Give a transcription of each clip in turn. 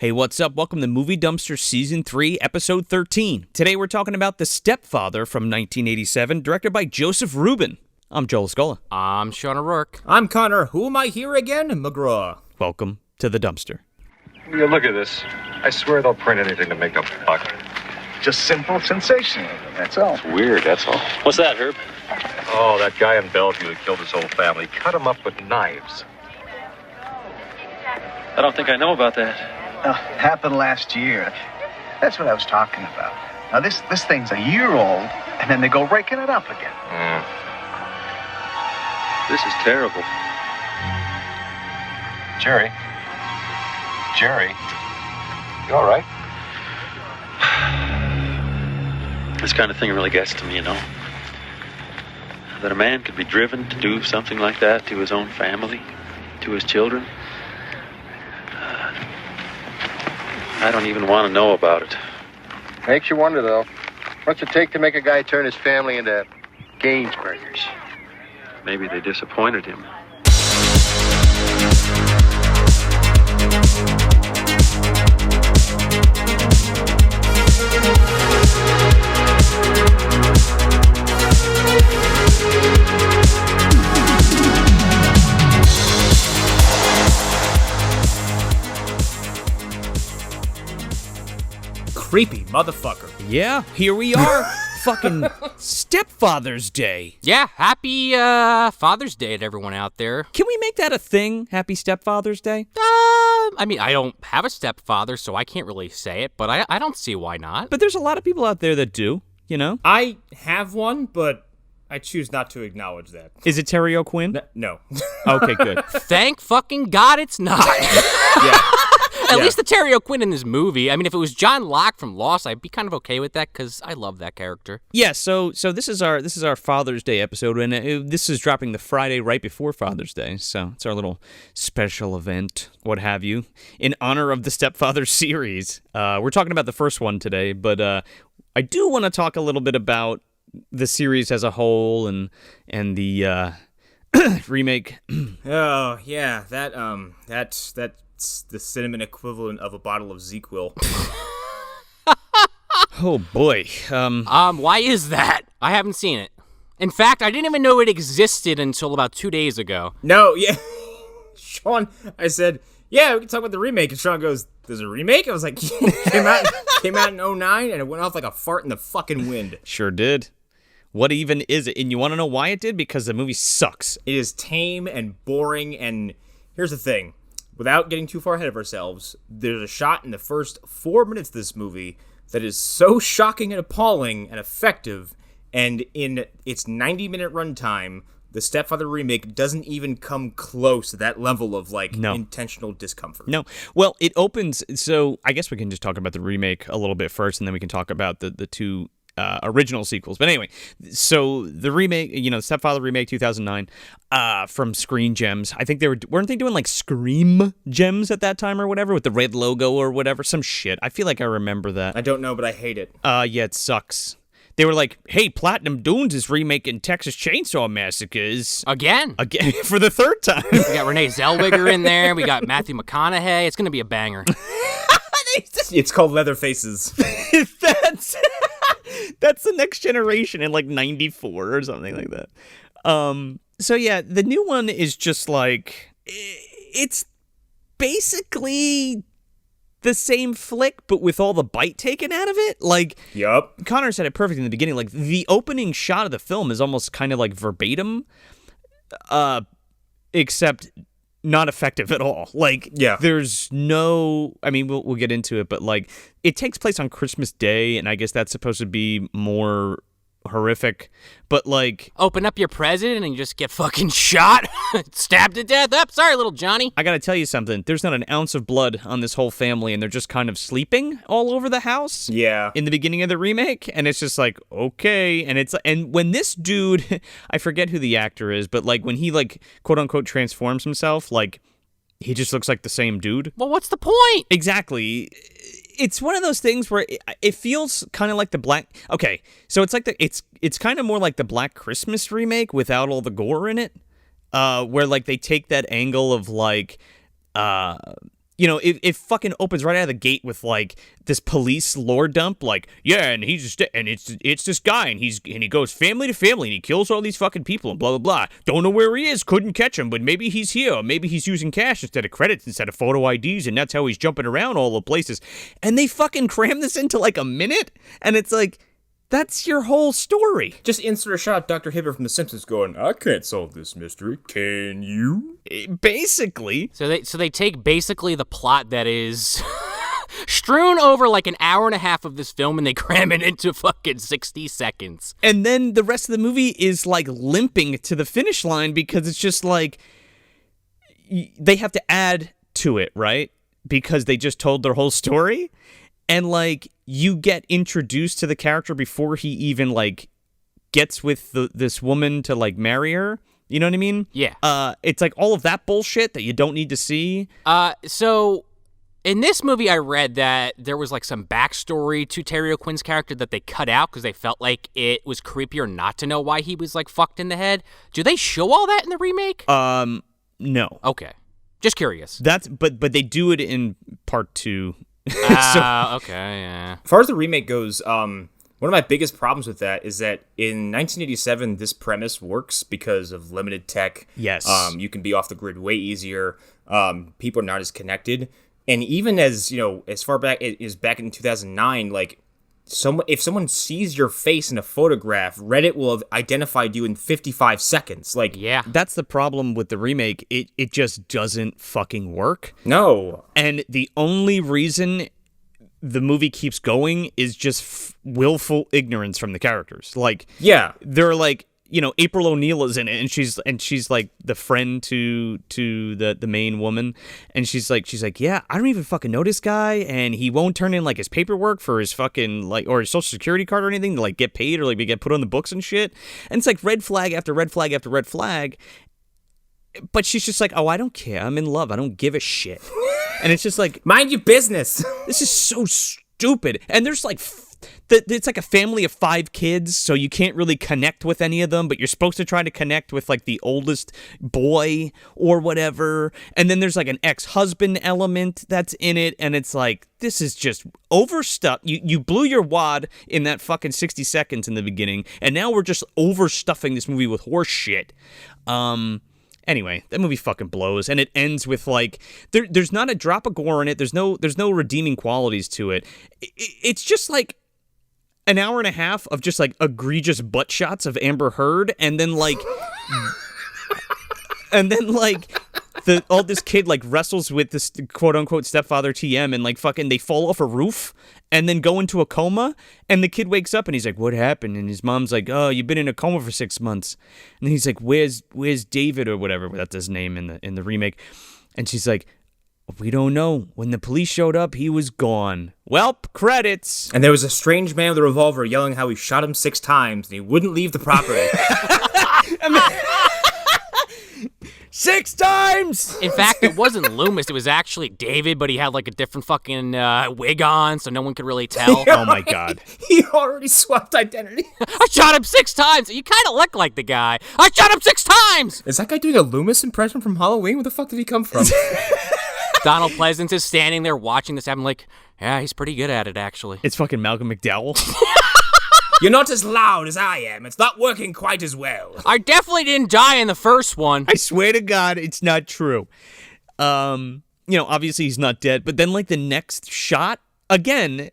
Hey, what's up? Welcome to Movie Dumpster Season 3, Episode 13. Today we're talking about The Stepfather from 1987, directed by Joseph Rubin. I'm Joel Schoelen. I'm Sean O'Rourke. I'm Connor. Who am I here again? McGraw. Welcome to The Dumpster. You look at this. I swear they'll print anything to make a buck. Just simple sensationalism, that's all. It's weird, that's all. What's that, Herb? Oh, that guy in Bellevue who killed his whole family. Cut him up with knives. I don't think I know about that. Happened last year. That's what I was talking about. Now, this thing's a year old, and then they go raking it up again. This is terrible. Jerry? You all right? This kind of thing really gets to me, you know. That a man could be driven to do something like that to his own family, to his children. I don't even want to know about it. Makes you wonder, though. What's it take to make a guy turn his family into Gainsburgers? Maybe they disappointed him. Creepy motherfucker. Yeah, here we are. Fucking Stepfather's Day. Yeah, happy Father's Day to everyone out there. Can we make that a thing? Happy Stepfather's Day? I mean, I don't have a stepfather, so I can't really say it, but I don't see why not. But there's a lot of people out there that do, you know? I have one, but I choose not to acknowledge that. Is it Terry O'Quinn? No. Okay, good. Thank fucking God it's not. Yeah. At least the Terry O'Quinn in this movie. I mean, if it was John Locke from Lost, I'd be kind of okay with that because I love that character. Yeah, so this is our Father's Day episode, and this is dropping the Friday right before Father's Day, so it's our little special event, what have you, in honor of the Stepfather series. We're talking about the first one today, but I do want to talk a little bit about the series as a whole and the remake. Oh, yeah, that's the cinnamon equivalent of a bottle of ZzzQuil. Oh boy. Why is that? I haven't seen it. In fact, I didn't even know it existed until about 2 days ago. No, yeah. Sean, I said, yeah, we can talk about the remake. And Sean goes, there's a remake? I was like, yeah, came out in 2009, and it went off like a fart in the fucking wind. Sure did. What even is it? And you want to know why it did? Because the movie sucks. It is tame and boring, and here's the thing. Without getting too far ahead of ourselves, there's a shot in the first 4 minutes of this movie that is so shocking and appalling and effective, and in its 90-minute runtime, the Stepfather remake doesn't even come close to that level of, intentional discomfort. No. Well, it opens, so I guess we can just talk about the remake a little bit first, and then we can talk about the two original sequels. But anyway, so the remake, the Stepfather remake 2009 from Screen Gems. I think weren't they doing like Scream Gems at that time or whatever with the red logo or whatever, some shit. I feel like I remember that. I don't know, but I hate it. Yeah, it sucks. They were like, hey, Platinum Dunes is remaking Texas Chainsaw Massacres. Again, for the third time. We got Renee Zellweger in there. We got Matthew McConaughey. It's going to be a banger. It's called Leatherfaces. That's the next generation in like 94 or something like that. So yeah, the new one is just like, it's basically the same flick, but with all the bite taken out of it. Like, yup. Connor said it perfect in the beginning. Like, the opening shot of the film is almost kind of like verbatim, except not effective at all. Like, yeah. There's no, I mean, we'll get into it, but like, it takes place on Christmas Day, and I guess that's supposed to be more horrific, but like, open up your present and you just get fucking shot, stabbed to death. Sorry, little Johnny. I gotta tell you something. There's not an ounce of blood on this whole family, and they're just kind of sleeping all over the house. Yeah. In the beginning of the remake, and it's just like, okay, and when this dude, I forget who the actor is, but like when he like quote unquote transforms himself, like he just looks like the same dude. Well, what's the point? Exactly. It's one of those things where it feels kind of like the Black. Okay, so it's like it's kind of more like the Black Christmas remake without all the gore in it, where like they take that angle of like, it fucking opens right out of the gate with like this police lore dump, like, yeah, and it's this guy, and he goes family to family, and he kills all these fucking people, and blah blah blah. Don't know where he is, couldn't catch him, but maybe he's here, or maybe he's using cash instead of credits instead of photo IDs, and that's how he's jumping around all the places. And they fucking cram this into like a minute, and it's like, that's your whole story. Just insert a shot of Dr. Hibbert from The Simpsons going, I can't solve this mystery. Can you? Basically. So they take basically the plot that is strewn over like an hour and a half of this film, and they cram it into fucking 60 seconds. And then the rest of the movie is like limping to the finish line because it's just like they have to add to it, right? Because they just told their whole story. And like you get introduced to the character before he even like gets with this woman to like marry her. You know what I mean? Yeah. It's like all of that bullshit that you don't need to see. So in this movie, I read that there was like some backstory to Terry O'Quinn's character that they cut out because they felt like it was creepier not to know why he was like fucked in the head. Do they show all that in the remake? No. Okay. Just curious. But they do it in part 2. Okay, yeah. As far as the remake goes, one of my biggest problems with that is that in 1987, this premise works because of limited tech. Yes. You can be off the grid way easier. People are not as connected. And even as far back as back in 2009, like, if someone sees your face in a photograph, Reddit will have identified you in 55 seconds. Like, yeah. That's the problem with the remake. It just doesn't fucking work. No. And the only reason the movie keeps going is just willful ignorance from the characters. Like, yeah, they're like, April O'Neil is in it, and she's like the friend to the main woman, and she's like, yeah, I don't even fucking know this guy, and he won't turn in like his paperwork for his fucking like or his social security card or anything to like get paid or like get put on the books and shit, and it's like red flag after red flag after red flag, but she's just like, oh, I don't care, I'm in love, I don't give a shit, and it's just like, mind your business. This is so stupid, and there's like. It's like a family of 5 kids, so you can't really connect with any of them, but you're supposed to try to connect with like the oldest boy or whatever. And then there's like an ex-husband element that's in it, and it's like, this is just overstuffed. You blew your wad in that fucking 60 seconds in the beginning, and now we're just overstuffing this movie with horse shit. Anyway, that movie fucking blows, and it ends with like there's not a drop of gore in it. There's no redeeming qualities to it. It's just like an hour and a half of just like egregious butt shots of Amber Heard, and then like all this kid like wrestles with this quote unquote stepfather TM, and like fucking they fall off a roof and then go into a coma, and the kid wakes up and he's like, what happened? And his mom's like, oh, you've been in a coma for 6 months. And he's like, where's David or whatever, that's his name in the remake. And she's like, we don't know. When the police showed up, he was gone. Welp, credits. And there was a strange man with a revolver yelling how he shot him 6 times and he wouldn't leave the property. 6 times! In fact, it wasn't Loomis. It was actually David, but he had like a different fucking wig on, so no one could really tell. Oh my god. He already swapped identity. I shot him 6 times. You kind of look like the guy. I shot him 6 times! Is that guy doing a Loomis impression from Halloween? Where the fuck did he come from? Donald Pleasance is standing there watching this happen like, yeah, he's pretty good at it, actually. It's fucking Malcolm McDowell. You're not as loud as I am. It's not working quite as well. I definitely didn't die in the first one. I swear to God, it's not true. Obviously he's not dead, but then like the next shot, again,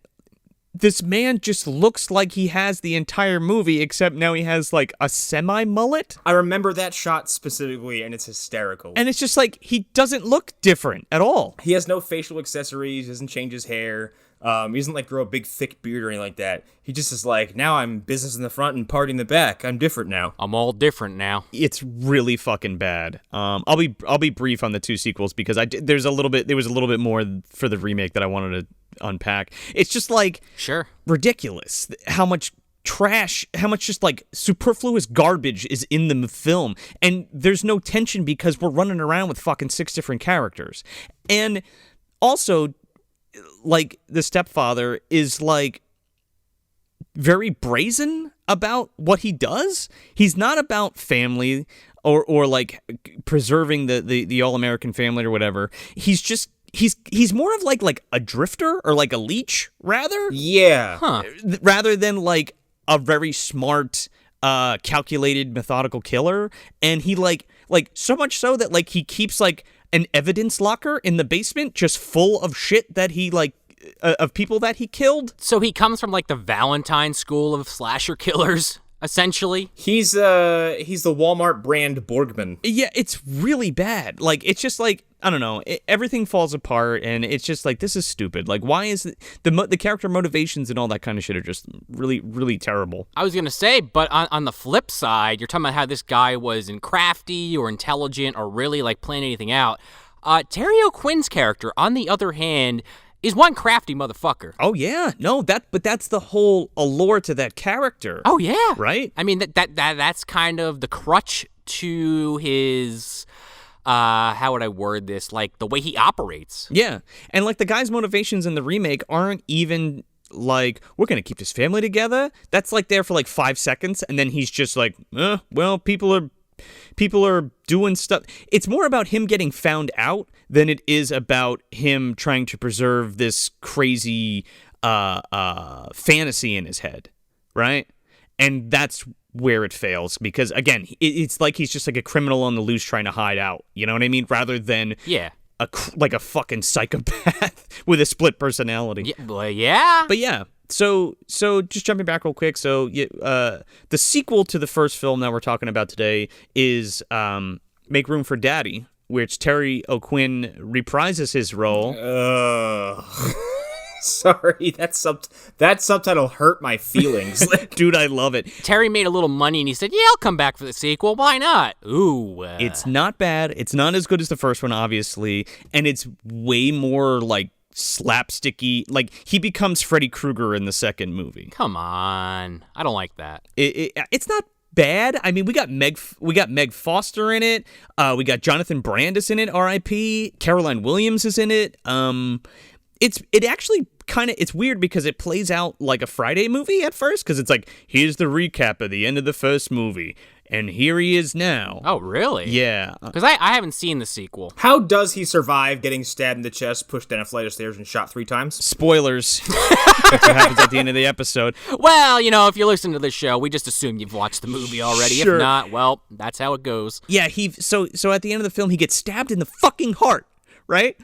this man just looks like he has the entire movie, except now he has like a semi-mullet. I remember that shot specifically, and it's hysterical. And it's just like, he doesn't look different at all. He has no facial accessories, doesn't change his hair. He doesn't like grow a big thick beard or anything like that. He just is like, now I'm business in the front and party in the back. I'm different now. I'm all different now. It's really fucking bad. I'll be brief on the 2 sequels because there was a little bit more for the remake that I wanted to unpack. It's just like, sure, ridiculous how much trash, how much just like superfluous garbage is in the film, and there's no tension because we're running around with fucking 6 different characters. And also, like, the stepfather is like very brazen about what he does. He's not about family or like preserving the all-American family or whatever. He's just he's more of like a drifter or like a leech rather. Yeah. Rather than like a very smart, calculated, methodical killer. And he like so much so that like he keeps like an evidence locker in the basement just full of shit that he like of people that he killed. So he comes from like the Valentine school of slasher killers, essentially. He's the Walmart brand Borgman. Yeah, it's really bad. Like it's just like I don't know. Everything falls apart, and it's just like this is stupid. Like why is the character motivations and all that kind of shit are just really really terrible. I was gonna say, but on the flip side, you're talking about how this guy wasn't crafty or intelligent or really like planning anything out. Terry O'Quinn's character, on the other hand, is one crafty motherfucker. Oh yeah, no, but that's the whole allure to that character. Oh yeah, right. I mean that's kind of the crutch to his. How would I word this? Like the way he operates. Yeah, and like the guy's motivations in the remake aren't even like we're gonna keep this family together. That's like there for like 5 seconds, and then he's just like, well, people are doing stuff. It's more about him getting found out than it is about him trying to preserve this crazy fantasy in his head, right? And that's where it fails because, again, it's like he's just like a criminal on the loose trying to hide out. You know what I mean? Rather than like a fucking psychopath with a split personality. Yeah, well, yeah. But yeah. So just jumping back real quick. So the sequel to the first film that we're talking about today is Make Room for Daddy, which Terry O'Quinn reprises his role. Sorry, that subtitle hurt my feelings. Dude, I love it. Terry made a little money and he said, yeah, I'll come back for the sequel. Why not? Ooh. It's not bad. It's not as good as the first one, obviously. And it's way more like slapsticky. Like he becomes Freddy Krueger in the second movie. Come on. I don't like that. It's not bad. I mean, we got Meg Foster in it. We got Jonathan Brandis in it, R.I.P. Caroline Williams is in it. It actually kind of, it's weird because it plays out like a Friday movie at first because it's like, here's the recap of the end of the first movie, and here he is now. Oh, really? Yeah. Because I haven't seen the sequel. How does he survive getting stabbed in the chest, pushed down a flight of stairs, and shot 3 times? Spoilers. That's what happens at the end of the episode. Well, you know, if you're listening to this show, we just assume you've watched the movie already. Sure. If not, well, that's how it goes. Yeah, so at the end of the film, he gets stabbed in the fucking heart, right?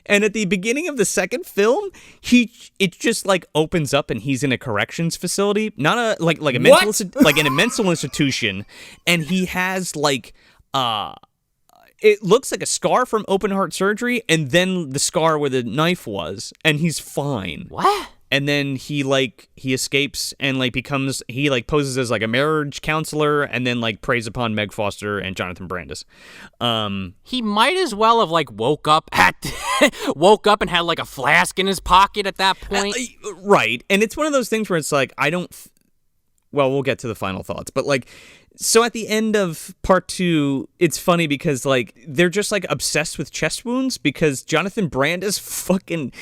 And at the beginning of the second film, it just like opens up and he's in a corrections facility, not a like a mental like in a mental institution, and he has like it looks like a scar from open heart surgery, and then the scar where the knife was, and he's fine. What? And then he escapes and like poses as like a marriage counselor and then like preys upon Meg Foster and Jonathan Brandis. He might as well have like woke up and had like a flask in his pocket at that point. Right. And it's one of those things where it's like, well, we'll get to the final thoughts, but like, so at the end of part 2, it's funny because like they're just like obsessed with chest wounds because Jonathan Brandis fucking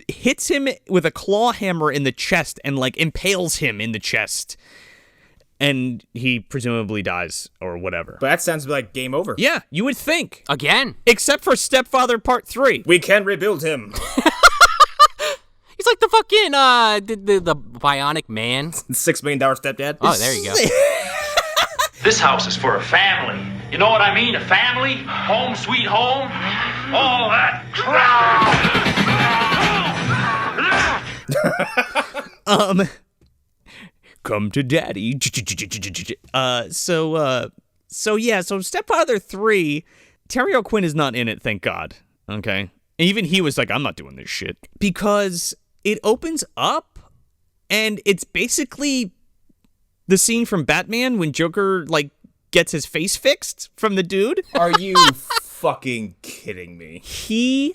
hits him with a claw hammer in the chest and like impales him in the chest, and he presumably dies or whatever. But that sounds like game over. Yeah, you would think. Again. Except for Stepfather Part 3. We can rebuild him. He's like the fucking the bionic man. $6 million stepdad. Oh, there you go. This house is for a family. You know what I mean? A family? Home sweet home? All that crap! Come to daddy. So Stepfather 3, Terry O'Quinn is not in it, thank God. Okay. And even he was like, I'm not doing this shit. Because it opens up and it's basically the scene from Batman when Joker, like, gets his face fixed from the dude. Are you fucking kidding me? He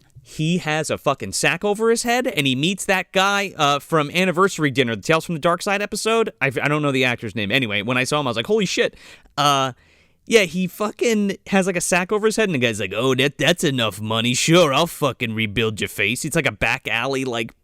has a fucking sack over his head, and he meets that guy from Anniversary Dinner, the Tales from the Dark Side episode. I don't know the actor's name. Anyway, when I saw him, I was like, holy shit. Yeah, he fucking has, like, a sack over his head, and the guy's like, oh, that's enough money. Sure, I'll fucking rebuild your face. It's like a back alley, like,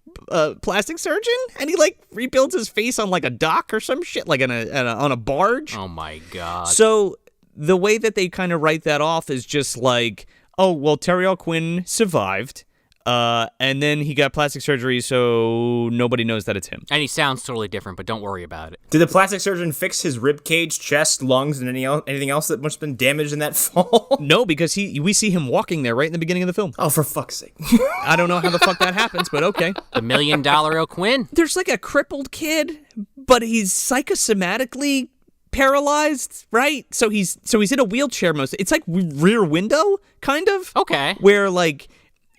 plastic surgeon, and he like rebuilds his face on like a dock or some shit, like on a barge. Oh my god. So the way that they kind of write that off is just like, oh well, Terry O'Quinn survived. And then he got plastic surgery, so nobody knows that it's him. And he sounds totally different, but don't worry about it. Did the plastic surgeon fix his rib cage, chest, lungs, and anything else that must have been damaged in that fall? No, because we see him walking there right in the beginning of the film. Oh, for fuck's sake. I don't know how the fuck that happens, but okay. The $1 Million O'Quinn. There's like a crippled kid, but he's psychosomatically paralyzed, right? So he's in a wheelchair most. It's like Rear Window, kind of. Okay. Where like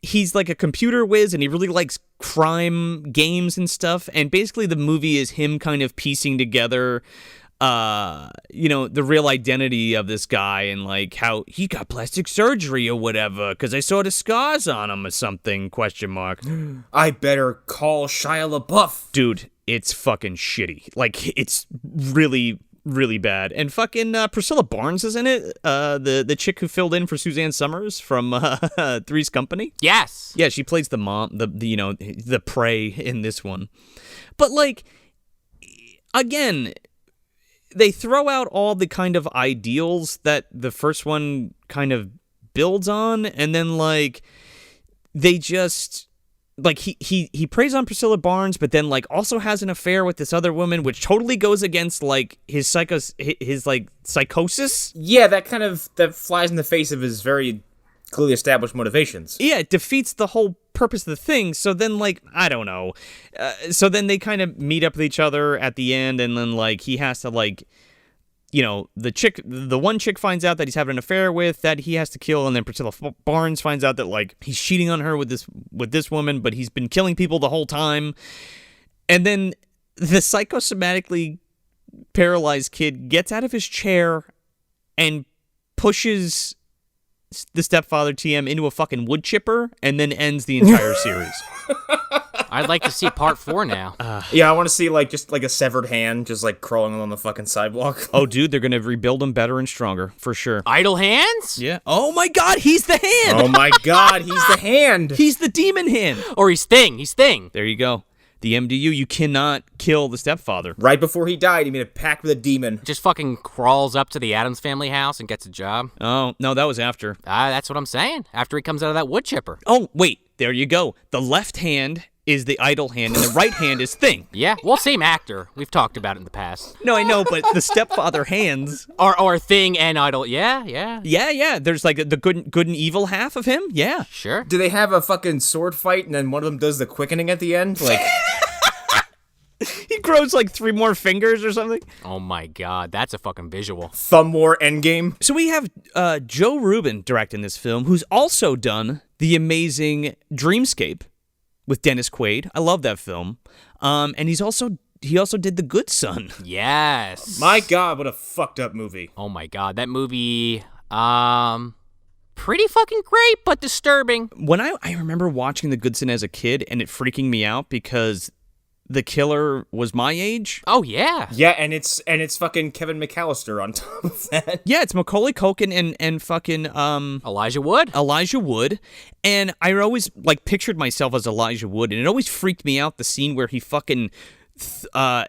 he's like a computer whiz and he really likes crime games and stuff. And basically the movie is him kind of piecing together the real identity of this guy and like how he got plastic surgery or whatever because I saw the scars on him or something, ? I better call Shia LaBeouf. Dude, it's fucking shitty. Like, it's really, really bad. And fucking Priscilla Barnes is in it, the chick who filled in for Suzanne Summers from Three's Company. Yes. Yeah, she plays the mom, the prey in this one. But like, again, they throw out all the kind of ideals that the first one kind of builds on, and then like they just like he preys on Priscilla Barnes, but then like also has an affair with this other woman, which totally goes against like his like psychosis. Yeah, that flies in the face of his very clearly established motivations. Yeah, it defeats the whole purpose of the thing. So then, like, I don't know. So then they kind of meet up with each other at the end, and then, like, he has to, like, the one chick finds out that he's having an affair with that he has to kill, and then Priscilla Barnes finds out that, like, he's cheating on her with this woman, but he's been killing people the whole time. And then the psychosomatically paralyzed kid gets out of his chair and pushes the stepfather TM into a fucking wood chipper and then ends the entire series. I'd like to see part 4 now. Yeah, I want to see just a severed hand just like crawling along the fucking sidewalk. Oh, dude, they're gonna rebuild him better and stronger for sure. Idle hands? Yeah. Oh my God, he's the hand. Oh my God, he's the hand. He's the demon hand. Or he's Thing. He's Thing. There you go. The MDU, you cannot kill the stepfather. Right before he died, he made a pact with a demon. Just fucking crawls up to the Addams Family house and gets a job. Oh, no, that was after. That's what I'm saying. After he comes out of that wood chipper. Oh, wait, there you go. The left hand is the idle hand, and the right hand is Thing. Yeah, well, same actor. We've talked about it in the past. No, I know, but the stepfather hands are Thing and Idle. Yeah. Yeah. There's like the good and evil half of him. Yeah, sure. Do they have a fucking sword fight, and then one of them does the quickening at the end? Like, he grows like 3 more fingers or something. Oh my God, that's a fucking visual. Thumb War Endgame. So we have Joe Rubin directing this film, who's also done the amazing Dreamscape with Dennis Quaid. I love that film. And he also did The Good Son. Yes. My God, what a fucked up movie. Oh my God, that movie, pretty fucking great, but disturbing. When I remember watching The Good Son as a kid and it freaking me out because the killer was my age. Oh yeah. Yeah, and it's fucking Kevin McAllister on top of that. Yeah, it's Macaulay Culkin and fucking Elijah Wood. And I always like pictured myself as Elijah Wood, and it always freaked me out the scene where he fucking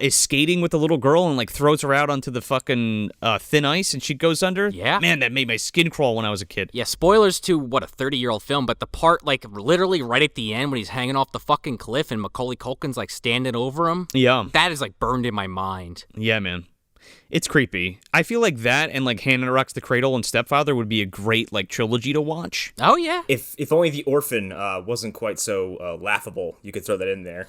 is skating with the little girl and like throws her out onto the fucking thin ice and she goes under. Yeah. Man, that made my skin crawl when I was a kid. Yeah, spoilers to a 30-year-old film, but the part like literally right at the end when he's hanging off the fucking cliff and Macaulay Culkin's like standing over him. Yeah. That is like burned in my mind. Yeah, man. It's creepy. I feel like that and like Hannah Rocks the Cradle and Stepfather would be a great like trilogy to watch. Oh yeah. If only The Orphan wasn't quite so laughable, you could throw that in there.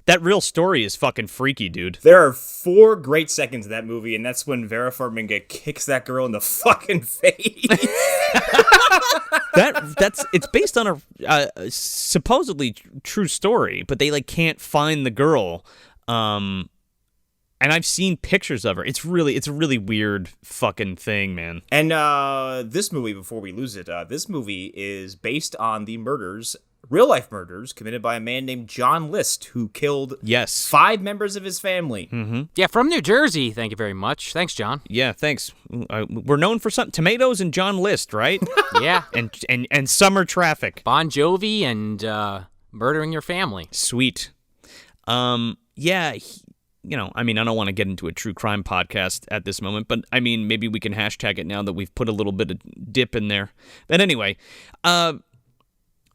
That real story is fucking freaky, dude. There are 4 great seconds in that movie, and that's when Vera Farmiga kicks that girl in the fucking face. It's based on a supposedly true story, but they like can't find the girl. And I've seen pictures of her. It's a really weird fucking thing, man. And this movie, before we lose it, this movie is based on the real-life murders committed by a man named John List, who killed 5 members of his family. Mm-hmm. Yeah, from New Jersey. Thank you very much. Thanks, John. Yeah, thanks. We're known for some tomatoes and John List, right? Yeah. And summer traffic. Bon Jovi and murdering your family. Sweet. Yeah. I don't want to get into a true crime podcast at this moment, but I mean, maybe we can hashtag it now that we've put a little bit of dip in there. But anyway,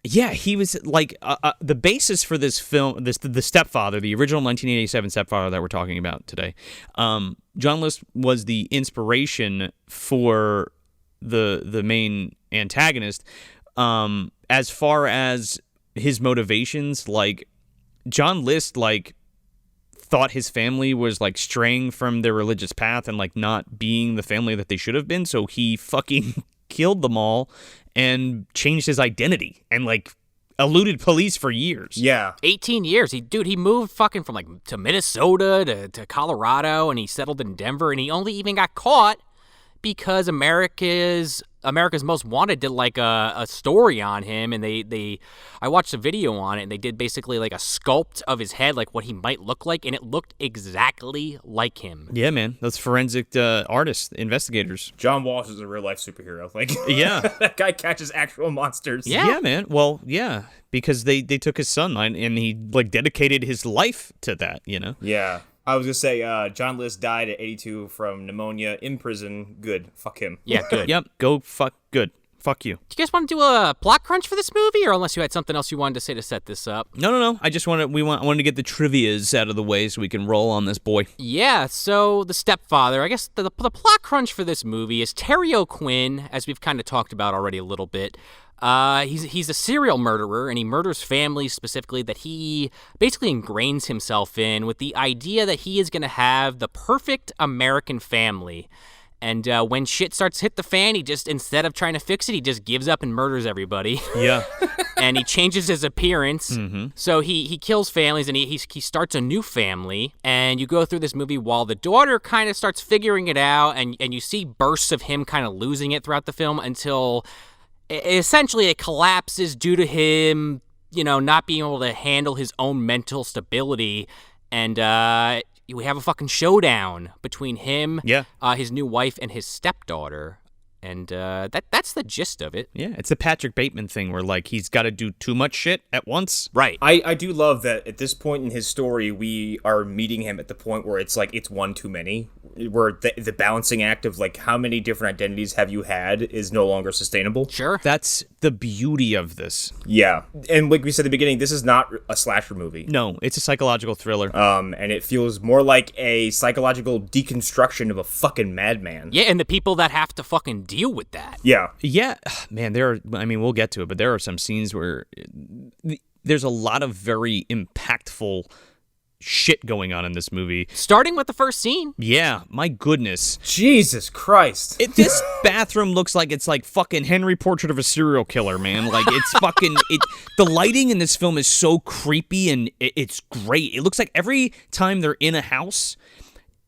Yeah, he was like the basis for this film, the Stepfather, the original 1987 Stepfather that we're talking about today. John List was the inspiration for the main antagonist. As far as his motivations, like John List, like thought his family was like straying from their religious path and like not being the family that they should have been, so he fucking killed them all and changed his identity and like eluded police for years. Yeah. 18 years. He moved fucking from like to Minnesota to Colorado, and he settled in Denver, and he only even got caught because America's Most Wanted did like a story on him, and I watched a video on it, and they did basically like a sculpt of his head, like what he might look like, and it looked exactly like him. Yeah, man. Those forensic artists, investigators. John Walsh is a real life superhero. Like, yeah, that guy catches actual monsters. Yeah, man. Well, yeah, because they took his son and he like dedicated his life to that. You know. Yeah. I was going to say, John List died at 82 from pneumonia in prison. Good. Fuck him. Yeah, good. Yep. Go fuck. Good. Fuck you. Do you guys want to do a plot crunch for this movie, or unless you had something else you wanted to say to set this up? No. I just wanted to get the trivias out of the way so we can roll on this boy. Yeah, so the Stepfather, I guess the plot crunch for this movie is Terry O'Quinn, as we've kind of talked about already a little bit. He's a serial murderer, and he murders families specifically that he basically ingrains himself in with the idea that he is going to have the perfect American family. And when shit starts to hit the fan, he just, instead of trying to fix it, he just gives up and murders everybody. Yeah. And he changes his appearance. Mm-hmm. So he kills families, and he starts a new family. And you go through this movie while the daughter kind of starts figuring it out, and you see bursts of him kind of losing it throughout the film until essentially it collapses due to him, not being able to handle his own mental stability. And we have a fucking showdown between him, his new wife, and his stepdaughter. And that's the gist of it. Yeah, it's the Patrick Bateman thing where, like, he's got to do too much shit at once. Right. I do love that at this point in his story, we are meeting him at the point where it's like it's one too many, where the balancing act of, like, how many different identities have you had is no longer sustainable. Sure. That's the beauty of this. Yeah. And like we said at the beginning, this is not a slasher movie. No, it's a psychological thriller. And it feels more like a psychological deconstruction of a fucking madman. Yeah, and the people that have to fucking deal with that. Yeah. Yeah, man, we'll get to it, but there are some scenes where there's a lot of very impactful shit going on in this movie. Starting with the first scene. Yeah, my goodness. Jesus Christ. This bathroom looks like it's like fucking Henry Portrait of a Serial Killer, man. Like, it's fucking... the lighting in this film is so creepy, and it's great. It looks like every time they're in a house...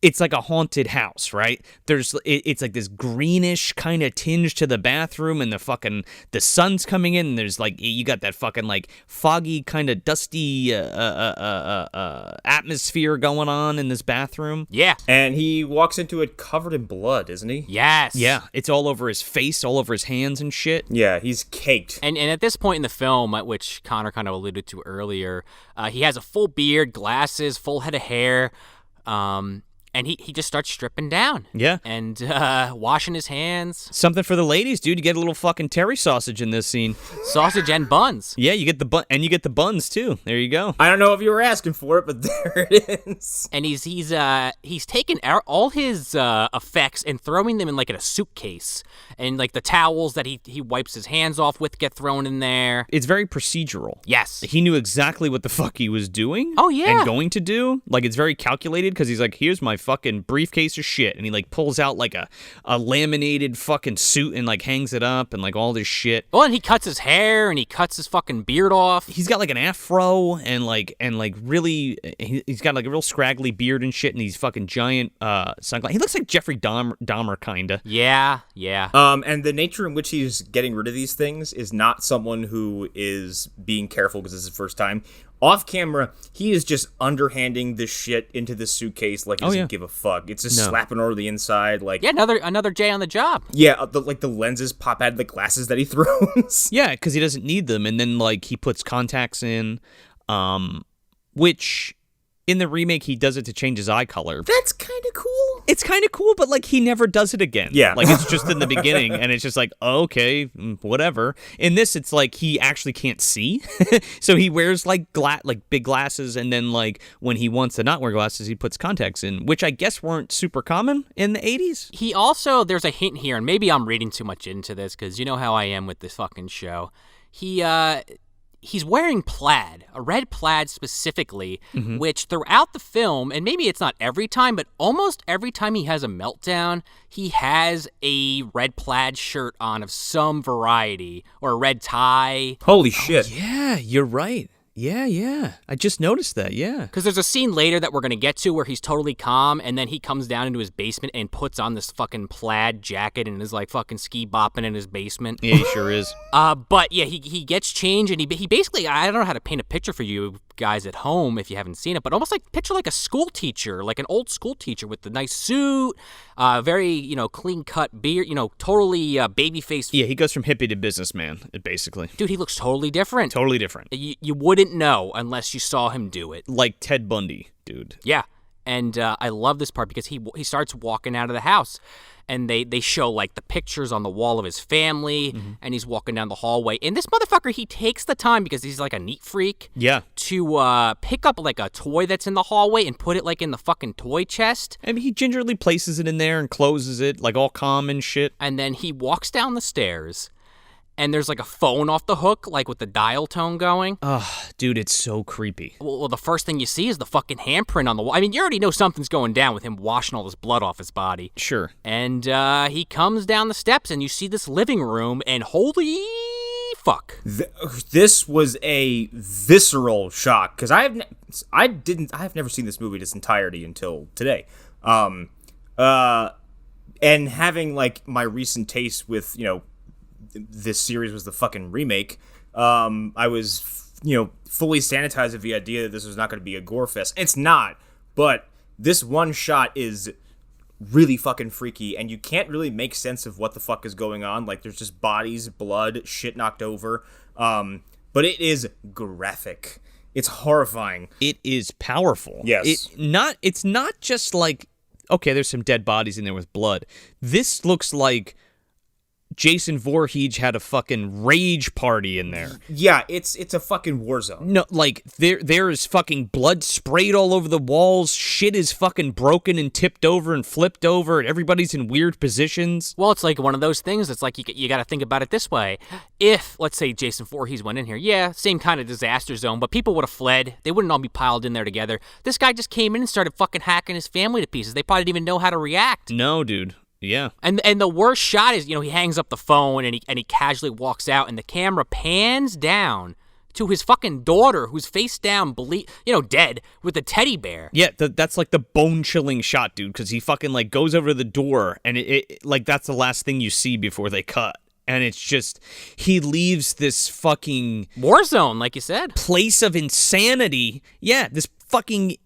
It's like a haunted house, right? It's like this greenish kind of tinge to the bathroom, and the sun's coming in, and there's like, you got that fucking like foggy kind of dusty atmosphere going on in this bathroom. Yeah. And he walks into it covered in blood, isn't he? Yes. Yeah, it's all over his face, all over his hands and shit. Yeah, he's caked. And at this point in the film, which Connor kind of alluded to earlier, he has a full beard, glasses, full head of hair, and he just starts stripping down. Yeah. And washing his hands. Something for the ladies, dude. You get a little fucking Terry sausage in this scene. Sausage and buns. Yeah, you get the buns too. There you go. I don't know if you were asking for it, but there it is. And he's taken all his effects and throwing them in like in a suitcase. And like the towels that he wipes his hands off with get thrown in there. It's very procedural. Yes. He knew exactly what the fuck he was doing. Oh, yeah. And going to do. Like, it's very calculated because he's like, here's my fucking briefcase of shit, and he like pulls out like a laminated fucking suit and like hangs it up and like all this shit. Well, and he cuts his hair and he cuts his fucking beard off. He's got like an afro and really he's got like a real scraggly beard and shit, and these fucking giant sunglasses. He looks like Jeffrey Dahmer kinda. Yeah. And the nature in which he's getting rid of these things is not someone who is being careful because it's his first time. Off camera, he is just underhanding this shit into the suitcase like he doesn't give a fuck. It's just slapping over the inside. Like, yeah, another J on the job. Yeah, the lenses pop out of the glasses that he throws. Yeah, because he doesn't need them, and then like he puts contacts in, which In the remake, he does it to change his eye color. That's kind of cool. It's kind of cool, but like he never does it again. Yeah. Like it's just in the beginning, and it's just like, okay, whatever. In this, it's like he actually can't see, so he wears like big glasses, and then like when he wants to not wear glasses, he puts contacts in, which I guess weren't super common in the 80s. He also, there's a hint here, and maybe I'm reading too much into this because you know how I am with this fucking show. He's wearing plaid, a red plaid specifically, which throughout the film, and maybe it's not every time, but almost every time he has a meltdown, he has a red plaid shirt on of some variety, or a red tie. Holy shit. Yeah, you're right. Yeah. I just noticed that, yeah. Because there's a scene later that we're going to get to where he's totally calm, and then he comes down into his basement and puts on this fucking plaid jacket and is like fucking ski bopping in his basement. Yeah, he sure is. But yeah, he gets changed, and he basically, I don't know how to paint a picture for you guys at home if you haven't seen it, but almost like picture like a school teacher, like an old school teacher with the nice suit, very, clean cut beard, totally baby face. Yeah, he goes from hippie to businessman, basically. Dude, he looks totally different. Totally different. You wouldn't know unless you saw him do it. Like Ted Bundy, dude. Yeah. And I love this part because he starts walking out of the house, and they show like the pictures on the wall of his family, and he's walking down the hallway. And this motherfucker, he takes the time because he's like a neat freak. Yeah. To pick up like a toy that's in the hallway and put it like in the fucking toy chest. And he gingerly places it in there and closes it, like all calm and shit. And then he walks down the stairs, and there's like a phone off the hook, like with the dial tone going. Oh, dude, it's so creepy. Well, the first thing you see is the fucking handprint on the wall. I mean, you already know something's going down with him washing all this blood off his body. Sure. And he comes down the steps, and you see this living room, and holy fuck. This was a visceral shock, because I've never seen this movie in its entirety until today. And having like my recent taste with, this series was the fucking remake. I was, fully sanitized of the idea that this was not going to be a gore fest. It's not, but this one shot is really fucking freaky, and you can't really make sense of what the fuck is going on. Like, there's just bodies, blood, shit knocked over. But it is graphic. It's horrifying. It is powerful. Yes. It's not just like, okay, there's some dead bodies in there with blood. This looks like Jason Voorhees had a fucking rage party in there. Yeah, it's a fucking war zone. No, like there is fucking blood sprayed all over the walls. Shit is fucking broken and tipped over and flipped over, and everybody's in weird positions. Well, it's like one of those things. It's like you got to think about it this way. If, let's say, Jason Voorhees went in here, yeah, same kind of disaster zone, but people would have fled. They wouldn't all be piled in there together. This guy just came in and started fucking hacking his family to pieces. They probably didn't even know how to react. No, dude. Yeah. And the worst shot is, he hangs up the phone and he casually walks out, and the camera pans down to his fucking daughter, who's face down, dead, with a teddy bear. Yeah, that's like the bone-chilling shot, dude, because he fucking like goes over to the door, and it like that's the last thing you see before they cut. And it's just, he leaves this fucking war zone, like you said, place of insanity. Yeah, this fucking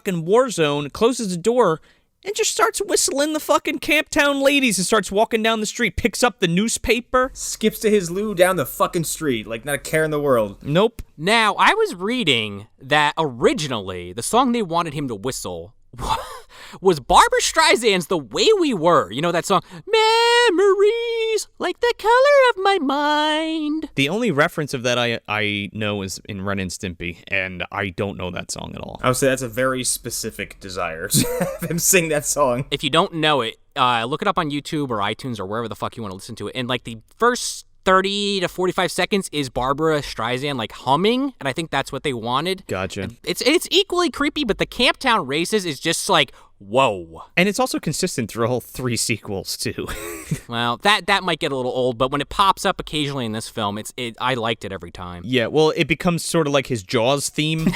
war zone, closes the door, and just starts whistling the fucking Camptown Ladies and starts walking down the street, picks up the newspaper. Skips to his loo down the fucking street, like not a care in the world. Nope. Now, I was reading that originally the song they wanted him to whistle was Barbra Streisand's The Way We Were. You know that song? Memories, like the color of my mind. The only reference of that I know is in Ren and Stimpy, and I don't know that song at all. I would say that's a very specific desire to have him sing that song. If you don't know it, look it up on YouTube or iTunes or wherever the fuck you want to listen to it. And like the first 30 to 45 seconds is Barbra Streisand like humming, and I think that's what they wanted. Gotcha. It's equally creepy, but the Camptown Races is just like, whoa. And it's also consistent through all 3 sequels too. Well, that might get a little old, but when it pops up occasionally in this film, I liked it every time. Yeah, well, it becomes sort of like his Jaws theme,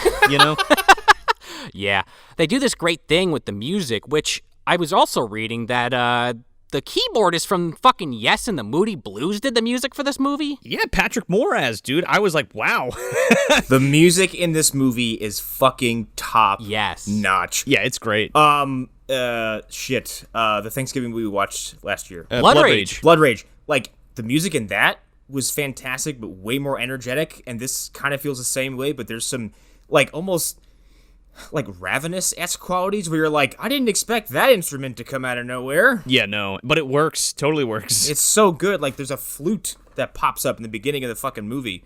Yeah, they do this great thing with the music, which I was also reading that the keyboardist from fucking Yes and the Moody Blues did the music for this movie. Yeah, Patrick Moraz, dude. I was like, wow. The music in this movie is fucking top notch. Yeah, it's great. The Thanksgiving movie we watched last year. Blood Rage. Blood Rage. Like, the music in that was fantastic, but way more energetic, and this kind of feels the same way, but there's some, like, almost... like ravenous-esque qualities where you're like, I didn't expect that instrument to come out of nowhere. Yeah, no, but it works. Totally works. It's so good. Like, there's a flute that pops up in the beginning of the fucking movie.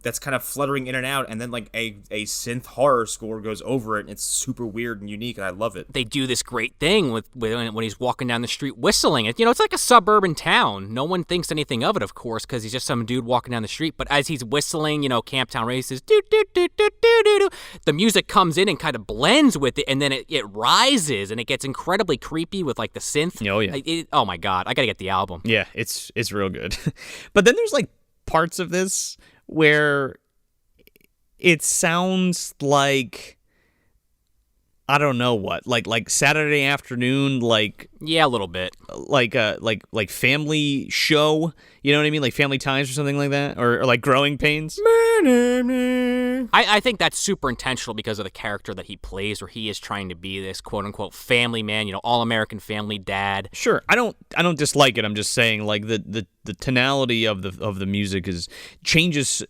That's kind of fluttering in and out, and then like a synth horror score goes over it, and it's super weird and unique, and I love it. They do this great thing with when he's walking down the street whistling. It's like a suburban town. No one thinks anything of it, of course, because he's just some dude walking down the street. But as he's whistling, Camptown Races, do do do do do do do, the music comes in and kind of blends with it, and then it rises, and it gets incredibly creepy with like the synth. Oh yeah. Oh my god, I gotta get the album. Yeah, it's real good. But then there's like parts of this where it sounds like, I don't know what, like Saturday afternoon, like, yeah, a little bit, like family show, you know what I mean, like Family Ties or something like that, or like Growing Pains. I think that's super intentional because of the character that he plays, where he is trying to be this quote unquote family man, all American family dad. Sure, I don't dislike it. I'm just saying, like, the tonality of the music changes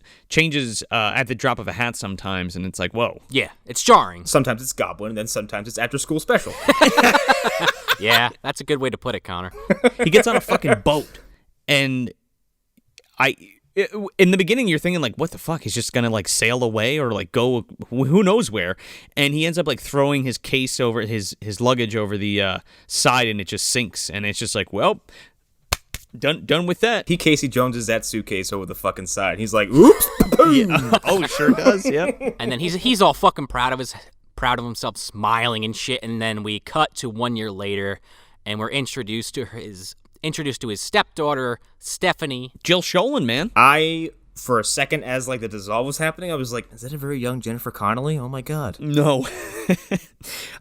at the drop of a hat sometimes, and it's like, whoa. Yeah, it's jarring. Sometimes it's Goblin, and then sometimes it's After School Special. Yeah, that's a good way to put it, Connor. He gets on a fucking boat, and in the beginning, you're thinking, like, what the fuck? He's just gonna, like, sail away or, like, go who knows where. And he ends up, like, throwing his case over, his luggage over the side, and it just sinks. And it's just like, well, done with that. He Casey Joneses that suitcase over the fucking side. He's like, oops. Yeah. Oh, sure does, yeah. And then he's all fucking proud of himself, smiling and shit. And then we cut to 1 year later, and we're introduced to his stepdaughter, Stephanie. Jill Schoelen, man. I, for a second, as like the dissolve was happening, I was like, is that a very young Jennifer Connelly? Oh my god. No.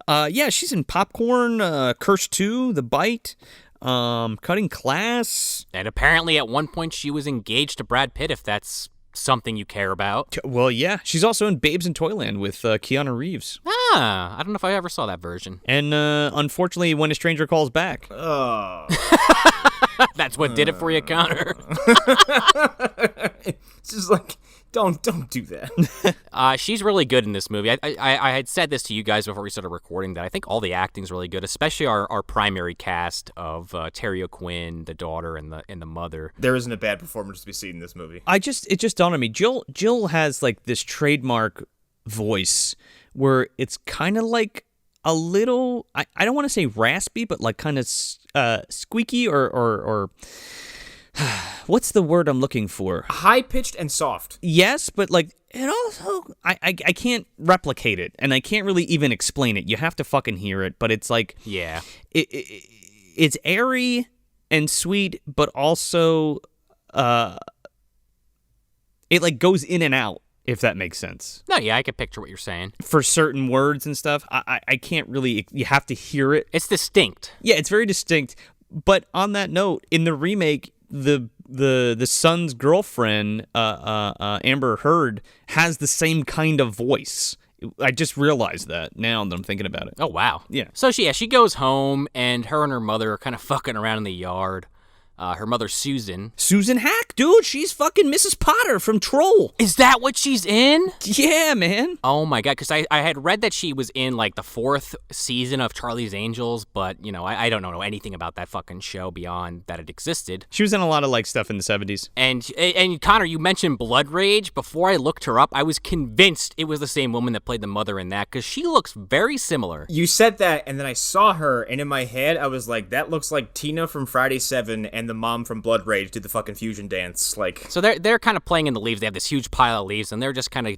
Yeah, she's in Popcorn, Curse 2, The Bite, Cutting Class. And apparently at one point she was engaged to Brad Pitt, if that's something you care about. Well, yeah. She's also in Babes in Toyland with Keanu Reeves. I don't know if I ever saw that version. And unfortunately, When a Stranger Calls Back. Oh. That's what did it for you, Connor. It's just like, don't do that. She's really good in this movie. I had said this to you guys before we started recording, that I think all the acting's really good, especially our primary cast of Terry O'Quinn, the daughter, and the mother. There isn't a bad performance to be seen in this movie. It just dawned on me. Jill has like this trademark voice where it's kind of like a little, I don't want to say raspy, but like kind of squeaky or what's the word I'm looking for? High-pitched and soft. Yes, but like it also, I can't replicate it, and I can't really even explain it. You have to fucking hear it, but it's like, yeah, it's airy and sweet, but also it like goes in and out, if that makes sense. No, yeah, I can picture what you're saying. For certain words and stuff, I can't really, you have to hear it. It's distinct. Yeah, it's very distinct. But on that note, in the remake, the son's girlfriend, Amber Heard, has the same kind of voice. I just realized that now that I'm thinking about it. Oh, wow. Yeah. So she goes home, and her and her mother are kind of fucking around in the yard. Her mother, Susan. Susan Hack, dude. She's fucking Mrs. Potter from Troll. Is that what she's in? Yeah, man. Oh, my God. Because I had read that she was in, like, the 4th season of Charlie's Angels, but, I don't know anything about that fucking show beyond that it existed. She was in a lot of, like, stuff in the 70s. And Connor, you mentioned Blood Rage. Before I looked her up, I was convinced it was the same woman that played the mother in that, because she looks very similar. You said that, and then I saw her, and in my head, I was like, that looks like Tina from Friday 7 and the mom from Blood Rage did the fucking fusion dance. Like, so they're kind of playing in the leaves. They have this huge pile of leaves, and they're just kind of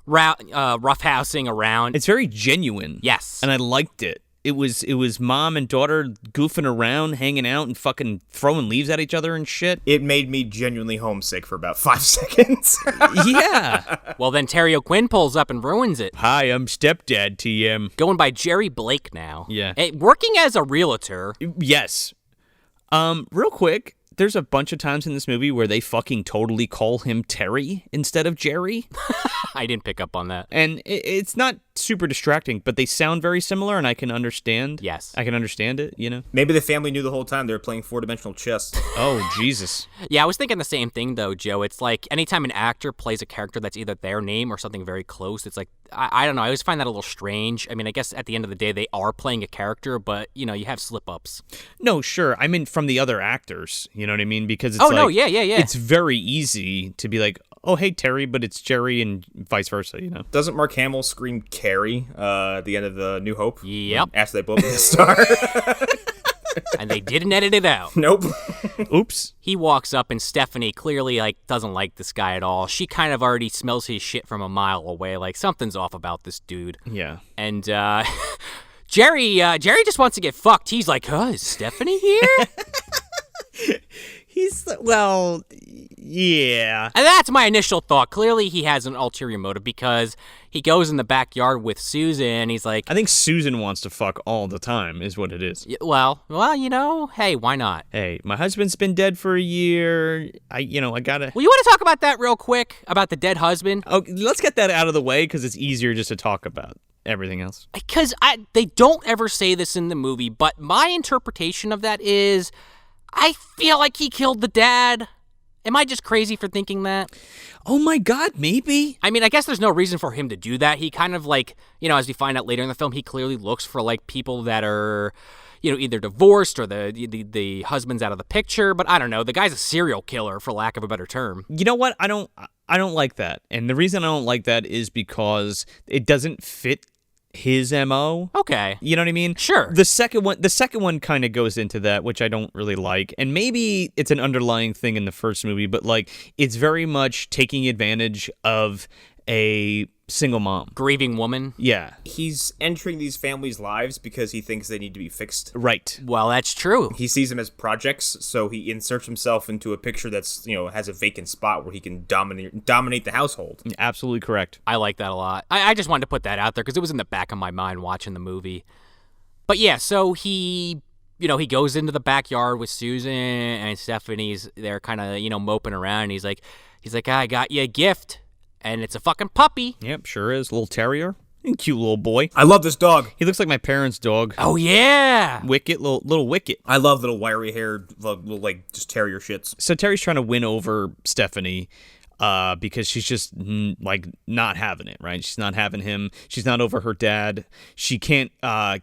roughhousing around. It's very genuine. Yes, and I liked it. It was mom and daughter goofing around, hanging out, and fucking throwing leaves at each other and shit. It made me genuinely homesick for about 5 seconds. Yeah. Well, then Terry O'Quinn pulls up and ruins it. Hi, I'm Stepdad TM. Going by Jerry Blake now. Yeah. Working as a realtor. Yes. Real quick, there's a bunch of times in this movie where they fucking totally call him Terry instead of Jerry. I didn't pick up on that. And it's not super distracting, but they sound very similar, and I can understand. Yes. I can understand it, you know? Maybe the family knew the whole time they were playing four-dimensional chess. Oh, Jesus. Yeah, I was thinking the same thing, though, Joe. It's like anytime an actor plays a character that's either their name or something very close, it's like, I don't know, I always find that a little strange. I mean, I guess at the end of the day, they are playing a character, but, you know, you have slip-ups. No, sure. I mean, from the other actors, you know what I mean? Because it's yeah. It's very easy to be like, oh, hey, Terry, but it's Jerry, and vice versa, you know? Doesn't Mark Hamill scream Carrie at the end of the New Hope? Yep. After they blow up the star. And they didn't edit it out. Nope. Oops. He walks up, and Stephanie clearly, like, doesn't like this guy at all. She kind of already smells his shit from a mile away, like, something's off about this dude. Yeah. And, Jerry just wants to get fucked. He's like, is Stephanie here? Well, yeah. And that's my initial thought. Clearly, he has an ulterior motive because he goes in the backyard with Susan, and he's like... I think Susan wants to fuck all the time, is what it is. Well, you know, hey, why not? Hey, my husband's been dead for a year. I gotta... Well, you want to talk about that real quick? About the dead husband? Oh, let's get that out of the way, because it's easier just to talk about everything else. Because they don't ever say this in the movie, but my interpretation of that is... I feel like he killed the dad. Am I just crazy for thinking that? Oh my God, maybe. I mean, I guess there's no reason for him to do that. He kind of like, you know, as we find out later in the film, he clearly looks for like people that are, you know, either divorced or the husband's out of the picture. But I don't know. The guy's a serial killer, for lack of a better term. You know what? I don't like that. And the reason I don't like that is because it doesn't fit his MO. Okay. You know what I mean? Sure. The second one kind of goes into that, which I don't really like. And maybe it's an underlying thing in the first movie, but like it's very much taking advantage of a single mom. Grieving woman. Yeah. He's entering these families' lives because he thinks they need to be fixed. Right. Well, that's true. He sees them as projects, so he inserts himself into a picture that's, you know, has a vacant spot where he can dominate the household. Absolutely correct. I like that a lot. I just wanted to put that out there because it was in the back of my mind watching the movie. But yeah, so he goes into the backyard with Susan, and Stephanie's there kind of, you know, moping around. And he's like, I got you a gift. And it's a fucking puppy. Yep, sure is. Little terrier. Cute little boy. I love this dog. He looks like my parents' dog. Oh, yeah. Wicket, little Wicket. I love little wiry-haired, little, like, just terrier shits. So Terry's trying to win over Stephanie because she's just, like, not having it, right? She's not having him. She's not over her dad. She can't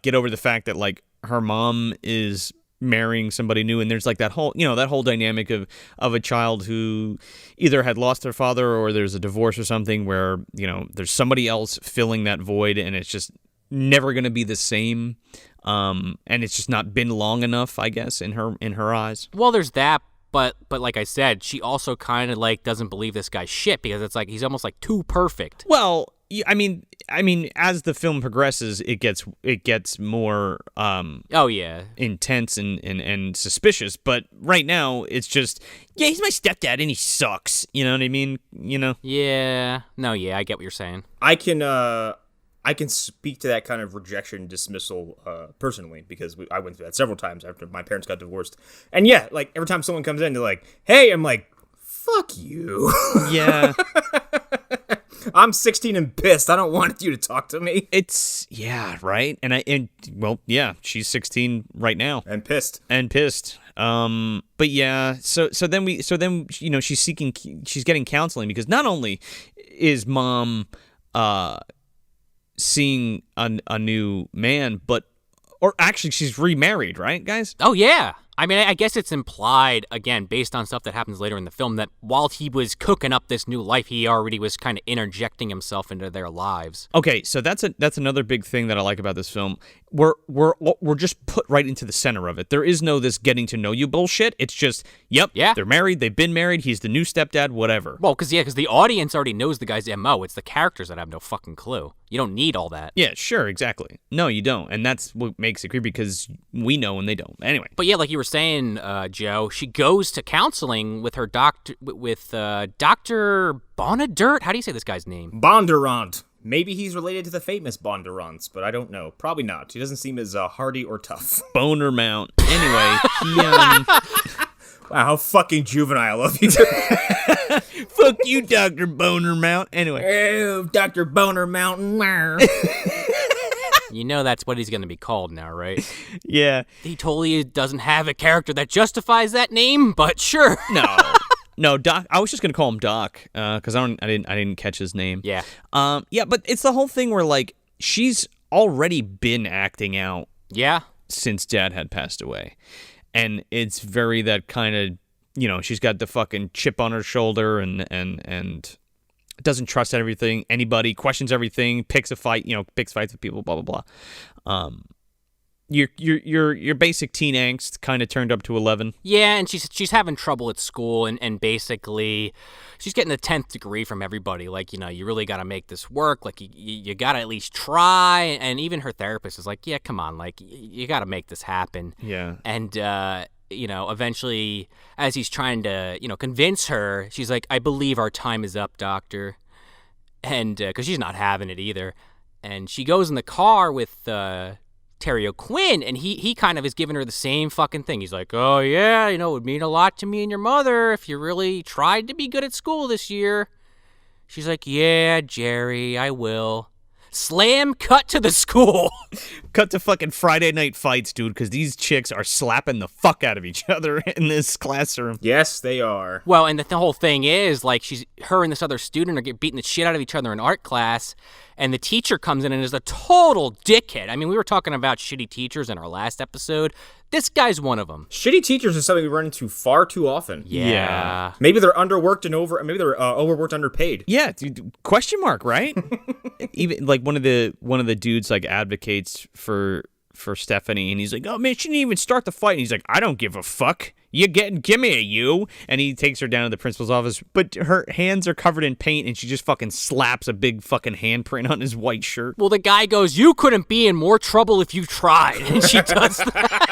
get over the fact that, like, her mom is marrying somebody new, and there's like that whole dynamic of a child who either had lost their father or there's a divorce or something where, you know, there's somebody else filling that void, and it's just never going to be the same, and it's just not been long enough, I guess, in her eyes. Well, there's that, but like I said, she also kind of like doesn't believe this guy's shit because it's like he's almost like too perfect. Well, I mean, as the film progresses, it gets more intense and suspicious. But right now, it's just he's my stepdad and he sucks. You know what I mean? You know? Yeah. No. Yeah. I get what you're saying. I can speak to that kind of rejection dismissal personally because I went through that several times after my parents got divorced. And yeah, like every time someone comes in, they're like, "Hey," I'm like, "Fuck you." Yeah. I'm 16 and pissed. I don't want you to talk to me. It's right. She's 16 right now and pissed. But yeah, so then you know she's getting counseling because not only is mom seeing a new man, or actually she's remarried, right, guys? Oh yeah. I mean, I guess it's implied, again, based on stuff that happens later in the film, that while he was cooking up this new life, he already was kind of interjecting himself into their lives. Okay, so that's another big thing that I like about this film. We're just put right into the center of it. There is no this getting to know you bullshit. It's just, they're married, they've been married, he's the new stepdad, whatever. Well, because the audience already knows the guy's MO. It's the characters that have no fucking clue. You don't need all that. Yeah, sure, exactly. No, you don't. And that's what makes it creepy because we know and they don't. Anyway. But yeah, like you were saying, Joe, she goes to counseling with her Dr. Bonnadirt. How do you say this guy's name? Bondurant. Maybe he's related to the famous Bondurants, but I don't know. Probably not. He doesn't seem as hardy or tough. Boner Mount. Anyway, he Wow, how fucking juvenile of you. Fuck you, Dr. Boner Mount. Anyway. Oh, Dr. Boner Mountain. You know that's what he's going to be called now, right? Yeah. He totally doesn't have a character that justifies that name, but sure. No, Doc. I was just gonna call him Doc because I didn't catch his name. Yeah. Yeah, but it's the whole thing where like she's already been acting out. Yeah. Since Dad had passed away, and it's very that kind of she's got the fucking chip on her shoulder and doesn't trust anybody, questions everything, picks fights with people, blah blah blah. Your basic teen angst kind of turned up to 11. Yeah, and she's having trouble at school, and basically she's getting the 10th degree from everybody. Like, you really got to make this work. Like, you got to at least try. And even her therapist is like, yeah, come on. Like, you got to make this happen. Yeah. And, eventually, as he's trying to, convince her, she's like, I believe our time is up, doctor. And, because she's not having it either. And she goes in the car with, Terry O'Quinn, and he kind of is giving her the same fucking thing. He's like, oh yeah, it would mean a lot to me and your mother if you really tried to be good at school this year. She's like, yeah, Jerry, I will. Slam cut to the school. Cut to fucking Friday night fights, dude, because these chicks are slapping the fuck out of each other in this classroom. Yes, they are. Well, and the whole thing is, like, her and this other student are beating the shit out of each other in art class, and the teacher comes in and is a total dickhead. I mean, we were talking about shitty teachers in our last episode. This guy's one of them. Shitty teachers is something we run into far too often. Yeah. Maybe they're underworked and maybe they're overworked, underpaid. Yeah, dude, question mark, right? Even like one of the dudes like advocates for Stephanie, and he's like, oh man, she didn't even start the fight. And he's like, I don't give a fuck. Give me a you. And he takes her down to the principal's office, but her hands are covered in paint, and she just fucking slaps a big fucking handprint on his white shirt. Well, the guy goes, you couldn't be in more trouble if you tried. And she does that.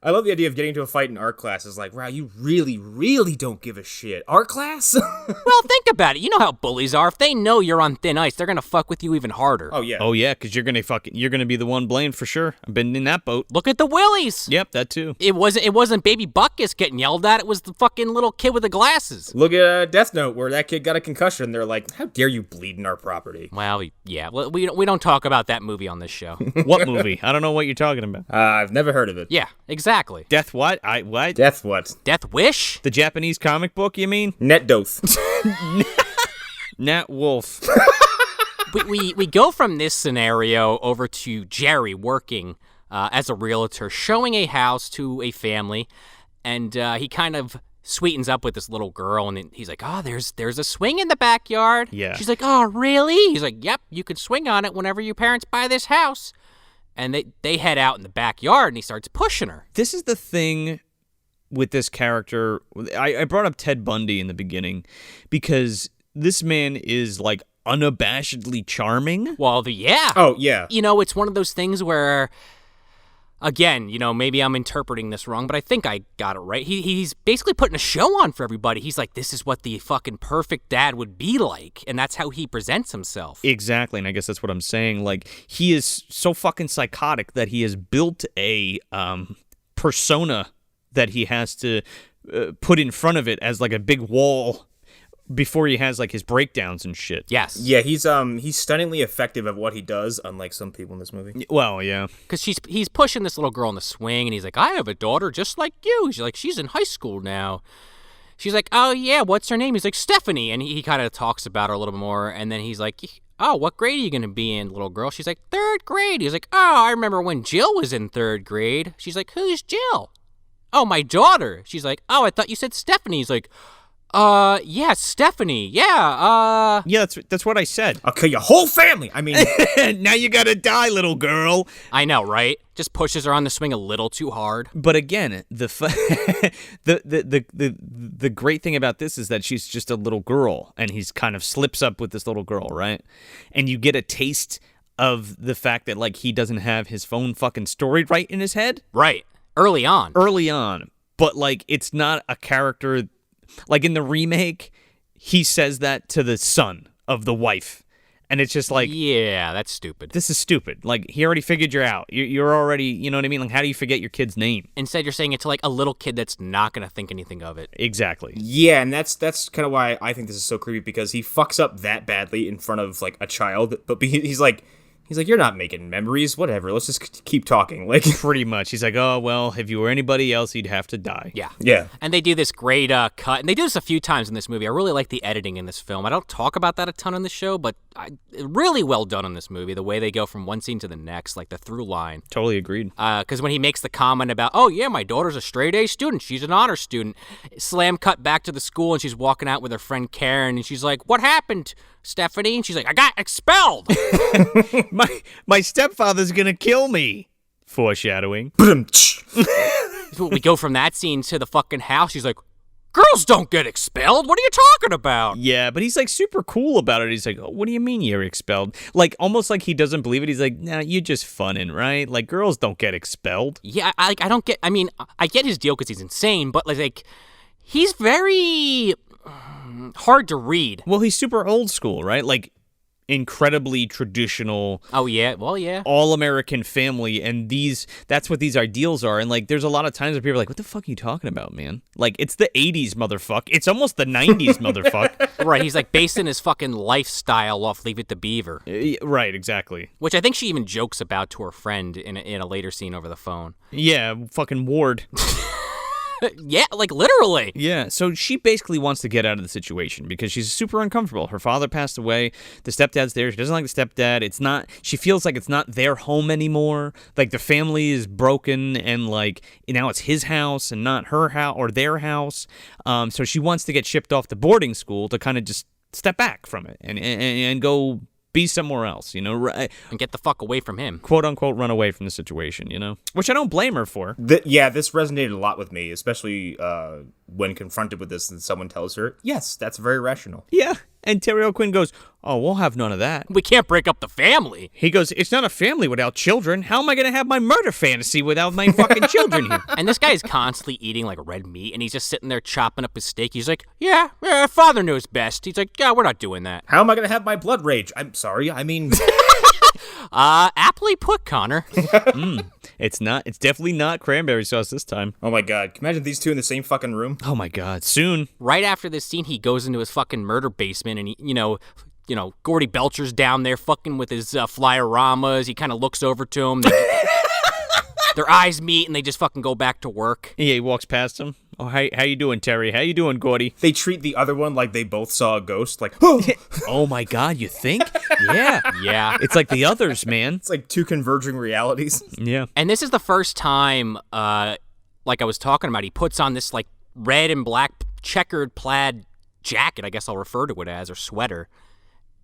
I love the idea of getting into a fight in art class. It's like, wow, you really, really don't give a shit. Art class? Well, think about it. You know how bullies are. If they know you're on thin ice, they're going to fuck with you even harder. Oh, yeah. Oh, yeah, because you're gonna be the one blamed for sure. I've been in that boat. Look at the Willies. Yep, that too. It wasn't Baby Buckus getting yelled at. It was the fucking little kid with the glasses. Look at Death Note, where that kid got a concussion. They're like, how dare you bleed in our property? Well, yeah. We don't talk about that movie on this show. What movie? I don't know what you're talking about. I've never heard of it. Yeah, exactly. Death what? What? Death what? Death Wish? The Japanese comic book, you mean? Net Doth. Nat Wolf. we go from this scenario over to Jerry working as a realtor, showing a house to a family, and he kind of sweetens up with this little girl, and he's like, oh, there's a swing in the backyard. Yeah. She's like, oh, really? He's like, yep, you can swing on it whenever your parents buy this house. And they head out in the backyard, and he starts pushing her. This is the thing with this character. I brought up Ted Bundy in the beginning because this man is like unabashedly charming. Well, yeah. Oh, yeah. It's one of those things where, again, maybe I'm interpreting this wrong, but I think I got it right. He's basically putting a show on for everybody. He's like, this is what the fucking perfect dad would be like, and that's how he presents himself. Exactly, and I guess that's what I'm saying. Like, he is so fucking psychotic that he has built a persona that he has to put in front of it as like a big wall before he has like his breakdowns and shit. Yes. Yeah, he's stunningly effective at what he does, unlike some people in this movie. Well, yeah. Because he's pushing this little girl in the swing, and he's like, I have a daughter just like you. She's like, she's in high school now. She's like, oh, yeah, what's her name? He's like, Stephanie. And he kind of talks about her a little bit more, and then he's like, oh, what grade are you going to be in, little girl? She's like, 3rd grade. He's like, oh, I remember when Jill was in 3rd grade. She's like, who's Jill? Oh, my daughter. She's like, oh, I thought you said Stephanie. He's like, yeah, Stephanie. Yeah, Yeah, that's what I said. I'll kill your whole family. I mean, now you gotta die, little girl. I know, right? Just pushes her on the swing a little too hard. But again, the great thing about this is that she's just a little girl, and he's kind of slips up with this little girl, right? And you get a taste of the fact that like he doesn't have his phone fucking story right in his head. Right. Early on. But like it's not a character. Like in the remake, he says that to the son of the wife. And it's just like, yeah, that's stupid. this is stupid. Like, he already figured you out. You're already, you know what I mean? Like, how do you forget your kid's name? Instead, you're saying it to like a little kid that's not going to think anything of it. Exactly. Yeah, and that's kind of why I think this is so creepy, because he fucks up that badly in front of like a child, but he's like, you're not making memories, whatever. Let's just keep talking. Like, Pretty much. He's like, oh, well, if you were anybody else, you'd have to die. Yeah. yeah. And they do this great cut, and they do this a few times in this movie. I really like the editing in this film. I don't talk about that a ton on the show, but really well done in this movie, the way they go from one scene to the next, like the through line. Totally agreed. Because when he makes the comment about, oh, yeah, my daughter's a straight-A student, she's an honor student, slam cut back to the school, and she's walking out with her friend Karen, and she's like, what happened, Stephanie? And she's like, I got expelled. My stepfather's gonna kill me. Foreshadowing. We go from that scene to the fucking house. She's like, girls don't get expelled. What are you talking about? Yeah, but he's like super cool about it. He's like, oh, what do you mean you're expelled? Like, almost like he doesn't believe it. He's like, nah, you're just funning, right? Like, girls don't get expelled. Yeah, I don't get, I mean, I get his deal because he's insane, but like, he's very hard to read. Well, he's super old school, right? Like, incredibly traditional. Oh, yeah, well, yeah. All-American family, and that's what these ideals are. And like, there's a lot of times where people are like, what the fuck are you talking about, man? Like, it's the 80s, motherfuck. It's almost the 90s, motherfuck. Right, he's like basing his fucking lifestyle off Leave It to Beaver. Right, exactly. Which I think she even jokes about to her friend in a later scene over the phone. Yeah, fucking Ward. Yeah, like literally. Yeah, so she basically wants to get out of the situation because she's super uncomfortable. Her father passed away. The stepdad's there. She doesn't like the stepdad. She feels like it's not their home anymore. Like, the family is broken, and like, now it's his house and not her house or their house. So she wants to get shipped off to boarding school to kind of just step back from it and go be somewhere else, you know, and get the fuck away from him. Quote unquote, run away from the situation, you know, which I don't blame her for. Yeah, this resonated a lot with me, especially when confronted with this and someone tells her, yes, that's very rational. Yeah. And Terry O'Quinn goes, oh, we'll have none of that. We can't break up the family. He goes, it's not a family without children. How am I going to have my murder fantasy without my fucking children here? And this guy is constantly eating like red meat, and he's just sitting there chopping up his steak. He's like, yeah, father knows best. He's like, yeah, we're not doing that. How am I going to have my blood rage? I'm sorry, I mean... Aptly put, Connor. It's definitely not cranberry sauce this time. Oh my god, can you imagine these two in the same fucking room? Oh my god, soon. Right after this scene, he goes into his fucking murder basement, and he, you know, Gordy Belcher's down there fucking with his flyeramas. He kind of looks over to him. Their eyes meet, and they just fucking go back to work. Yeah, he walks past him. Oh, how you doing, Terry? How you doing, Gordy? They treat the other one like they both saw a ghost, like, oh! Oh my god, you think? Yeah. Yeah. It's like the others, man. It's like two converging realities. Yeah. And this is the first time, like I was talking about, he puts on this, like, red and black checkered plaid jacket, I guess I'll refer to it as, or sweater.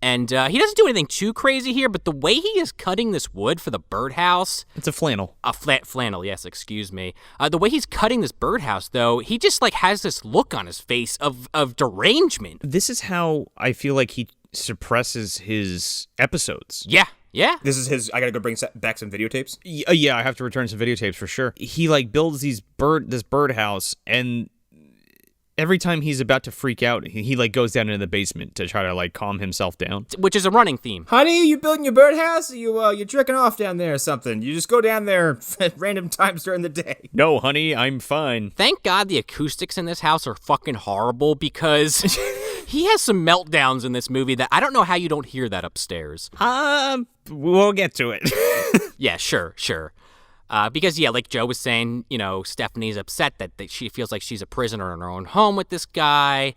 And he doesn't do anything too crazy here, but the way he is cutting this wood for the birdhouse... It's a flannel. A flannel, yes, excuse me. The way he's cutting this birdhouse, though, he just, like, has this look on his face of derangement. This is how I feel like he suppresses his episodes. Yeah. Yeah. This is his, I gotta go bring back some videotapes? Yeah, I have to return some videotapes for sure. He, like, builds this birdhouse, and... every time he's about to freak out, he like goes down into the basement to try to like calm himself down. Which is a running theme. Honey, you building your birdhouse? You're tricking off down there or something. You just go down there at random times during the day. No, honey, I'm fine. Thank God the acoustics in this house are fucking horrible, because he has some meltdowns in this movie that I don't know how you don't hear that upstairs. We'll get to it. Yeah, sure. Because, yeah, like Joe was saying, Stephanie's upset that she feels like she's a prisoner in her own home with this guy.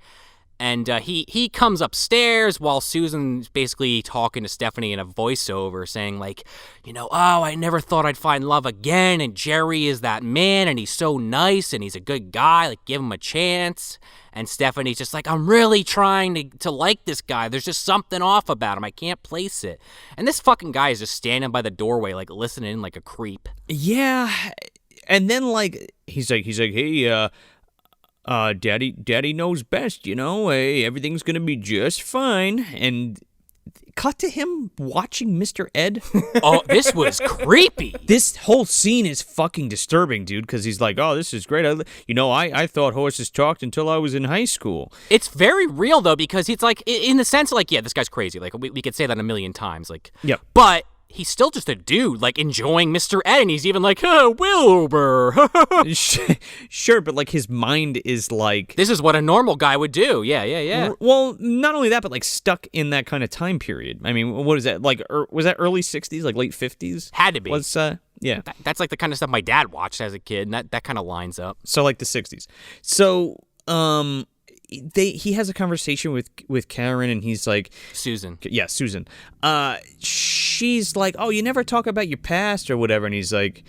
And he comes upstairs while Susan's basically talking to Stephanie in a voiceover saying, like, oh, I never thought I'd find love again. And Jerry is that man, and he's so nice, and he's a good guy. Like, give him a chance. And Stephanie's just like, I'm really trying to like this guy. There's just something off about him. I can't place it. And this fucking guy is just standing by the doorway, like, listening like a creep. Yeah. And then, like, he's like, hey, Daddy knows best, Hey, everything's gonna be just fine. And cut to him watching Mr. Ed. Oh, this was creepy. This whole scene is fucking disturbing, dude, because he's like, oh, this is great. I thought horses talked until I was in high school. It's very real, though, because it's like, in the sense, like, yeah, this guy's crazy. Like, we could say that a million times. Like, yeah. But he's still just a dude, like, enjoying Mr. Ed, and he's even like, oh, Wilbur. Sure, but, like, his mind is like... This is what a normal guy would do. Yeah. Well, not only that, but, like, stuck in that kind of time period. I mean, what is that? Like, was that early 60s, like, late 50s? Had to be. Yeah. That's, like, the kind of stuff my dad watched as a kid, and that kind of lines up. So, like, the 60s. So, he has a conversation with Karen, and he's like... Susan. Yeah, Susan. She's like, oh, you never talk about your past or whatever, and he's like,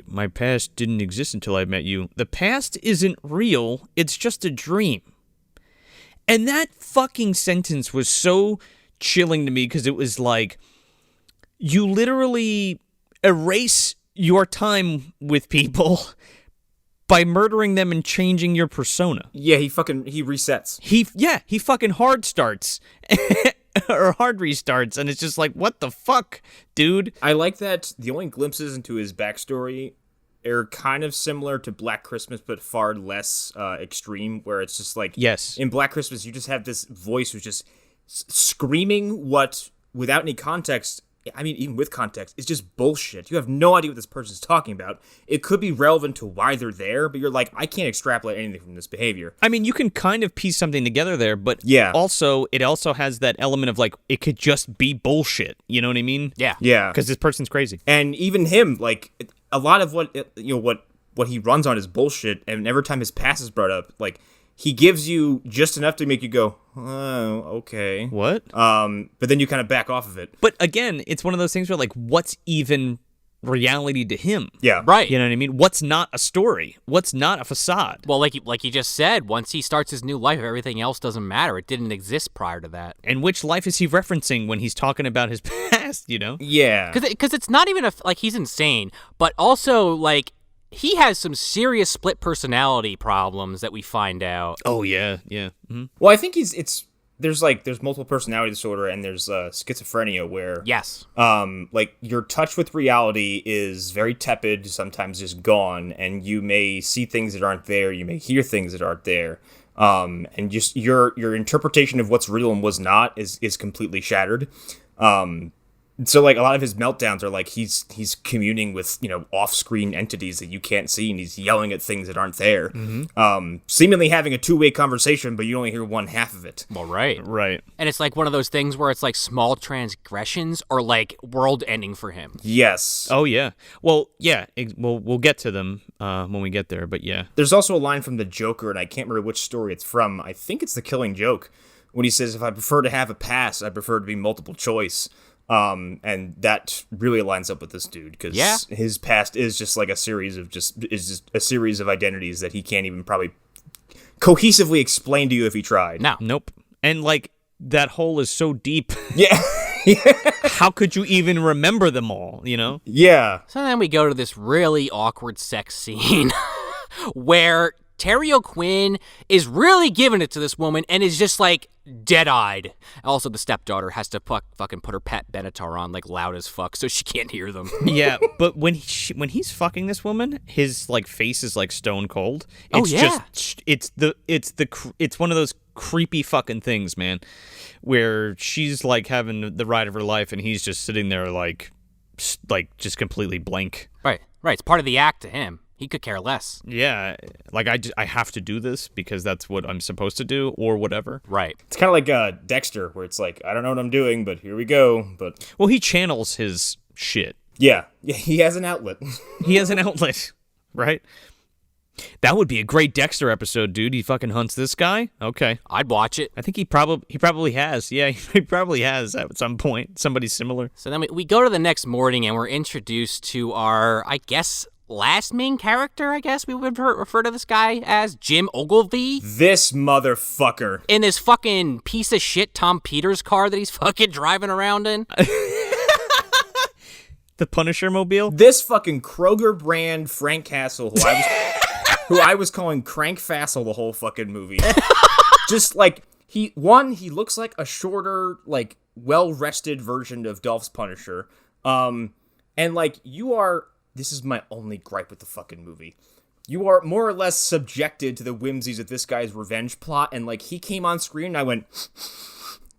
my past didn't exist until I met you. The past isn't real, it's just a dream. And that fucking sentence was so chilling to me, because it was like, you literally erase your time with people by murdering them and changing your persona. Yeah, he resets. He fucking hard starts. Or hard restarts, and it's just like, what the fuck, dude? I like that the only glimpses into his backstory are kind of similar to Black Christmas, but far less extreme, where it's just like... Yes. In Black Christmas, you just have this voice who's just screaming what, without any context... I mean, even with context, it's just bullshit. You have no idea what this person's talking about. It could be relevant to why they're there, but you're like, I can't extrapolate anything from this behavior. I mean, you can kind of piece something together there, but yeah. It also has that element of, like, it could just be bullshit. You know what I mean? Yeah. Yeah. Because this person's crazy. And even him, like, a lot of what he runs on is bullshit, and every time his past is brought up, like, he gives you just enough to make you go, oh, okay. What? But then you kind of back off of it. But again, it's one of those things where, like, what's even reality to him? Yeah. Right. You know what I mean? What's not a story? What's not a facade? Well, like you just said, once he starts his new life, everything else doesn't matter. It didn't exist prior to that. And which life is he referencing when he's talking about his past, you know? Yeah. Because it's not even like he's insane, but also, like, he has some serious split personality problems that we find out. Oh, yeah. Mm-hmm. Well, I think there's multiple personality disorder, and there's schizophrenia where... Yes. Like, your touch with reality is very tepid, sometimes just gone, and you may see things that aren't there, you may hear things that aren't there, and just your interpretation of what's real and what's not is completely shattered. So, like, a lot of his meltdowns are like he's communing with, off-screen entities that you can't see, and he's yelling at things that aren't there. Mm-hmm. Seemingly having a two-way conversation, but you only hear one half of it. Well, right. And it's like one of those things where it's like small transgressions or like world-ending for him. Yes. Oh, yeah. Well, yeah. We'll get to them when we get there, but yeah. There's also a line from the Joker, and I can't remember which story it's from. I think it's The Killing Joke, when he says, if I prefer to have a pass, I prefer to be multiple choice. And that really lines up with this dude, because his past is just like a series of identities that he can't even probably cohesively explain to you if he tried. No. Nope. And, like, that hole is so deep. Yeah. How could you even remember them all, you know? Yeah. So then we go to this really awkward sex scene where Terry O'Quinn is really giving it to this woman and is just, like, dead-eyed. Also, the stepdaughter has to fucking put her pet Benatar on, like, loud as fuck so she can't hear them. Yeah, but when he's fucking this woman, his, like, face is, like, stone cold. It's it's one of those creepy fucking things, man, where she's, like, having the ride of her life and he's just sitting there, like just completely blank. Right. It's part of the act to him. He could care less. Yeah, like, I have to do this because that's what I'm supposed to do or whatever. Right. It's kind of like Dexter, where it's like, I don't know what I'm doing, but here we go. But well, he channels his shit. Yeah, he has an outlet. He has an outlet, right? That would be a great Dexter episode, dude. He fucking hunts this guy. Okay, I'd watch it. I think he probably has. Yeah, he probably has at some point. Somebody similar. So then we go to the next morning and we're introduced to our, I guess, last main character, I guess we would refer to this guy as, Jim Ogilvy. This motherfucker. In this fucking piece of shit Tom Peters car that he's fucking driving around in. The Punisher mobile? This fucking Kroger brand Frank Castle, who I was calling Crank Fassel the whole fucking movie. Just, like, He looks like a shorter, like, well-rested version of Dolph's Punisher. And, like, this is my only gripe with the fucking movie. You are more or less subjected to the whimsies of this guy's revenge plot, and, like, he came on screen and I went,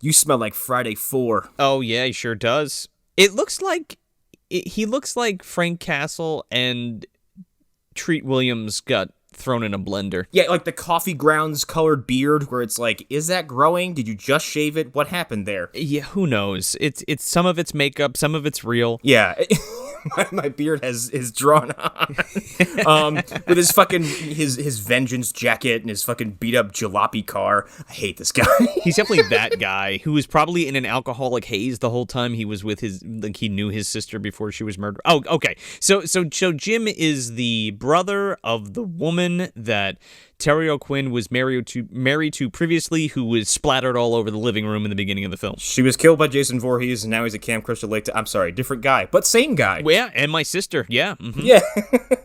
you smell like Friday 4. Oh, yeah, he sure does. It looks like, he looks like Frank Castle and Treat Williams got thrown in a blender. Yeah, like the coffee grounds colored beard where it's like, is that growing? Did you just shave it? What happened there? Yeah, who knows? It's some of it's makeup, some of it's real. Yeah. My beard is drawn on. With his fucking his vengeance jacket and his fucking beat up jalopy car. I hate this guy. He's definitely that guy who was probably in an alcoholic haze the whole time he was with he knew his sister before she was murdered. Oh, okay. So Jim is the brother of the woman that Terry O'Quinn was married to previously, who was splattered all over the living room in the beginning of the film. She was killed by Jason Voorhees, and now he's at Camp Crystal Lake. I'm sorry, different guy, but same guy. Yeah, and my sister. Yeah. Mm-hmm. Yeah.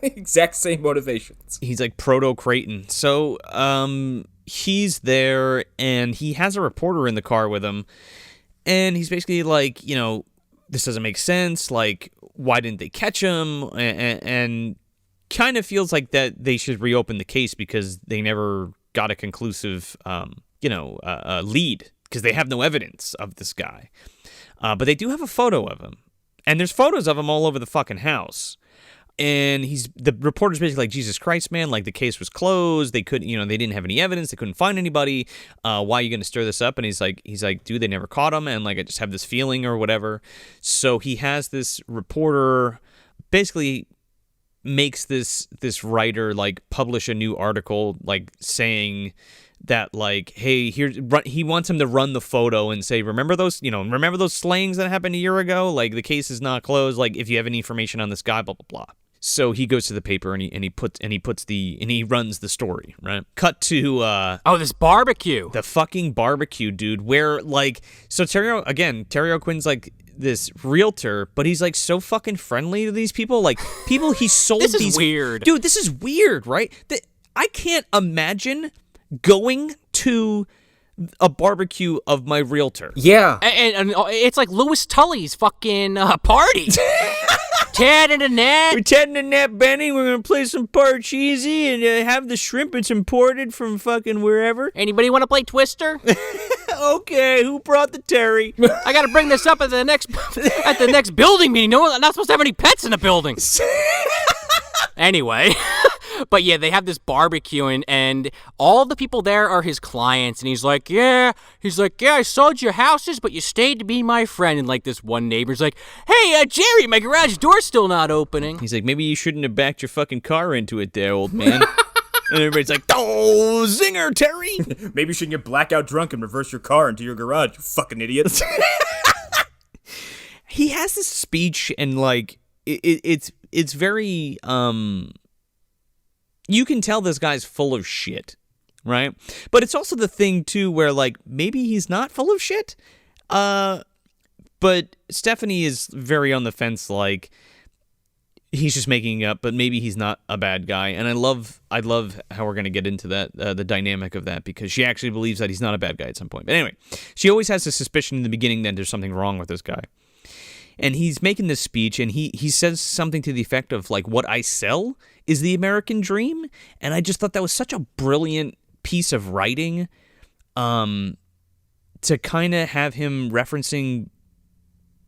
Exact same motivations. He's like Proto Creighton. So he's there, and he has a reporter in the car with him, and he's basically like, this doesn't make sense. Like, why didn't they catch him? And kind of feels like that they should reopen the case because they never got a conclusive, lead because they have no evidence of this guy. But they do have a photo of him, and there's photos of him all over the fucking house. And the reporter's basically like, Jesus Christ, man, like the case was closed. They couldn't, they didn't have any evidence. They couldn't find anybody. Why are you going to stir this up? And he's like, dude, they never caught him. And like, I just have this feeling or whatever. So he has this reporter basically makes this writer like publish a new article like saying that like, hey, he wants him to run the photo and say, remember those slayings that happened a year ago? Like the case is not closed. Like if you have any information on this guy, blah blah blah. So he goes to the paper and he runs the story, right? Cut to this barbecue. The fucking barbecue, dude, where like Terry O'Quinn's like this realtor, but he's like so fucking friendly to these people. Like people he sold this is these weird. Dude, this is weird, right? I can't imagine going to a barbecue of my realtor. Yeah. And it's like Louis Tully's fucking party. Ted and Annette. We're Ted and Annette Benny. We're going to play some Parcheesi and have the shrimp. It's imported from fucking wherever. Anybody want to play Twister? Okay, who brought the Terry? I got to bring this up at the next building meeting. No, I'm not supposed to have any pets in the building. Anyway. But yeah, they have this barbecue, and all the people there are his clients, and he's like, yeah, I sold your houses, but you stayed to be my friend. And like this one neighbor's like, hey, Jerry, my garage door's still not opening. He's like, maybe you shouldn't have backed your fucking car into it there, old man. And everybody's like, oh, zinger, Terry. Maybe you shouldn't get blackout drunk and reverse your car into your garage, you fucking idiots. He has this speech, and like, it's very, you can tell this guy's full of shit, right? But it's also the thing, too, where, like, maybe he's not full of shit. But Stephanie is very on the fence, like, he's just making up, but maybe he's not a bad guy. And I love how we're going to get into that, the dynamic of that, because she actually believes that he's not a bad guy at some point. But anyway, she always has a suspicion in the beginning that there's something wrong with this guy. And he's making this speech, and he says something to the effect of, like, what I sell is the American dream. And I just thought that was such a brilliant piece of writing to kind of have him referencing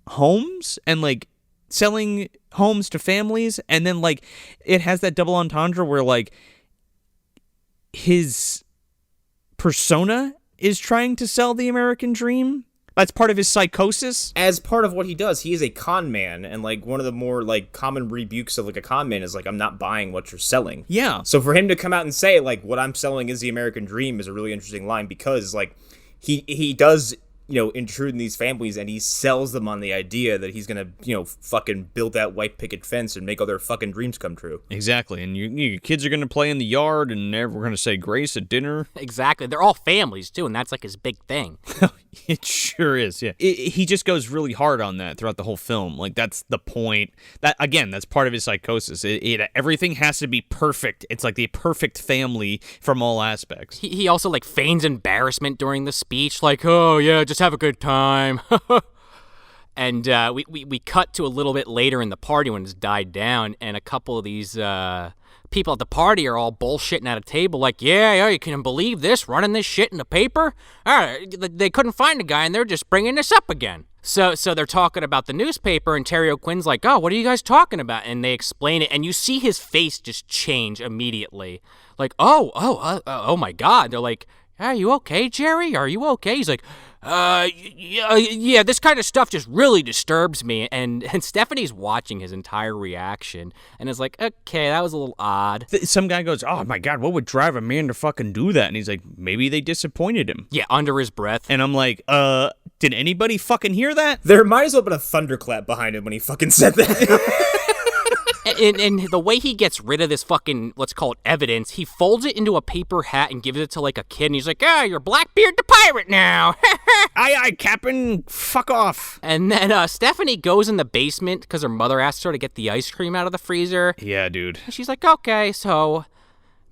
homes and, like, selling homes to families. And then, like, it has that double entendre where, like, his persona is trying to sell the American dream. That's part of his psychosis. As part of what he does, he is a con man, and like one of the more like common rebukes of like a con man is like, I'm not buying what you're selling. Yeah. So for him to come out and say like, what I'm selling is the American dream is a really interesting line, because like he does, intrude in these families, and he sells them on the idea that he's gonna, fucking build that white picket fence and make all their fucking dreams come true. Exactly. And your kids are gonna play in the yard, and we're gonna say grace at dinner. Exactly. They're all families too, and that's like his big thing. It sure is, yeah. He just goes really hard on that throughout the whole film. Like, that's the point. That's part of his psychosis. Everything has to be perfect. It's like the perfect family from all aspects. He also, like, feigns embarrassment during the speech, like, oh, yeah, just have a good time. And we cut to a little bit later in the party when it's died down, and a couple of these people at the party are all bullshitting at a table like, yeah, you can believe this, running this shit in the paper? They couldn't find a guy, and they're just bringing this up again. So they're talking about the newspaper, and Terry O'Quinn's like, oh, what are you guys talking about? And they explain it, and you see his face just change immediately. Like, oh my God. They're like, are you okay, Jerry? Are you okay? He's like, yeah, this kind of stuff just really disturbs me. And Stephanie's watching his entire reaction and is like, okay, that was a little odd. Some guy goes, oh my God, what would drive a man to fucking do that? And he's like, maybe they disappointed him. Yeah, under his breath. And I'm like, did anybody fucking hear that? There might as well have been a thunderclap behind him when he fucking said that. And the way he gets rid of this fucking, let's call it evidence, he folds it into a paper hat and gives it to, like, a kid, and he's like, you're Blackbeard the pirate now. Aye, Captain, fuck off. And then Stephanie goes in the basement because her mother asked her to get the ice cream out of the freezer. Yeah, dude. And she's like, okay, so,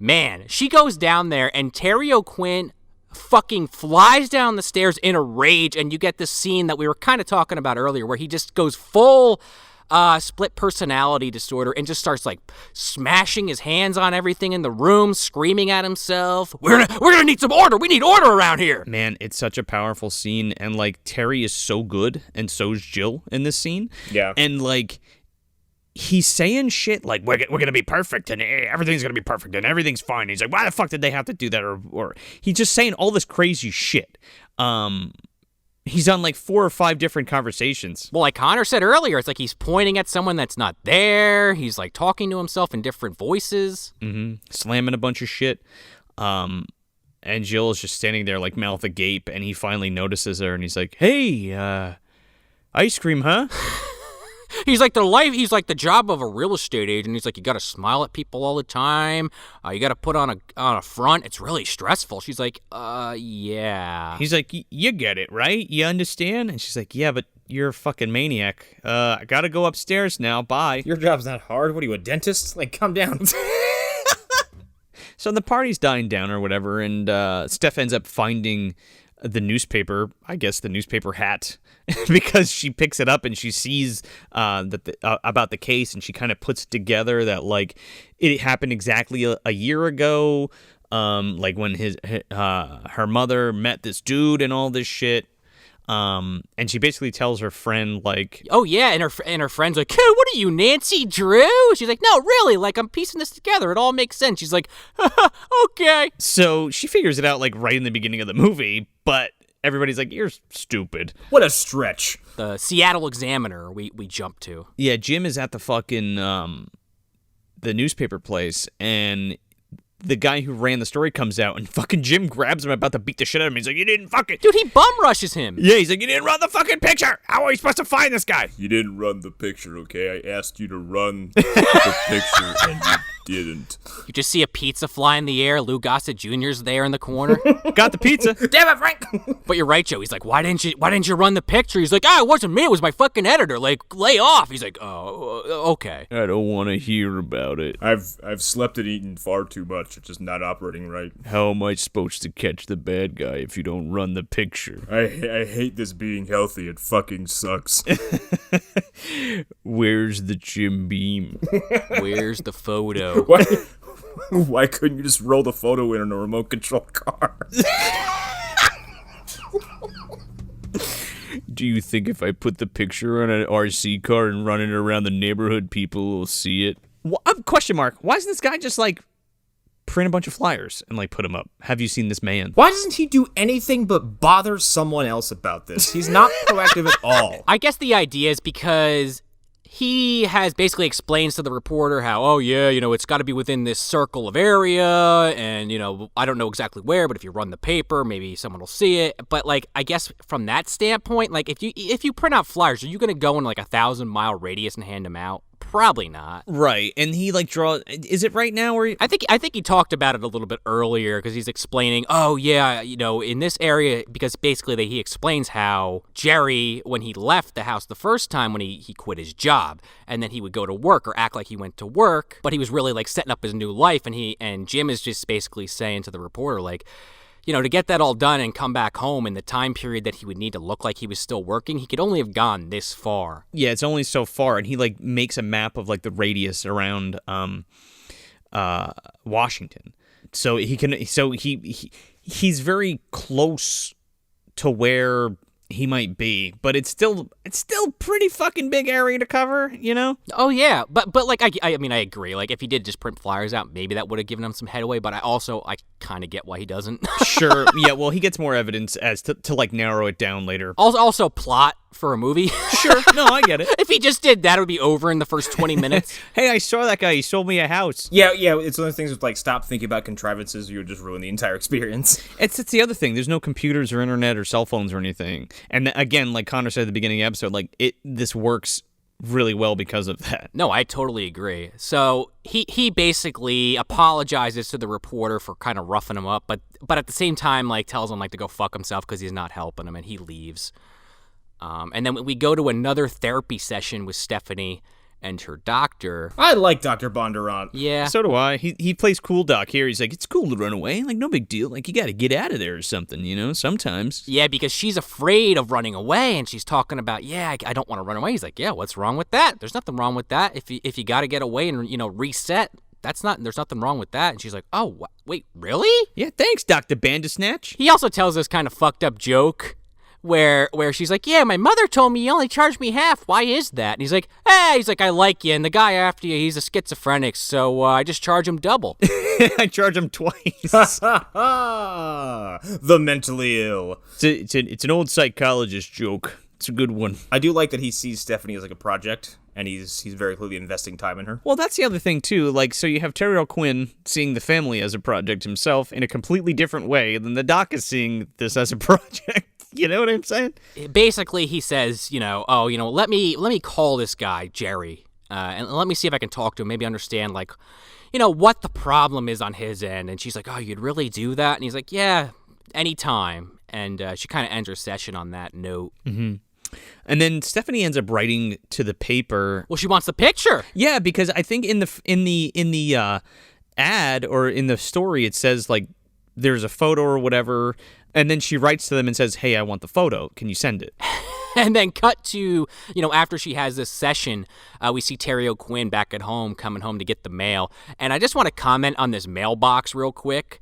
man, she goes down there, and Terry O'Quinn fucking flies down the stairs in a rage, and you get this scene that we were kind of talking about earlier where he just goes full split personality disorder and just starts like smashing his hands on everything in the room, screaming at himself. We're gonna need some order. We need order around here. Man, it's such a powerful scene, and like Terry is so good, and so is Jill in this scene. Yeah, and like he's saying shit like we're gonna be perfect and everything's gonna be perfect and everything's fine. He's like, why the fuck did they have to do that? Or he's just saying all this crazy shit. He's on like 4 or 5 different conversations. Well, like Connor said earlier, it's like he's pointing at someone that's not there. He's like talking to himself in different voices. Mm-hmm. Slamming a bunch of shit. And Jill is just standing there like mouth agape, and he finally notices her and he's like, hey, ice cream, huh? He's like the job of a real estate agent. He's like, you got to smile at people all the time. You got to put on a front. It's really stressful. She's like, yeah. He's like, you get it, right? You understand? And she's like, yeah, but you're a fucking maniac. I got to go upstairs now. Bye. Your job's not hard. What are you, a dentist? Like, calm down. So the party's dying down or whatever, and Steph ends up finding the newspaper, I guess the newspaper hat, because she picks it up and she sees about the case, and she kind of puts together that like it happened exactly a year ago, like when her mother met this dude and all this shit. And she basically tells her friend, like, oh yeah, and her friend's like, hey, what are you, Nancy Drew? She's like, no, really, like, I'm piecing this together. It all makes sense. She's like, okay. So she figures it out, like, right in the beginning of the movie, but everybody's like, you're stupid. What a stretch. The Seattle Examiner we jump to. Yeah, Jim is at the fucking, the newspaper place, and the guy who ran the story comes out, and fucking Jim grabs him about to beat the shit out of him. He's like, you didn't fucking... Dude, he bum rushes him. Yeah, he's like, you didn't run the fucking picture. How are we supposed to find this guy? You didn't run the picture, okay? I asked you to run the picture, and you didn't. You just see a pizza fly in the air. Lou Gossett Jr.'s there in the corner. Got the pizza. Damn it, Frank. But you're right, Joe. He's like, why didn't you run the picture? He's like, it wasn't me. It was my fucking editor. Like, lay off. He's like, oh, okay. I don't want to hear about it. I've slept and eaten far too much. It's just not operating right. How am I supposed to catch the bad guy if you don't run the picture? I hate this being healthy. It fucking sucks. Where's the Jim Beam? Where's the photo? Why couldn't you just roll the photo in on a remote control car? Do you think if I put the picture on an RC car and run it around the neighborhood, people will see it? Question mark. Why doesn't this guy just, like, print a bunch of flyers and, like, put them up? Have you seen this man? Why doesn't he do anything but bother someone else about this? He's not proactive at all. I guess the idea is because he has basically explains to the reporter how, oh, yeah, it's got to be within this circle of area, and, I don't know exactly where, but if you run the paper, maybe someone will see it. But, like, I guess from that standpoint, like, if you print out flyers, are you going to go in, like, a 1,000-mile radius and hand them out? Probably not. Right, and he like draws. Is it right now? Where I think he talked about it a little bit earlier because he's explaining. Oh yeah, in this area, because basically he explains how Jerry, when he left the house the first time, when he quit his job, and then he would go to work or act like he went to work, but he was really like setting up his new life, and Jim is just basically saying to the reporter like, to get that all done and come back home in the time period that he would need to look like he was still working, he could only have gone this far. Yeah, it's only so far, and he like makes a map of like the radius around Washington, so he can. So he's very close to where he might be, but it's still pretty fucking big area to cover, Oh yeah, but like I mean I agree. Like if he did just print flyers out, maybe that would have given him some headway. But I kind of get why he doesn't. Sure, yeah. Well, he gets more evidence as to like narrow it down later. Also plot for a movie. Sure, no, I get it. If he just did that, it would be over in the first 20 minutes. Hey, I saw that guy. He sold me a house. Yeah. It's one of those things with like stop thinking about contrivances. You would just ruin the entire experience. It's the other thing. There's no computers or internet or cell phones or anything. And again, like Connor said at the beginning of the episode, like this works really well because of that. No, I totally agree. So he basically apologizes to the reporter for kind of roughing him up, but at the same time, like tells him like to go fuck himself because he's not helping him, and he leaves. And then we go to another therapy session with Stephanie and her doctor. I like Dr. Bondurant. Yeah. So do I. He plays cool doc here. He's like, it's cool to run away. Like, no big deal. Like, you got to get out of there or something, sometimes. Yeah, because she's afraid of running away, and she's talking about, I don't want to run away. He's like, yeah, what's wrong with that? There's nothing wrong with that. If you got to get away and, reset, there's nothing wrong with that. And she's like, oh, wait, really? Yeah, thanks, Dr. Bandersnatch. He also tells this kind of fucked up joke where she's like, yeah, my mother told me you only charged me half. Why is that? And he's like, I like you, and the guy after you, he's a schizophrenic, so I just charge him double. I charge him twice. The mentally ill. It's an old psychologist joke. It's a good one. I do like that he sees Stephanie as like a project, and he's very clearly investing time in her. Well, that's the other thing, too. Like, so you have Terry O'Quinn seeing the family as a project himself in a completely different way than the doc is seeing this as a project. You know what I'm saying? Basically, he says, let me call this guy, Jerry, and let me see if I can talk to him, maybe understand, like, what the problem is on his end. And she's like, oh, you'd really do that? And he's like, yeah, anytime. And she kind of ends her session on that note. Mm-hmm. And then Stephanie ends up writing to the paper. Well, she wants the picture. Yeah, because I think in the ad or in the story it says like there's a photo or whatever, and then she writes to them and says, "Hey, I want the photo. Can you send it?" And then cut to, after she has this session, we see Terry O'Quinn back at home, coming home to get the mail. And I just want to comment on this mailbox real quick.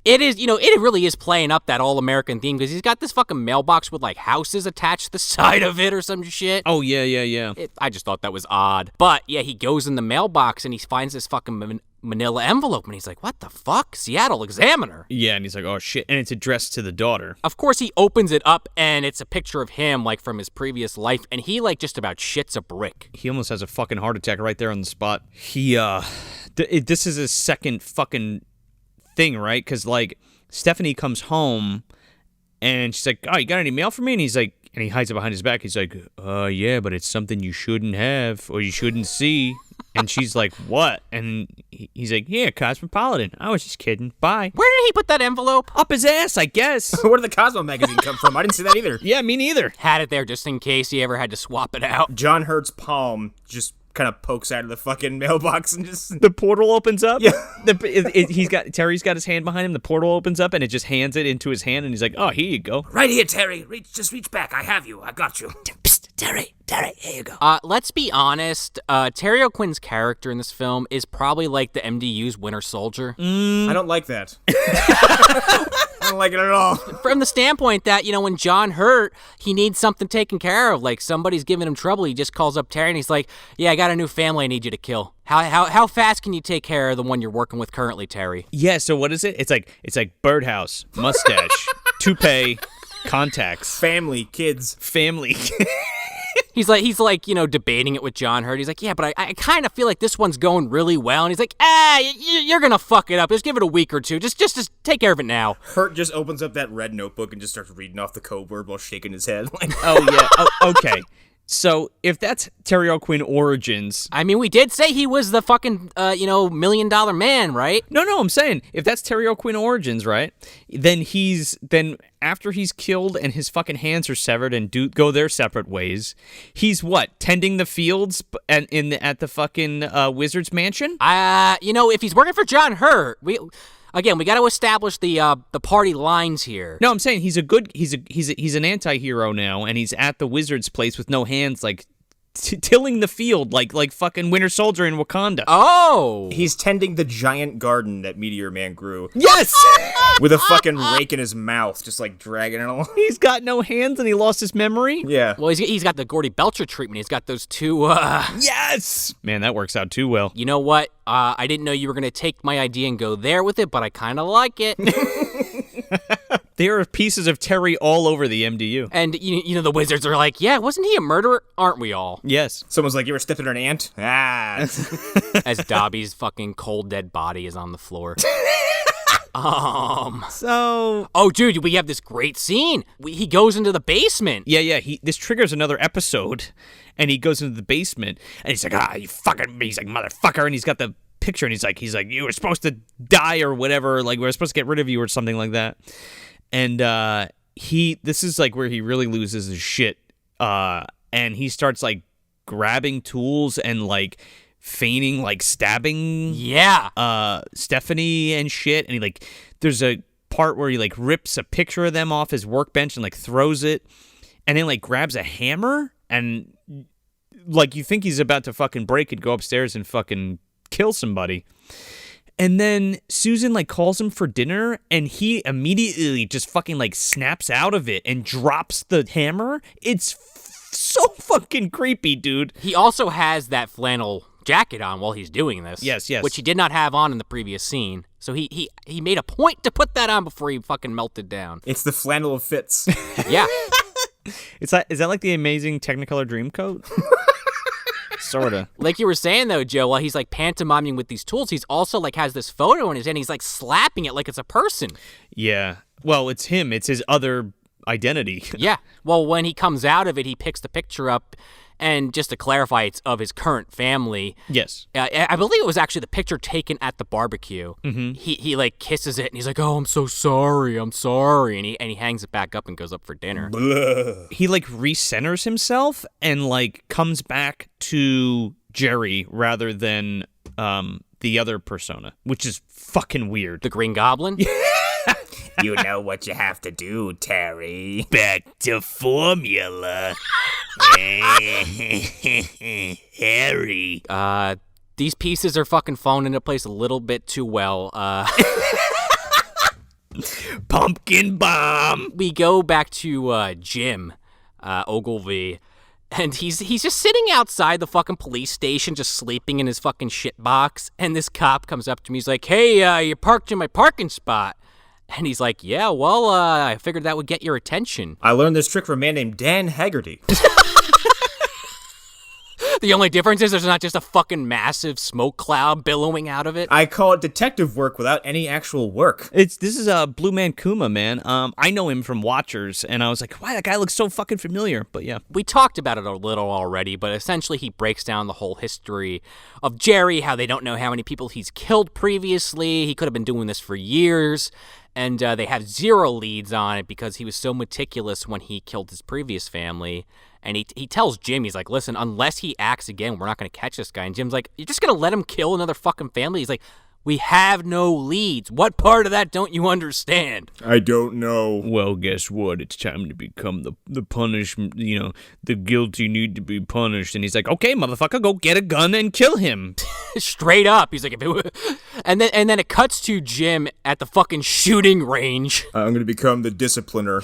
It is, it really is playing up that all-American theme because he's got this fucking mailbox with, like, houses attached to the side of it or some shit. Oh, yeah. I just thought that was odd. But, yeah, he goes in the mailbox and he finds this fucking manila envelope and he's like, what the fuck? Seattle Examiner. Yeah, and he's like, oh, shit. And it's addressed to the daughter. Of course, he opens it up and it's a picture of him, like, from his previous life, and he, like, just about shits a brick. He almost has a fucking heart attack right there on the spot. This is his second fucking thing, right? Because like Stephanie comes home and she's like, oh, you got any mail for me? And he's like, and he hides it behind his back. He's like, yeah, but it's something you shouldn't have or you shouldn't see. And she's like, what? And he's like, yeah, Cosmopolitan. I was just kidding. Bye. Where did he put that envelope? Up his ass, I guess. Where did the Cosmo magazine come from? I didn't see that either. Yeah, me neither. Had it there just in case he ever had to swap it out. John Hurt's palm just kind of pokes out of the fucking mailbox and just the portal opens up. Yeah, Terry's got his hand behind him. The portal opens up and it just hands it into his hand, and he's like, "Oh, here you go." Right here, Terry. Just reach back. I have you. I got you. Psst, Terry, here you go. Let's be honest. Terry O'Quinn's character in this film is probably like the MDU's Winter Soldier. I don't like that. I don't like it at all. From the standpoint that, when John Hurt, he needs something taken care of, like somebody's giving him trouble, he just calls up Terry and he's like, yeah, I got a new family I need you to kill. How fast can you take care of the one you're working with currently, Terry? Yeah, so what is it? It's like birdhouse, mustache, toupee, contacts. Family, kids. Family. He's like, debating it with John Hurt. He's like, yeah, but I kind of feel like this one's going really well. And he's like, you're going to fuck it up. Just give it a week or two. Just take care of it now. Hurt just opens up that red notebook and just starts reading off the code word while shaking his head. Oh, yeah. Okay. So if that's Terry O'Quinn origins, I mean, we did say he was the fucking, $1 million man, right? No, I'm saying if that's Terry O'Quinn origins, right? Then after he's killed and his fucking hands are severed and go their separate ways, he's what, tending the fields and at the fucking wizard's mansion? If he's working for John Hurt, we got to establish the party lines here. No, I'm saying he's an anti-hero now, and he's at the wizard's place with no hands, like tilling the field, like fucking Winter Soldier in Wakanda. Oh, he's tending the giant garden that Meteor Man grew. Yes, with a fucking rake in his mouth, just like dragging it along. He's got no hands, and he lost his memory. Yeah. Well, he's got the Gordy Belcher treatment. He's got those two. Yes, man, that works out too well. You know what? I didn't know you were gonna take my idea and go there with it, but I kind of like it. There are pieces of Terry all over the MDU. And, the wizards are like, yeah, wasn't he a murderer? Aren't we all? Yes. Someone's like, you ever stepped on an ant? Ah. As Dobby's fucking cold, dead body is on the floor. Oh, dude, we have this great scene. He goes into the basement. Yeah. This triggers another episode, and he goes into the basement, and he's like, you fucking, he's like, motherfucker, and he's got the picture, and he's like, you were supposed to die or whatever, like, we were supposed to get rid of you or something like that. And this is like where he really loses his shit, and he starts like grabbing tools and like feigning like stabbing Stephanie and shit, and he like there's a part where he like rips a picture of them off his workbench and like throws it, and then like grabs a hammer, and like you think he's about to fucking break it, go upstairs and fucking kill somebody. And then Susan, like, calls him for dinner, and he immediately just fucking, like, snaps out of it and drops the hammer. It's so fucking creepy, dude. He also has that flannel jacket on while he's doing this. Yes. Which he did not have on in the previous scene. So he made a point to put that on before he fucking melted down. It's the flannel of Fitz. Yeah. Is that like the amazing Technicolor Dreamcoat? Sorta. Like you were saying, though, Joe, while he's, like, pantomiming with these tools, he's also, like, has this photo in his hand. He's, like, slapping it like it's a person. Yeah. Well, it's him. It's his other identity. Yeah. Well, when he comes out of it, he picks the picture up, and just to clarify, it's of his current family. Yes. I believe it was actually the picture taken at the barbecue. Mm-hmm. He like, kisses it, and he's like, oh, I'm so sorry. And he hangs it back up and goes up for dinner. He, like, recenters himself and, like, comes back to Jerry rather than the other persona, which is fucking weird. The Green Goblin? You know what you have to do, Terry. Back to formula. Harry. These pieces are fucking falling into place a little bit too well. Pumpkin bomb. We go back to Jim Ogilvy, and he's just sitting outside the fucking police station, just sleeping in his fucking shit box. And this cop comes up to me. He's like, "Hey, you parked in my parking spot." And he's like, "Yeah, well, I figured that would get your attention." I learned this trick from a man named Dan Haggerty. The only difference is there's not just a fucking massive smoke cloud billowing out of it. I call it detective work without any actual work. This is Blue Man Kuma, man. I know him from Watchers, and I was like, "Why, that guy looks so fucking familiar?" But yeah. We talked about it a little already, but essentially he breaks down the whole history of Jerry, how they don't know how many people he's killed previously. He could have been doing this for years. And they have zero leads on it because he was so meticulous when he killed his previous family. And he tells Jim, he's like, "Listen, unless he acts again, we're not going to catch this guy." And Jim's like, "You're just going to let him kill another fucking family?" He's like, "We have no leads. What part of that don't you understand?" I don't know. Well, guess what? It's time to become the punishment, the guilty need to be punished. And he's like, "Okay, motherfucker, go get a gun and kill him." Straight up. He's like, and then it cuts to Jim at the fucking shooting range. I'm going to become the discipliner.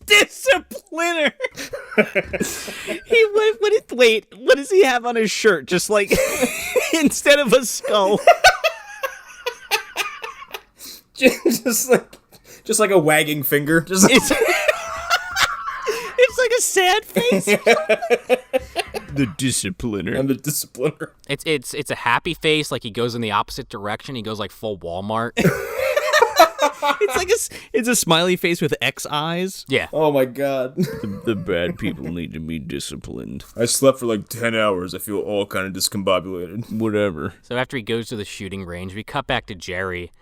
Discipliner. Wait, what does he have on his shirt? Just like, instead of a skull. just like a wagging finger. Just it's like a sad face. The discipliner. I'm the discipliner. It's a happy face, like he goes in the opposite direction. He goes like full Walmart. It's a smiley face with X eyes. Yeah. Oh my god. The bad people need to be disciplined. I slept for like 10 hours. I feel all kind of discombobulated. Whatever. So after he goes to the shooting range, we cut back to Jerry,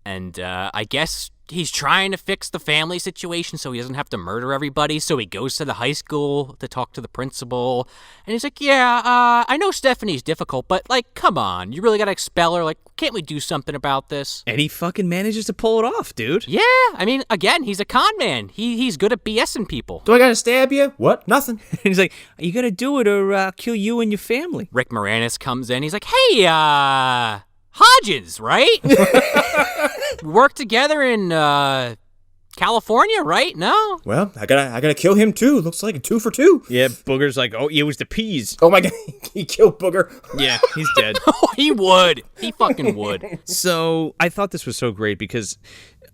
and I guess he's trying to fix the family situation so he doesn't have to murder everybody. So he goes to the high school to talk to the principal, and he's like, I know Stephanie's difficult, but like, come on, you really gotta expel her. Like, can't we do something about this? And he fucking manages to pull it off, dude. Yeah, I mean, again, he's a con man. He's good at BSing people. Do I gotta stab you? What? Nothing. And he's like, you gotta do it or I'll kill you and your family. Rick Moranis comes in. He's like, hey, Hodges, right? We work together in California, right? No? Well, I gotta kill him too. Looks like a 2 for 2. Yeah, Booger's like, oh, it was the peas. Oh my god, he killed Booger. Yeah, he's dead. Oh, he would. He fucking would. So I thought this was so great because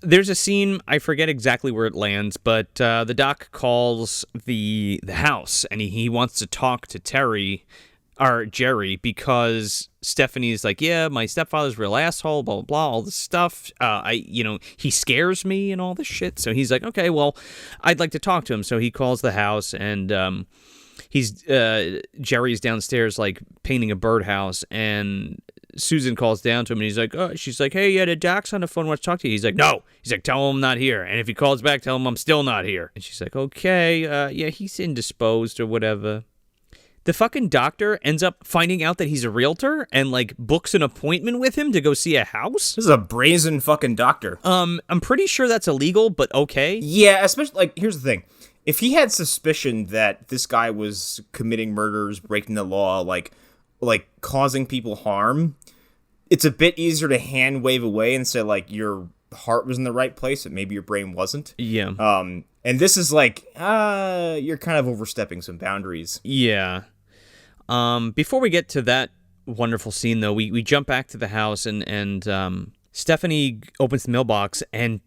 there's a scene, I forget exactly where it lands, but the doc calls the house and he wants to talk to Jerry, because Stephanie's like, yeah, my stepfather's a real asshole, blah, blah, blah, all this stuff. He scares me and all this shit. So he's like, okay, well, I'd like to talk to him. So he calls the house and Jerry's downstairs, like, painting a birdhouse, and Susan calls down to him and he's like, she's like, hey, yeah, the doc's on the phone, wants to talk to you. He's like, no. He's like, tell him I'm not here. And if he calls back, tell him I'm still not here. And she's like, okay, yeah, he's indisposed or whatever. The fucking doctor ends up finding out that he's a realtor and, like, books an appointment with him to go see a house. This is a brazen fucking doctor. I'm pretty sure that's illegal, but okay. Yeah, especially, like, here's the thing. If he had suspicion that this guy was committing murders, breaking the law, like causing people harm, it's a bit easier to hand wave away and say, like, your heart was in the right place, but maybe your brain wasn't. Yeah. And this is like, you're kind of overstepping some boundaries. Yeah. Before we get to that wonderful scene, though, we jump back to the house and Stephanie opens the mailbox and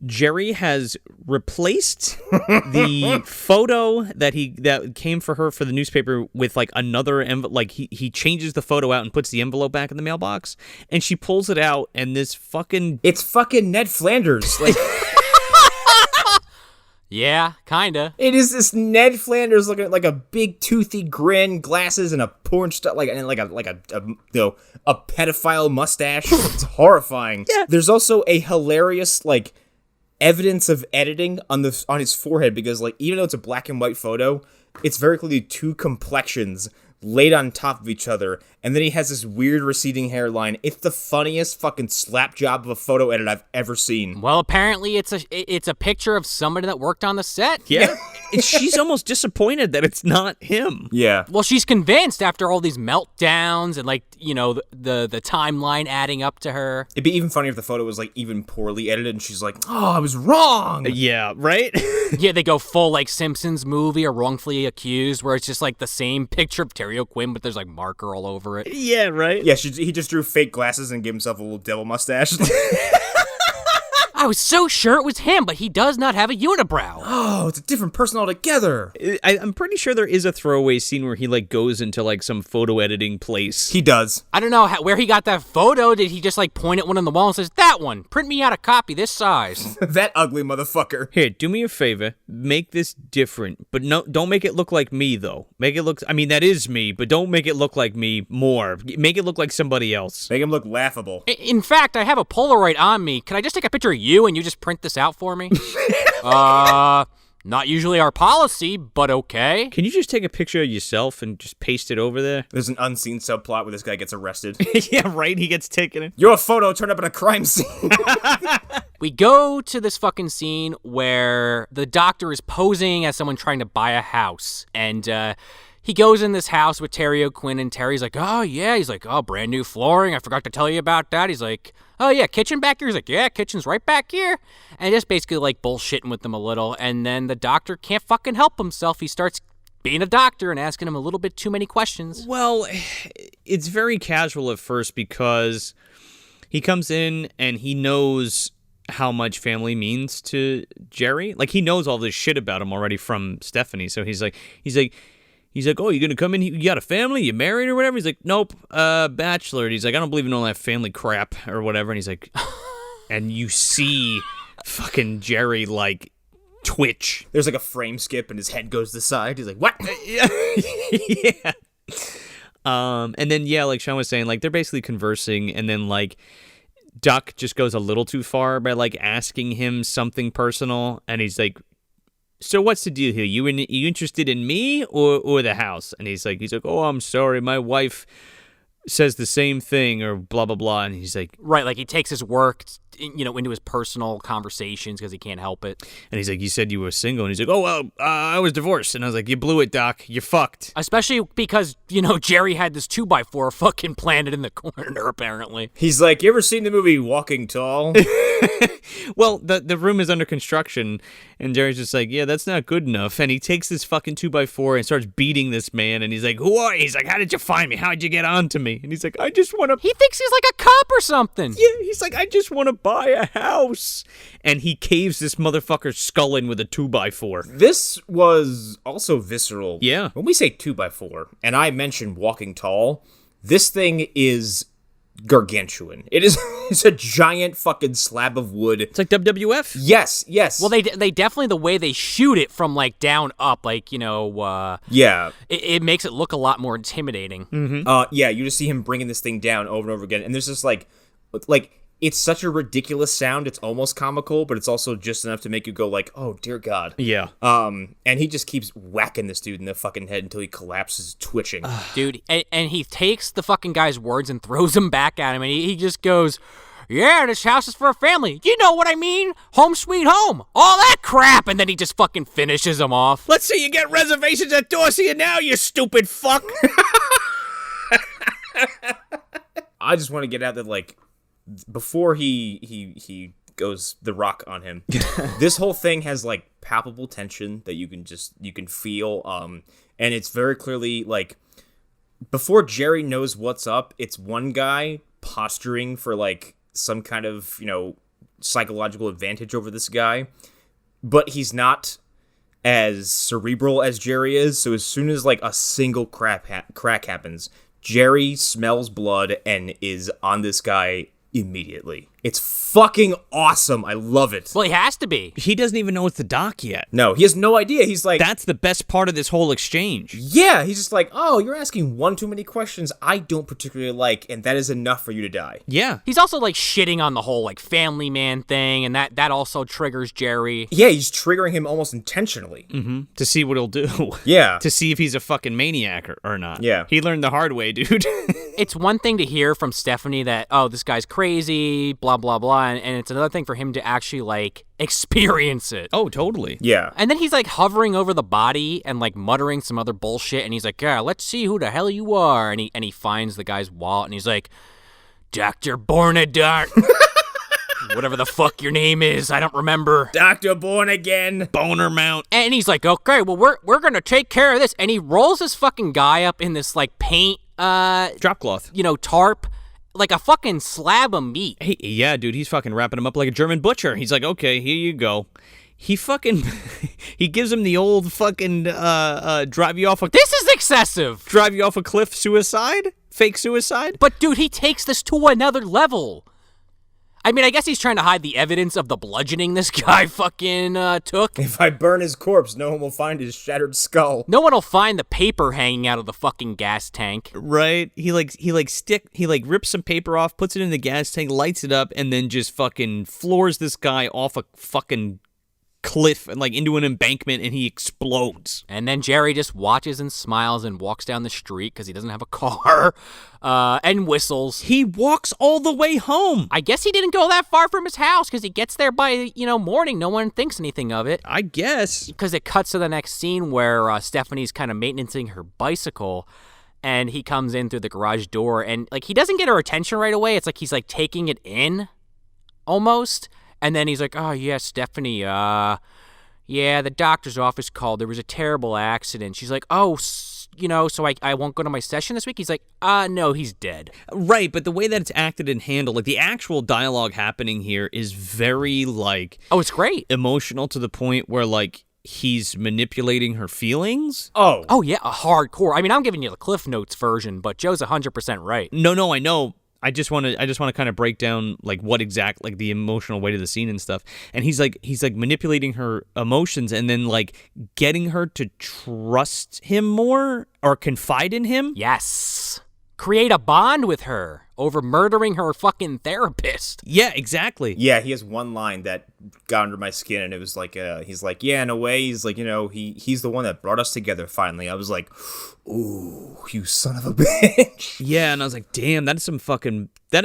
Jerry has replaced the photo that came for her for the newspaper with, like, another envelope. Like, he changes the photo out and puts the envelope back in the mailbox, and she pulls it out, and this fucking... It's fucking Ned Flanders. Like... Yeah, kinda. It is this Ned Flanders looking like a big toothy grin, glasses, and a porn star, like a pedophile mustache. It's horrifying. Yeah. There's also a hilarious, like, evidence of editing on his forehead, because, like, even though it's a black and white photo, it's very clearly two complexions laid on top of each other, and then he has this weird receding hairline. It's the funniest fucking slap job of a photo edit I've ever seen. Well, apparently it's a picture of somebody that worked on the set. Yeah. She's almost disappointed that it's not him. Yeah. Well, she's convinced after all these meltdowns and, like, you know, the timeline adding up to her. It'd be even funnier if the photo was, like, even poorly edited and she's like, oh, I was wrong. Yeah, right? Yeah, they go full, like, Simpsons movie or Wrongfully Accused, where it's just, like, the same picture of Terry O'Quinn, but there's, like, marker all over it. Yeah, right? Yeah, he just drew fake glasses and gave himself a little devil mustache. I was so sure it was him, but he does not have a unibrow. Oh, it's a different person altogether. I'm pretty sure there is a throwaway scene where he, like, goes into, like, some photo editing place. He does. I don't know where he got that photo. Did he just, like, point at one on the wall and says, that one, print me out a copy this size? That ugly motherfucker. Here, do me a favor. Make this different. But no, don't make it look like me, though. Make it look, I mean, that is me, but don't make it look like me more. Make it look like somebody else. Make him look laughable. In fact, I have a Polaroid on me. Can I just take a picture of you and you just print this out for me? Not usually our policy, but okay. Can you just take a picture of yourself and just paste it over there? There's an unseen subplot where this guy gets arrested. Yeah, right? He gets taken in. Your photo turned up in a crime scene. We go to this fucking scene where the doctor is posing as someone trying to buy a house. And he goes in this house with Terry O'Quinn, and Terry's like, oh, yeah. He's like, oh, brand new flooring. I forgot to tell you about that. He's like, oh, yeah, kitchen back here? He's like, yeah, kitchen's right back here. And just basically, like, bullshitting with them a little. And then the doctor can't fucking help himself. He starts being a doctor and asking him a little bit too many questions. Well, it's very casual at first because he comes in and he knows how much family means to Jerry. Like, he knows all this shit about him already from Stephanie. So he's like, oh, you gonna come in? You got a family? You married or whatever? He's like, nope, bachelor. And he's like, I don't believe in all that family crap or whatever. And he's like, and you see fucking Jerry, like, twitch. There's like a frame skip and his head goes to the side. He's like, what? Yeah. And then, yeah, like Sean was saying, like, they're basically conversing, and then, like, Duck just goes a little too far by, like, asking him something personal, and he's like, so what's the deal here? You interested in me or the house? And he's like, oh, I'm sorry, my wife says the same thing, or blah, blah, blah. And he's like... Right, like he takes his work, into his personal conversations because he can't help it. And he's like, you said you were single. And he's like, oh, well, I was divorced. And I was like, you blew it, Doc. You fucked. Especially because, Jerry had this 2x4 fucking planted in the corner, apparently. He's like, you ever seen the movie Walking Tall? Well, the room is under construction, and Jerry's just like, yeah, that's not good enough. And he takes this fucking 2x4 and starts beating this man, and he's like, who are you? He's like, how did you find me? How'd you get on to me? And he's like, I just want to... He thinks he's like a cop or something. Yeah, he's like, I just want to buy a house. And he caves this motherfucker's skull in with a 2x4. This was also visceral. Yeah. When we say 2x4, and I mentioned Walking Tall, this thing is... gargantuan. It is it's a giant fucking slab of wood. It's like WWF? Yes. Well, they definitely, the way they shoot it from, like, down up, like, yeah. It makes it look a lot more intimidating. Mm-hmm. Yeah, you just see him bringing this thing down over and over again, and there's just, like, it's such a ridiculous sound, it's almost comical, but it's also just enough to make you go like, oh, dear God. Yeah. And he just keeps whacking this dude in the fucking head until he collapses, twitching. Dude, and he takes the fucking guy's words and throws them back at him, and he just goes, yeah, this house is for a family. You know what I mean? Home sweet home. All that crap. And then he just fucking finishes him off. Let's see you get reservations at Dorsey now, you stupid fuck. I just want to get out that, like, before he goes the rock on him, this whole thing has, like, palpable tension that you can feel, and it's very clearly, like, before Jerry knows what's up, it's one guy posturing for, like, some kind of, psychological advantage over this guy, but he's not as cerebral as Jerry is, so as soon as, like, a single crack happens, Jerry smells blood and is on this guy immediately. It's fucking awesome. I love it. Well, he has to be. He doesn't even know it's the doc yet. No, he has no idea. He's like... That's the best part of this whole exchange. Yeah, he's just like, oh, you're asking one too many questions I don't particularly like, and that is enough for you to die. Yeah. He's also, like, shitting on the whole, like, family man thing, and that also triggers Jerry. Yeah, he's triggering him almost intentionally. Mm-hmm. To see what he'll do. Yeah. To see if he's a fucking maniac or not. Yeah. He learned the hard way, dude. It's one thing to hear from Stephanie that, oh, this guy's crazy, blah, blah, blah, and it's another thing for him to actually, like, experience it. Oh, totally. Yeah. And then he's, like, hovering over the body and, like, muttering some other bullshit, and he's like, yeah, let's see who the hell you are, and he finds the guy's wallet, and he's like, Dr. Bornadart. Whatever the fuck your name is, I don't remember. Dr. Born Again. Boner Mount. And he's like, okay, well, we're gonna take care of this, and he rolls this fucking guy up in this, like, paint, drop cloth. Tarp, like a fucking slab of meat. Hey, yeah, dude, he's fucking wrapping him up like a German butcher. He's like, okay, here you go. He fucking, he gives him the old fucking, drive you off a... This is excessive! Drive you off a cliff suicide? Fake suicide? But, dude, he takes this to another level. I mean, I guess he's trying to hide the evidence of the bludgeoning this guy fucking took. If I burn his corpse, no one will find his shattered skull. No one will find the paper hanging out of the fucking gas tank. Right? He rips some paper off, puts it in the gas tank, lights it up, and then just fucking floors this guy off a fucking cliff and, like, into an embankment, and he explodes. And then Jerry just watches and smiles and walks down the street because he doesn't have a car, and whistles. He walks all the way home. I guess he didn't go that far from his house because he gets there by, morning. No one thinks anything of it. I guess. Because it cuts to the next scene where Stephanie's kind of maintaining her bicycle, and he comes in through the garage door, and, like, he doesn't get her attention right away. It's like he's, like, taking it in, almost. And then he's like, oh, yeah, Stephanie, yeah, the doctor's office called. There was a terrible accident. She's like, oh, so I won't go to my session this week? He's like, no, he's dead. Right, but the way that it's acted and handled, like, the actual dialogue happening here is very, like... Oh, it's great. Emotional to the point where, like, he's manipulating her feelings. Oh, yeah, hardcore. I mean, I'm giving you the Cliff Notes version, but Joe's 100% right. No, I know. I just want to kind of break down like what exact like the emotional weight of the scene and stuff. And he's like manipulating her emotions and then like getting her to trust him more or confide in him. Yes. Create a bond with her over murdering her fucking therapist. Yeah, exactly. Yeah, he has one line that got under my skin, and it was like, he's like, yeah, in a way, he's like, he's the one that brought us together finally. I was like, ooh, you son of a bitch. Yeah, and I was like, damn, that is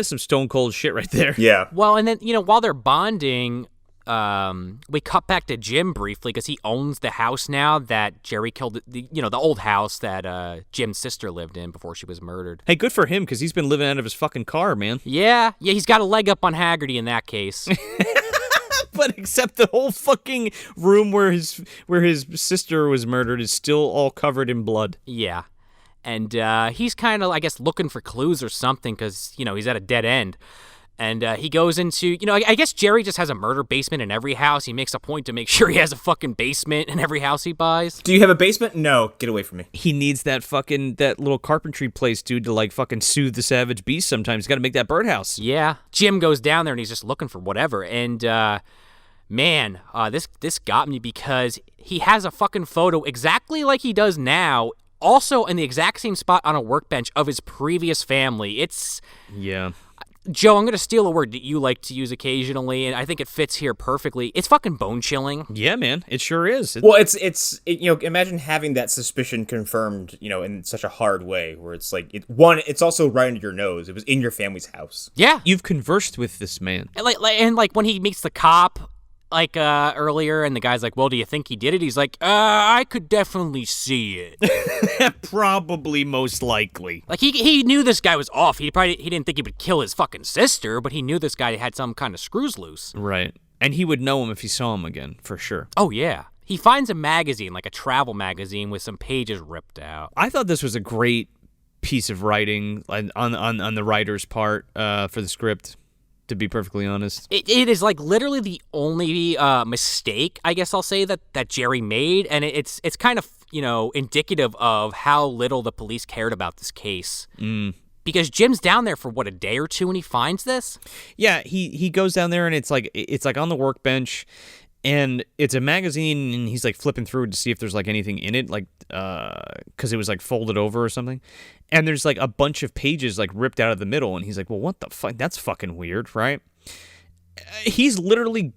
some stone cold shit right there. Yeah. Well, and then, while they're bonding, we cut back to Jim briefly because he owns the house now that Jerry killed, the old house that Jim's sister lived in before she was murdered. Hey, good for him because he's been living out of his fucking car, man. Yeah, he's got a leg up on Haggerty in that case. But except the whole fucking room where his sister was murdered is still all covered in blood. Yeah. And he's kind of, I guess, looking for clues or something because, he's at a dead end. And he goes into, I guess Jerry just has a murder basement in every house. He makes a point to make sure he has a fucking basement in every house he buys. Do you have a basement? No, get away from me. He needs that little carpentry place, dude, to like fucking soothe the savage beast sometimes. He's got to make that birdhouse. Yeah. Jim goes down there and he's just looking for whatever. And, this got me because he has a fucking photo exactly like he does now, also in the exact same spot on a workbench of his previous family. Yeah. Joe, I'm going to steal a word that you like to use occasionally, and I think it fits here perfectly. It's fucking bone-chilling. Yeah, man. It sure is. Well, it's imagine having that suspicion confirmed, in such a hard way, where it's like, it's also right under your nose. It was in your family's house. Yeah. You've conversed with this man. And when he meets the cop, earlier, and the guy's like, well, do you think he did it? He's like, I could definitely see it. Probably, most likely. Like, he knew this guy was off. He didn't think he would kill his fucking sister, but he knew this guy had some kind of screws loose. Right. And he would know him if he saw him again, for sure. Oh, yeah. He finds a magazine, like a travel magazine, with some pages ripped out. I thought this was a great piece of writing on the writer's part for the script. To be perfectly honest, it is like literally the only mistake, I guess I'll say, that Jerry made, and it's kind of indicative of how little the police cared about this case. Because Jim's down there for a day or two, and he finds this. Yeah, he goes down there, and it's like on the workbench, and it's a magazine, and he's like flipping through it to see if there's like anything in it, like because it was like folded over or something. And there's like a bunch of pages like ripped out of the middle, and he's like, well, what the fuck? That's fucking weird, right? He's literally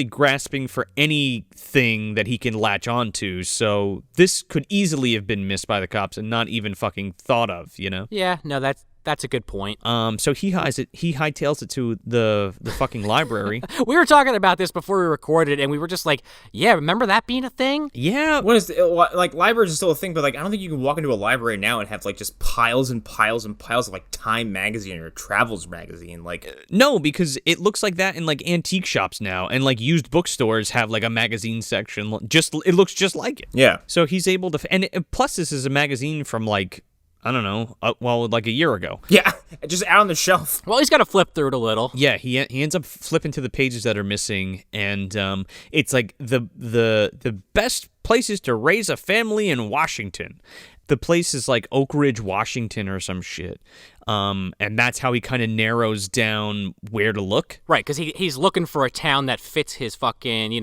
grasping for anything that he can latch onto, so this could easily have been missed by the cops and not even fucking thought of, Yeah, no, that's a good point. So he hightails it to the fucking library. We were talking about this before we recorded, and we were just like, yeah, remember that being a thing? Yeah. What is like libraries are still a thing, but like I don't think you can walk into a library now and have like just piles and piles and piles of like Time magazine or Travels magazine. Like no, because it looks like that in like antique shops now, and like used bookstores have like a magazine section. It looks just like it. Yeah. So he's able to, and plus this is a magazine from like, I don't know, like a year ago. Yeah, just out on the shelf. Well, he's got to flip through it a little. Yeah, he ends up flipping to the pages that are missing, and it's like the best places to raise a family in Washington. The place is like Oak Ridge, Washington or some shit. And that's how he kind of narrows down where to look. Right, because he's looking for a town that fits his fucking,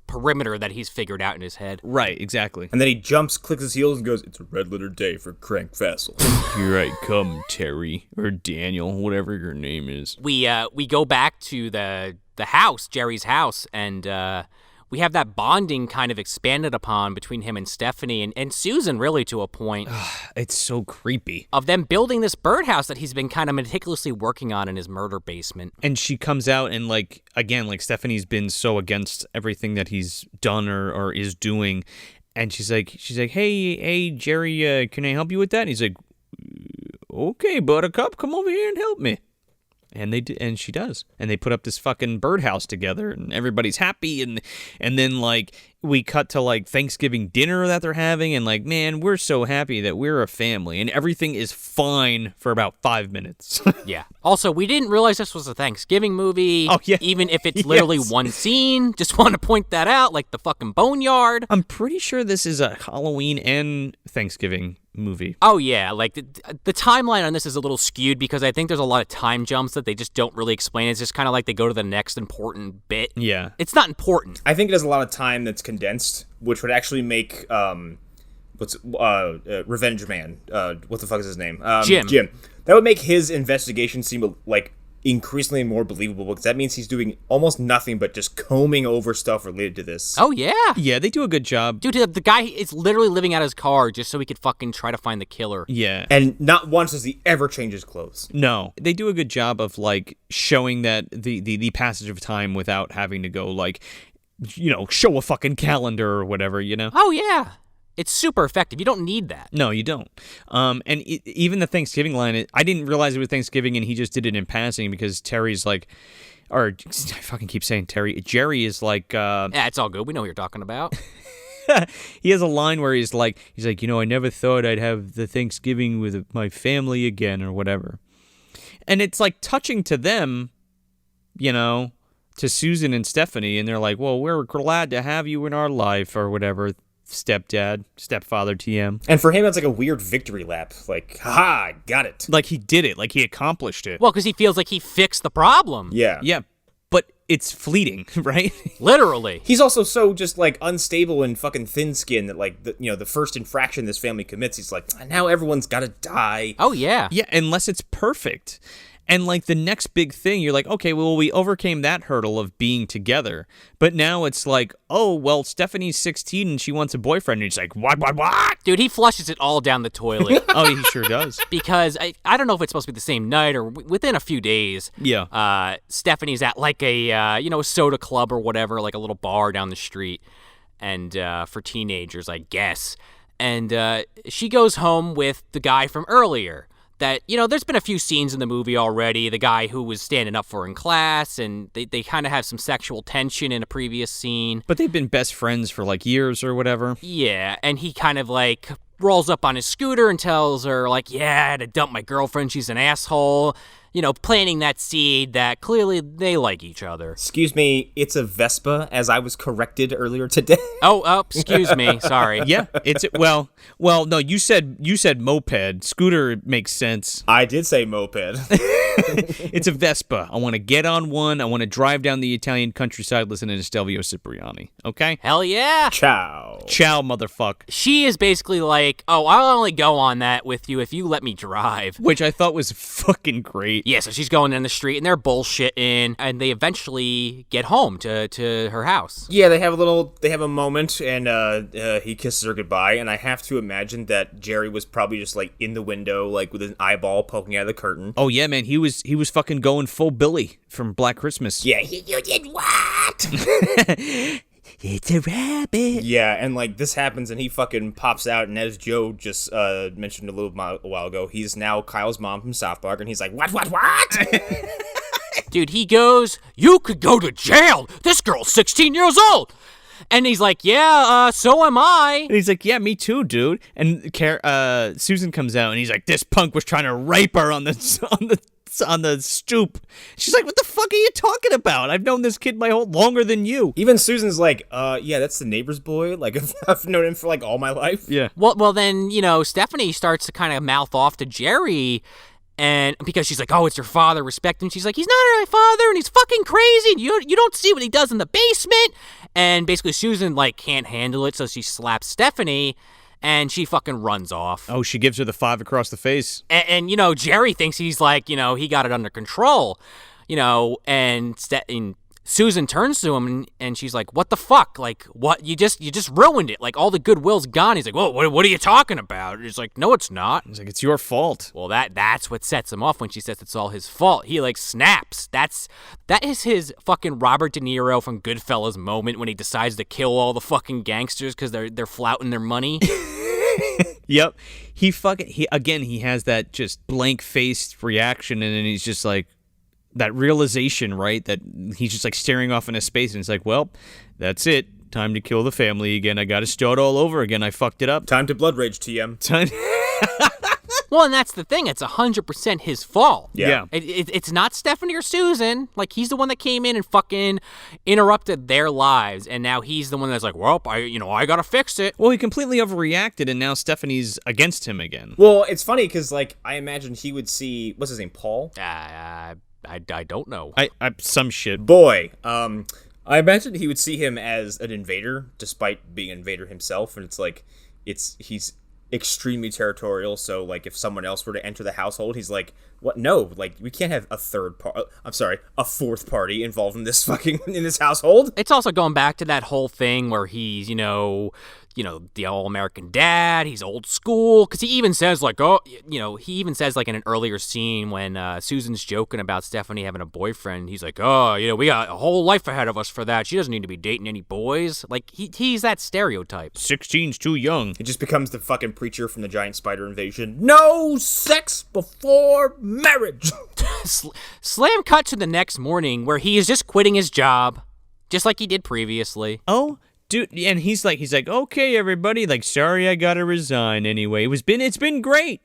perimeter that he's figured out in his head. Right, exactly. And then he jumps, clicks his heels, and goes, it's a red letter day for Crank Vassal. Here I come, Terry, or Daniel, whatever your name is. We go back to the house, Jerry's house, and we have that bonding kind of expanded upon between him and Stephanie and Susan, really, to a point. It's so creepy. Of them building this birdhouse that he's been kind of meticulously working on in his murder basement. And she comes out and, like, again, like, Stephanie's been so against everything that he's done or is doing. And she's like, hey, Jerry, can I help you with that? And he's like, okay, Buttercup, come over here and help me. And they do, and she does, and they put up this fucking birdhouse together, and everybody's happy, and then like we cut to like Thanksgiving dinner that they're having, and like, man, we're so happy that we're a family, and everything is fine for about 5 minutes. Yeah. Also, we didn't realize this was a Thanksgiving movie. Oh yeah. Even if it's literally one scene, just want to point that out, like the fucking boneyard. I'm pretty sure this is a Halloween and Thanksgiving movie. Oh, yeah. Like, the timeline on this is a little skewed because I think there's a lot of time jumps that they just don't really explain. It's just kind of like they go to the next important bit. Yeah. It's not important. I think it has a lot of time that's condensed, which would actually make, Revenge Man, what the fuck is his name? Jim. That would make his investigation seem, like, increasingly more believable, because that means he's doing almost nothing but just combing over stuff related to this. Oh, yeah. Yeah, they do a good job. Dude, the guy is literally living out his car just so he could fucking try to find the killer. Yeah. And not once does he ever change his clothes. No. They do a good job of, like, showing that the passage of time without having to go, like, show a fucking calendar or whatever, Oh, yeah. It's super effective. You don't need that. No, you don't. And even the Thanksgiving line, I didn't realize it was Thanksgiving, and he just did it in passing because Terry's like, or I fucking keep saying Terry. Jerry is like, yeah, it's all good. We know what you're talking about. He has a line where he's like, I never thought I'd have the Thanksgiving with my family again or whatever. And it's like touching to them, to Susan and Stephanie, and they're like, well, we're glad to have you in our life or whatever. Stepfather TM. And for him, it's like a weird victory lap. Like, haha, got it. Like he did it. Like he accomplished it. Well, because he feels like he fixed the problem. Yeah. Yeah, but it's fleeting, right? Literally. He's also so just, like, unstable and fucking thin-skinned that, like, the first infraction this family commits, he's like, now everyone's gotta die. Oh, yeah. Yeah, unless it's perfect. And, like, the next big thing, you're like, okay, well, we overcame that hurdle of being together. But now it's like, oh, well, Stephanie's 16 and she wants a boyfriend. And he's like, what? Dude, he flushes it all down the toilet. Oh, he sure does. Because I don't know if it's supposed to be the same night or within a few days. Yeah. Stephanie's at, like, a soda club or whatever, like a little bar down the street. And for teenagers, I guess. And she goes home with the guy from earlier. That, there's been a few scenes in the movie already. The guy who was standing up for her in class, and they kind of have some sexual tension in a previous scene. But they've been best friends for, like, years or whatever. Yeah, and he kind of, like, rolls up on his scooter and tells her, like, yeah, I had to dump my girlfriend. She's an asshole. Planting that seed that clearly they like each other. Excuse me, it's a Vespa, as I was corrected earlier today. Oh, excuse me, sorry. Yeah, well, no, you said moped. Scooter makes sense. I did say moped. It's a Vespa. I want to get on one. I want to drive down the Italian countryside listening to Stelvio Cipriani. Okay? Hell yeah. Ciao, motherfucker. She is basically like, oh, I'll only go on that with you if you let me drive. Which I thought was fucking great. Yeah, so she's going down the street, and they're bullshitting, and they eventually get home to her house. Yeah, they have a moment, and he kisses her goodbye, and I have to imagine that Jerry was probably just, like, in the window, like, with an eyeball poking out of the curtain. Oh, yeah, man, he was fucking going full Billy from Black Christmas. Yeah. You did what? It's a rabbit. Yeah, and, like, this happens, and he fucking pops out, and as Joe just mentioned a while ago, he's now Kyle's mom from South Park, and he's like, what? Dude, he goes, you could go to jail. This girl's 16 years old. And he's like, yeah, so am I. And he's like, yeah, me too, dude. And Susan comes out, and he's like, this punk was trying to rape her on the stoop. She's like, what the fuck are you talking about? I've known this kid longer than you. Even Susan's like, yeah, that's the neighbor's boy. Like, I've known him for, like, all my life. Yeah. Well, then, Stephanie starts to kind of mouth off to Jerry, and because she's like, oh, it's your father, respect him. She's like, he's not my father, and he's fucking crazy, and you don't see what he does in the basement. And basically Susan, like, can't handle it, so she slaps Stephanie, and she fucking runs off. Oh, she gives her the 5 across the face. And Jerry thinks he's like, he got it under control, and Susan turns to him and she's like, what the fuck? Like, what? You just ruined it. Like, all the goodwill's gone. He's like, whoa, what are you talking about? He's like, no, it's not. He's like, it's your fault. Well, that's what sets him off when she says it's all his fault. He, like, snaps. That is his fucking Robert De Niro from Goodfellas moment when he decides to kill all the fucking gangsters because they're flouting their money. Yep. He has that just blank-faced reaction, and then he's just like, that realization, right? That he's just like staring off into space, and it's like, well, that's it. Time to kill the family again. I got to start all over again. I fucked it up. Time to blood rage, TM. Well, and that's the thing. It's 100% his fault. Yeah. It's not Stephanie or Susan. Like, he's the one that came in and fucking interrupted their lives, and now he's the one that's like, well, I gotta fix it. Well, he completely overreacted, and now Stephanie's against him again. Well, it's funny because, like, I imagine he would see, what's his name, Paul? I don't know. I some shit. Boy, I imagine he would see him as an invader, despite being an invader himself, and it's like, he's extremely territorial, so, like, if someone else were to enter the household, he's like, what? No, like, we can't have a fourth party involved in this in this household. It's also going back to that whole thing where he's, the all-American dad, he's old school, because he even says, like, in an earlier scene when Susan's joking about Stephanie having a boyfriend, he's like, we got a whole life ahead of us for that. She doesn't need to be dating any boys. Like, he's that stereotype. 16's too young. It just becomes the fucking preacher from the giant spider invasion. No sex before marriage. Slam cut to the next morning where he is just quitting his job, just like he did previously. Oh, dude, and he's like, okay, everybody, like, sorry, I gotta resign anyway. It's been great.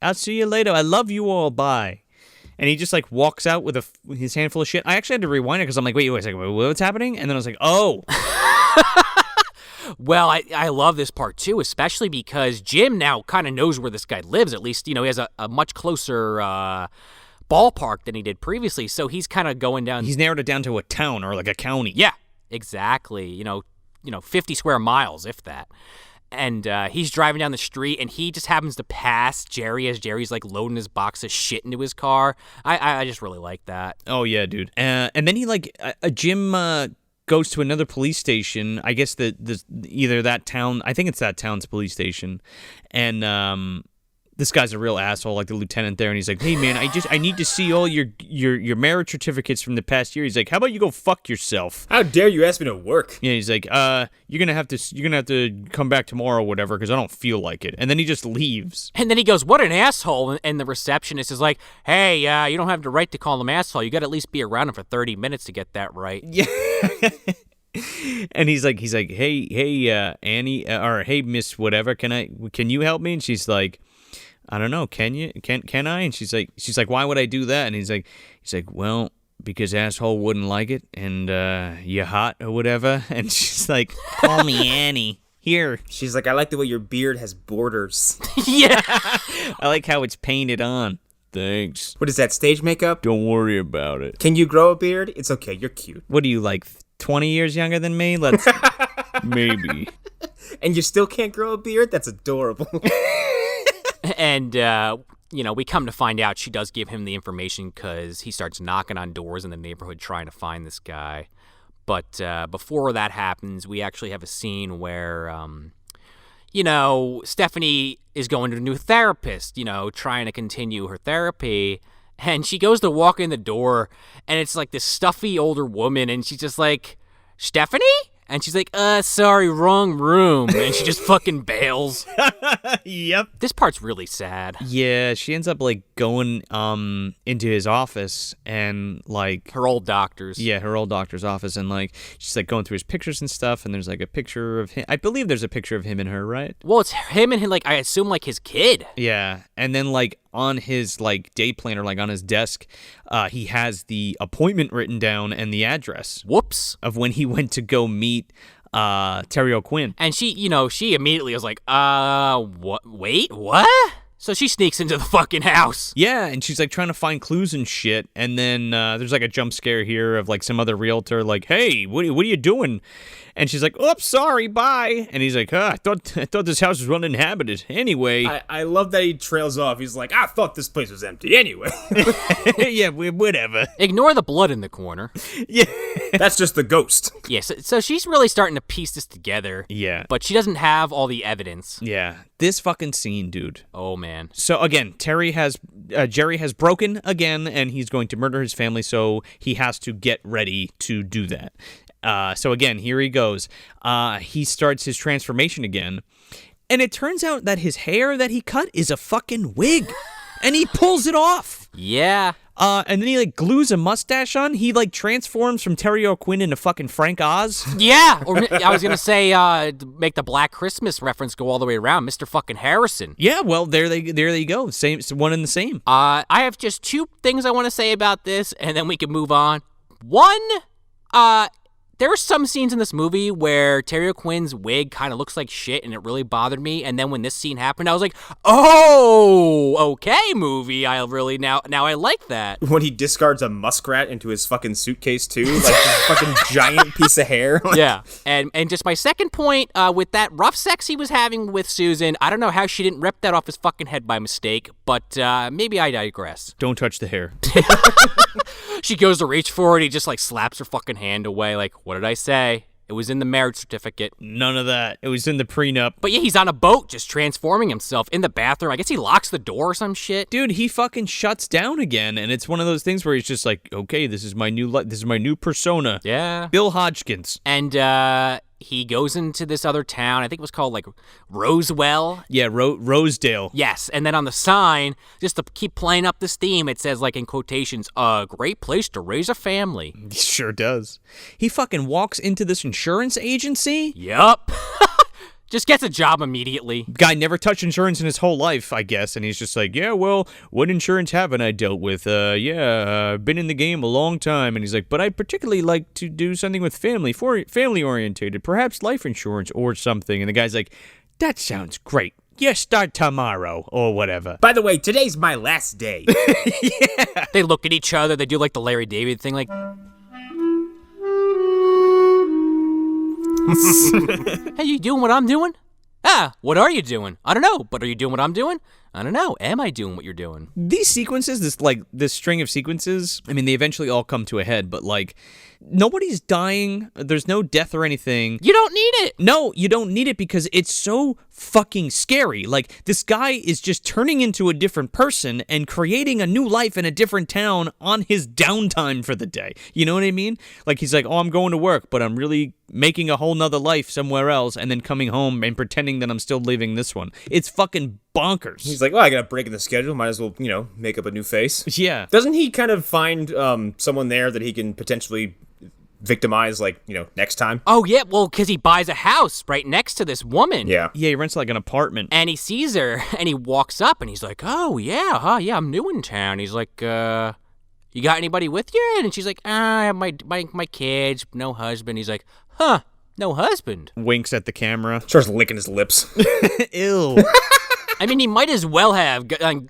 I'll see you later. I love you all. Bye. And he just, like, walks out with his handful of shit. I actually had to rewind it because I'm like, wait a second, what's happening? And then I was like, oh. Well, I love this part, too, especially because Jim now kind of knows where this guy lives. At least, he has a much closer ballpark than he did previously. So he's kind of going down. He's narrowed it down to a town or, like, a county. Yeah, exactly. 50 square miles, if that. And he's driving down the street, and he just happens to pass Jerry as Jerry's, like, loading his box of shit into his car. I just really like that. Oh, yeah, dude. And then he, like, Jim goes to another police station. I guess either that town, I think it's that town's police station. And this guy's a real asshole, like the lieutenant there, and he's like, hey, man, I need to see all your marriage certificates from the past year. He's like, how about you go fuck yourself? How dare you ask me to work? Yeah, he's like, you're gonna have to come back tomorrow or whatever, because I don't feel like it. And then he just leaves. And then he goes, what an asshole. And the receptionist is like, hey, you don't have the right to call him asshole. You got to at least be around him for 30 minutes to get that right. Yeah. And he's like, hey, Annie, or hey, Miss whatever, can you help me? And she's like, I don't know, can I? And she's like, why would I do that? And he's like, well, because asshole wouldn't like it, and you hot or whatever. And she's like, call me Annie. Here. She's like, I like the way your beard has borders. Yeah. I like how it's painted on. Thanks. What is that, stage makeup? Don't worry about it. Can you grow a beard? It's okay, you're cute. What are you, like 20 years younger than me? Let's maybe. And you still can't grow a beard? That's adorable. And, we come to find out she does give him the information because he starts knocking on doors in the neighborhood trying to find this guy. But before that happens, we actually have a scene where, Stephanie is going to a new therapist, trying to continue her therapy. And she goes to walk in the door, and it's like this stuffy older woman, and she's just like, Stephanie? And she's like, sorry, wrong room. And she just fucking bails. Yep. This part's really sad. Yeah, she ends up, like, going into his office and, like... Her old doctor's. Yeah, her old doctor's office. And, like, she's, like, going through his pictures and stuff. And there's, like, a picture of him. I believe there's a picture of him and her, right? Well, it's him and him, like, I assume, like, his kid. Yeah. And then, like, on his, like, day planner, like, on his desk, he has the appointment written down and the address. Whoops. Of when he went to go meet Terry O'Quinn. And she immediately was like, what? Wait, what? So she sneaks into the fucking house. Yeah, and she's, like, trying to find clues and shit. And then there's, like, a jump scare here of, like, some other realtor, like, hey, what are you doing? And she's like, oops, sorry, bye. And he's like, I thought this house was uninhabited. Anyway. I love that he trails off. He's like, I thought this place was empty anyway. Yeah, whatever. Ignore the blood in the corner. Yeah. That's just the ghost. Yeah, so she's really starting to piece this together. Yeah. But she doesn't have all the evidence. Yeah. This fucking scene, dude. Oh, man. So, again, Jerry has broken again, and he's going to murder his family, so he has to get ready to do that. So again, here he goes. He starts his transformation again, and it turns out that his hair that he cut is a fucking wig, and he pulls it off. Yeah. And then he like glues a mustache on. He like transforms from Terry O'Quinn into fucking Frank Oz. Yeah, or I was gonna say make the Black Christmas reference go all the way around, Mr. fucking Harrison. Yeah, well there they go. Same, one and the same. I have just two things I want to say about this, and then we can move on. One, there are some scenes in this movie where Terry O'Quinn's wig kind of looks like shit, and it really bothered me. And then when this scene happened, I was like, "Oh, okay, movie. I really now I like that." When he discards a muskrat into his fucking suitcase too, like a fucking giant piece of hair. Yeah, and just my second point with that rough sex he was having with Susan, I don't know how she didn't rip that off his fucking head by mistake, but maybe I digress. Don't touch the hair. She goes to reach for it, he just like slaps her fucking hand away, like, what did I say? It was in the marriage certificate. None of that. It was in the prenup. But yeah, he's on a boat just transforming himself in the bathroom. I guess he locks the door or some shit. Dude, he fucking shuts down again, and it's one of those things where he's just like, okay, this is my new persona. Yeah. Bill Hodgkins. And he goes into this other town. I think it was called like Rosewell. Yeah, Rosedale. Yes, and then on the sign, just to keep playing up this theme, it says like in quotations, "A great place to raise a family." He sure does. He fucking walks into this insurance agency. Yup. Just gets a job immediately. Guy never touched insurance in his whole life, I guess, and he's just like, yeah, well, what insurance haven't I dealt with? I've been in the game a long time, and he's like, but I'd particularly like to do something with family-orientated, perhaps life insurance or something. And the guy's like, that sounds great. Yeah, start tomorrow, or whatever. By the way, today's my last day. Yeah. They look at each other, they do like the Larry David thing, like... Hey, you doing what I'm doing? What are you doing? I don't know, but are you doing what I'm doing? I don't know. Am I doing what you're doing? These sequences, this string of sequences, I mean, they eventually all come to a head, but like, nobody's dying. There's no death or anything. You don't need it. No, you don't need it because it's so fucking scary. Like, this guy is just turning into a different person and creating a new life in a different town on his downtime for the day. You know what I mean? Like, he's like, oh, I'm going to work, but I'm really making a whole nother life somewhere else and then coming home and pretending that I'm still living this one. It's fucking bonkers. He's like, well, I got a break in the schedule. Might as well, make up a new face. Yeah. Doesn't he kind of find someone there that he can potentially victimize, next time? Oh, yeah, well, because he buys a house right next to this woman. Yeah. Yeah, he rents like an apartment. And he sees her, and he walks up, and he's like, oh, yeah, yeah, I'm new in town. He's like, you got anybody with you? And she's like, I have my kids, no husband. He's like, huh, no husband. Winks at the camera. Starts licking his lips. Ew. I mean, he might as well have,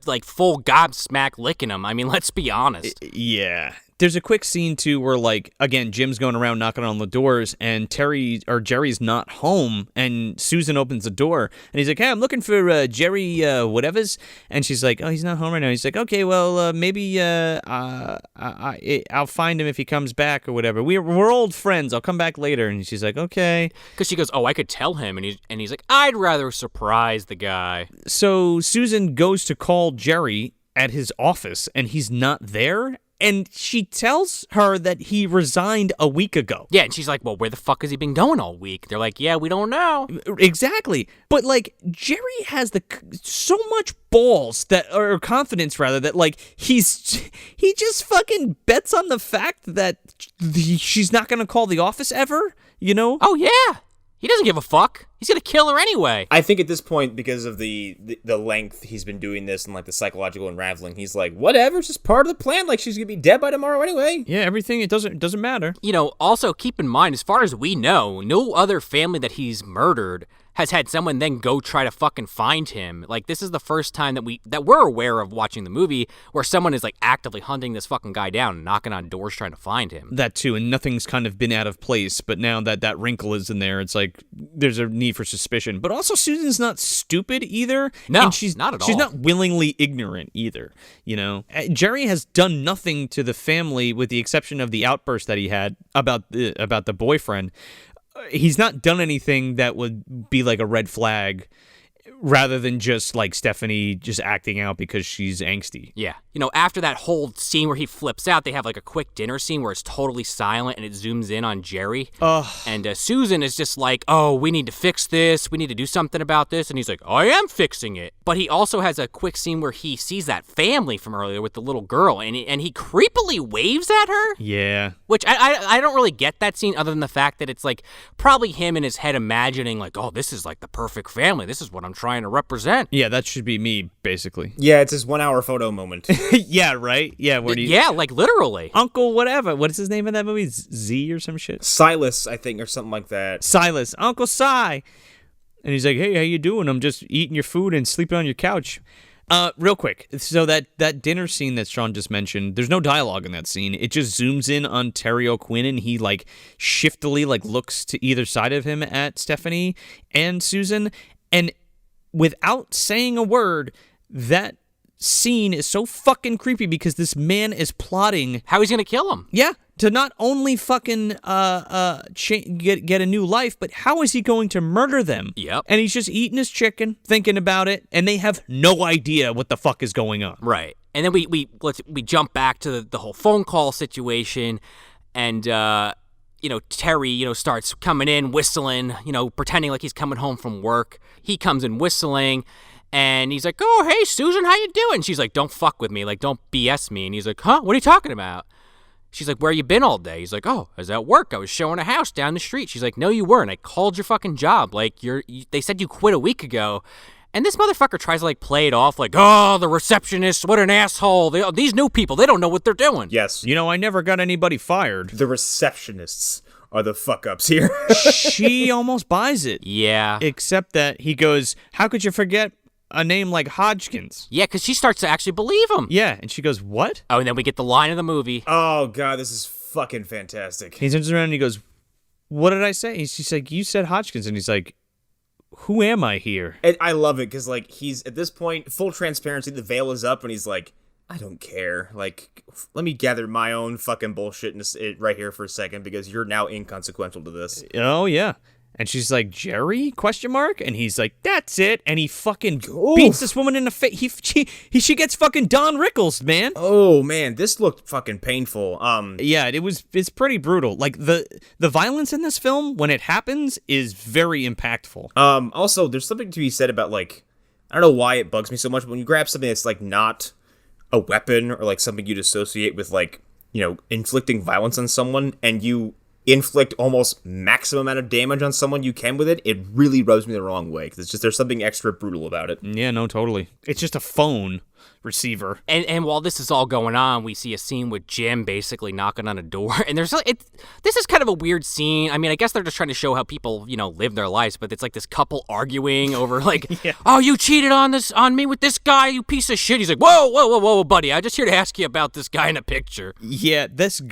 like, full gobsmack licking him. I mean, let's be honest. Yeah. There's a quick scene, too, where, like, again, Jim's going around knocking on the doors, and Jerry's not home, and Susan opens the door, and he's like, hey, I'm looking for Jerry whatevers, and she's like, oh, he's not home right now. He's like, okay, well, maybe I'll find him if he comes back or whatever. We're old friends. I'll come back later. And she's like, okay. Because she goes, oh, I could tell him, and he's like, I'd rather surprise the guy. So Susan goes to call Jerry at his office, and he's not there. And she tells her that he resigned a week ago. Yeah, and she's like, well, where the fuck has he been going all week? They're like, yeah, we don't know. Exactly. But, like, Jerry has so much balls or confidence, rather, that, like, he just fucking bets on the fact that she's not going to call the office ever, you know? Oh, yeah. He doesn't give a fuck. He's gonna kill her anyway. I think at this point, because of the length he's been doing this and like the psychological unraveling, he's like, whatever, it's just part of the plan. Like, she's gonna be dead by tomorrow anyway. Yeah, everything, it doesn't matter. Also keep in mind, as far as we know, no other family that he's murdered has had someone then go try to fucking find him. Like, this is the first time that we're aware of watching the movie where someone is, like, actively hunting this fucking guy down and knocking on doors trying to find him. That, too, and nothing's kind of been out of place, but now that wrinkle is in there, it's like, there's a need for suspicion. But also, Susan's not stupid either. No, and she's not at all. She's not willingly ignorant either, Jerry has done nothing to the family with the exception of the outburst that he had about the boyfriend. He's not done anything that would be like a red flag. rather than just like Stephanie just acting out because she's angsty. Yeah. After that whole scene where he flips out, they have like a quick dinner scene where it's totally silent and it zooms in on Jerry. And Susan is just like, oh, we need to fix this. We need to do something about this. And he's like, I am fixing it. But he also has a quick scene where he sees that family from earlier with the little girl and he creepily waves at her. Yeah. Which I don't really get that scene other than the fact that it's like probably him in his head imagining like, oh, this is like the perfect family. This is what I'm trying to represent. Yeah, that should be me, basically. Yeah, it's his 1 hour photo moment. Yeah, right? Yeah, where do you... Yeah, like literally. Uncle whatever. What is his name in that movie? Z or some shit? Silas, I think, or something like that. Silas. Uncle Si. And he's like, hey, how you doing? I'm just eating your food and sleeping on your couch. Real quick. So that dinner scene that Sean just mentioned, there's no dialogue in that scene. It just zooms in on Terry O'Quinn and he like shiftily like looks to either side of him at Stephanie and Susan. And without saying a word, that scene is so fucking creepy because this man is plotting how he's gonna kill him. Yeah, to not only fucking get a new life, but how is he going to murder them? Yep. And he's just eating his chicken, thinking about it, and they have no idea what the fuck is going on. Right. And then we jump back to the whole phone call situation, and Terry starts coming in whistling, pretending like he's coming home from work. He comes in whistling. And he's like, oh, hey, Susan, how you doing? She's like, don't fuck with me. Like, don't BS me. And he's like, huh? What are you talking about? She's like, where you been all day? He's like, oh, I was at work. I was showing a house down the street. She's like, no, you weren't. I called your fucking job. Like, they said you quit a week ago. And this motherfucker tries to, like, play it off like, oh, the receptionist, what an asshole. These new people, they don't know what they're doing. Yes. I never got anybody fired. The receptionists are the fuck-ups here. She almost buys it. Yeah. Except that he goes, how could you forget a name like Hodgkins? Yeah, because she starts to actually believe him. Yeah, and she goes, what? Oh, and then we get the line of the movie. Oh, God, this is fucking fantastic. He turns around and he goes, what did I say? She's like, you said Hodgkins. And he's like, who am I here? And I love it because, like, he's, at this point, full transparency, the veil is up, and he's like, I don't care. Like, let me gather my own fucking bullshit right here for a second because you're now inconsequential to this. Oh, yeah. And she's like, Jerry? ? And he's like, that's it. And he fucking beats this woman in the face. She gets fucking Don Rickles, man. Oh, man, this looked fucking painful. Yeah, it's pretty brutal. Like, the violence in this film, when it happens, is very impactful. Also, there's something to be said about, like, I don't know why it bugs me so much, but when you grab something that's, like, not a weapon or, like, something you'd associate with, like, inflicting violence on someone, and you inflict almost maximum amount of damage on someone you can with it, it really rubs me the wrong way because it's just there's something extra brutal about it. Yeah, no, totally. It's just a phone receiver. And while this is all going on, we see a scene with Jim basically knocking on a door. And this is kind of a weird scene. I mean, I guess they're just trying to show how people, live their lives, but it's like this couple arguing over like, yeah. Oh, you cheated on me with this guy, you piece of shit. He's like, whoa, buddy. I'm just here to ask you about this guy in a picture. Yeah, this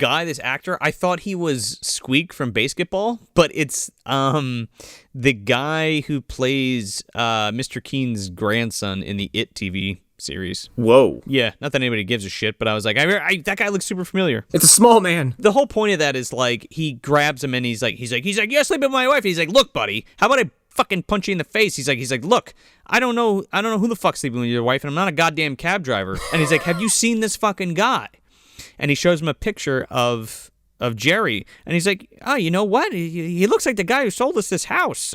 actor, I thought he was Squeak from Basketball, but it's the guy who plays Mr. Keen's grandson in the It TV series. Whoa. Yeah, not that anybody gives a shit, but I was like, that guy looks super familiar. It's a small man. The whole point of that is like he grabs him and he's like, yeah, sleep with my wife. And he's like, look, buddy, how about I fucking punch you in the face? He's like, look, I don't know who the fuck's sleeping with your wife, and I'm not a goddamn cab driver. And he's like, have you seen this fucking guy? And he shows him a picture of Jerry, and he's like, oh, you know what? He looks like the guy who sold us this house.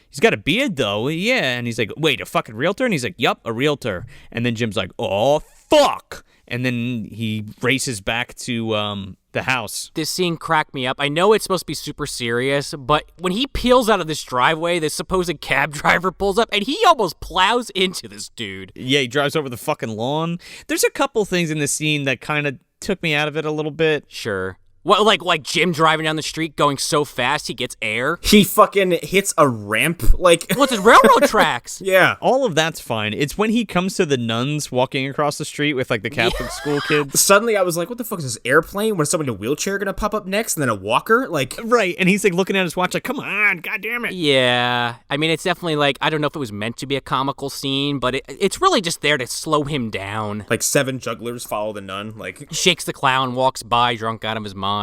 He's got a beard, though. Yeah. And he's like, wait, a fucking realtor? And he's like, yup, a realtor. And then Jim's like, oh, fuck. And then he races back to the house. This scene cracked me up. I know it's supposed to be super serious, but when he peels out of this driveway, this supposed cab driver pulls up, and he almost plows into this dude. Yeah, he drives over the fucking lawn. There's a couple things in this scene that kind of took me out of it a little bit. Sure. What, like Jim driving down the street going so fast he gets air? He fucking hits a ramp, like... Well, it's railroad tracks. Yeah. All of that's fine. It's when he comes to the nuns walking across the street with, like, the Catholic school kids. Suddenly I was like, what the fuck is this airplane? When is someone in a wheelchair gonna pop up next? And then a walker? Like... Right, and he's, like, looking at his watch like, come on, goddammit. Yeah. I mean, it's definitely, like, I don't know if it was meant to be a comical scene, but it's really just there to slow him down. Like 7 jugglers follow the nun, like... Shakes the clown, walks by, drunk out of his mind.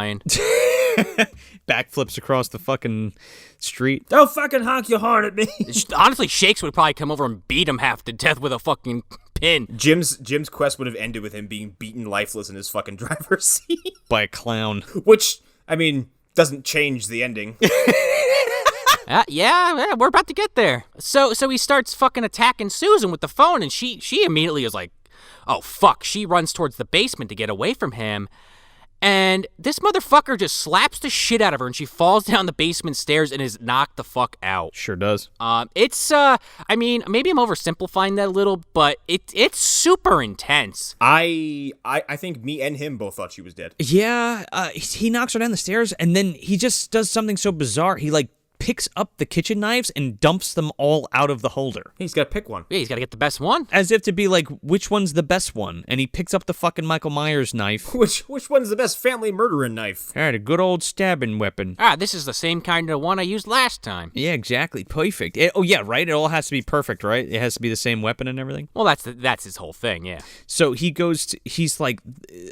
Backflips across the fucking street. Don't fucking honk your horn at me. Honestly, Shakes would probably come over and beat him half to death with a fucking pin. Jim's quest would have ended with him being beaten lifeless in his fucking driver's seat. By a clown. Which, I mean, doesn't change the ending. Yeah, we're about to get there. So he starts fucking attacking Susan with the phone, and she immediately is like, oh, fuck. She runs towards the basement to get away from him. And this motherfucker just slaps the shit out of her, and she falls down the basement stairs and is knocked the fuck out. Sure does. It's, I mean, maybe I'm oversimplifying that a little, but it's super intense. I think me and him both thought she was dead. Yeah, he knocks her down the stairs, and then he just does something so bizarre. He, like, picks up the kitchen knives and dumps them all out of the holder. He's got to pick one. Yeah, he's got to get the best one. As if to be like, which one's the best one? And he picks up the fucking Michael Myers knife. Which one's the best family murdering knife? All right, a good old stabbing weapon. This is the same kind of one I used last time. Yeah, exactly. Perfect. Oh, yeah, right? It all has to be perfect, right? It has to be the same weapon and everything? Well, that's his whole thing, yeah. So he's like,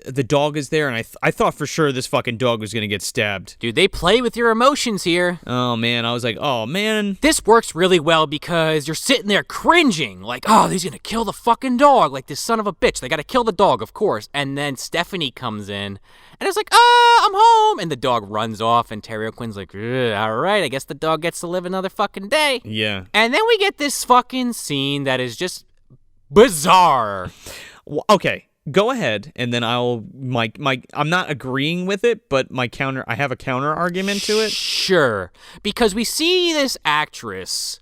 the dog is there, and I thought for sure this fucking dog was going to get stabbed. Dude, they play with your emotions here. Oh, man. I was like, oh, man. This works really well because you're sitting there cringing, like, oh, he's gonna kill the fucking dog, like this son of a bitch. They gotta kill the dog, of course. And then Stephanie comes in, and it's like, I'm home. And the dog runs off, and Terry O'Quinn's like, all right, I guess the dog gets to live another fucking day. Yeah. And then we get this fucking scene that is just bizarre. Well, okay. Go ahead, and then I'm not agreeing with it, but I have a counter argument to it. Sure. Because we see this actress,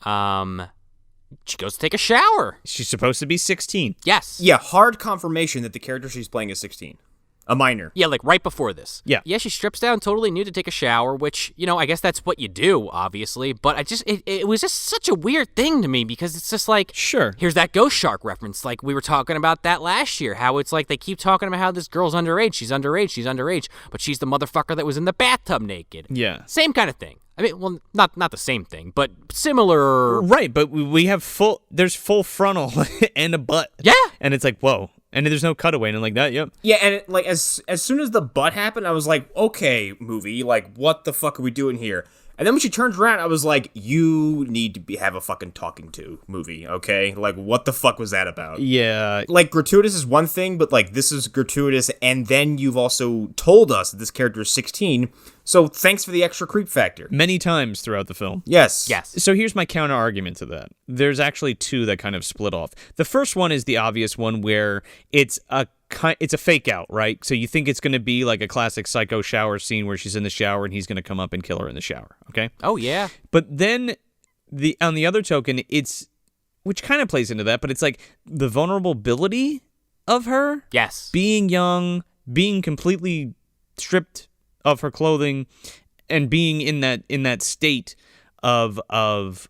she goes to take a shower. She's supposed to be 16. Yes. Yeah, hard confirmation that the character she's playing is 16. A minor. Yeah, like right before this. Yeah. Yeah, she strips down totally nude to take a shower, which, I guess that's what you do, obviously. But it was just such a weird thing to me because it's just like, sure, here's that Ghost Shark reference. Like we were talking about that last year, how it's like they keep talking about how this girl's underage. She's underage, but she's the motherfucker that was in the bathtub naked. Yeah. Same kind of thing. I mean, well, not the same thing, but similar. Right, but we have there's full frontal and a butt. Yeah. And it's like, whoa. And there's no cutaway, and like that, yep. Yeah, and like as soon as the butt happened, I was like, okay, movie, like what the fuck are we doing here? And then when she turns around, I was like, you need to have a fucking talking to movie, okay? Like, what the fuck was that about? Yeah. Like, gratuitous is one thing, but like, this is gratuitous, and then you've also told us that this character is 16, so thanks for the extra creep factor. Many times throughout the film. Yes. So here's my counter argument to that. There's actually two that kind of split off. The first one is the obvious one where it's a fake out, right? So you think it's going to be like a classic Psycho shower scene where she's in the shower and he's going to come up and kill her in the shower, okay? Oh, yeah. But then on the other token, which kind of plays into that, but it's like the vulnerability of her. Yes. Being young, being completely stripped of her clothing, and being in that state of kind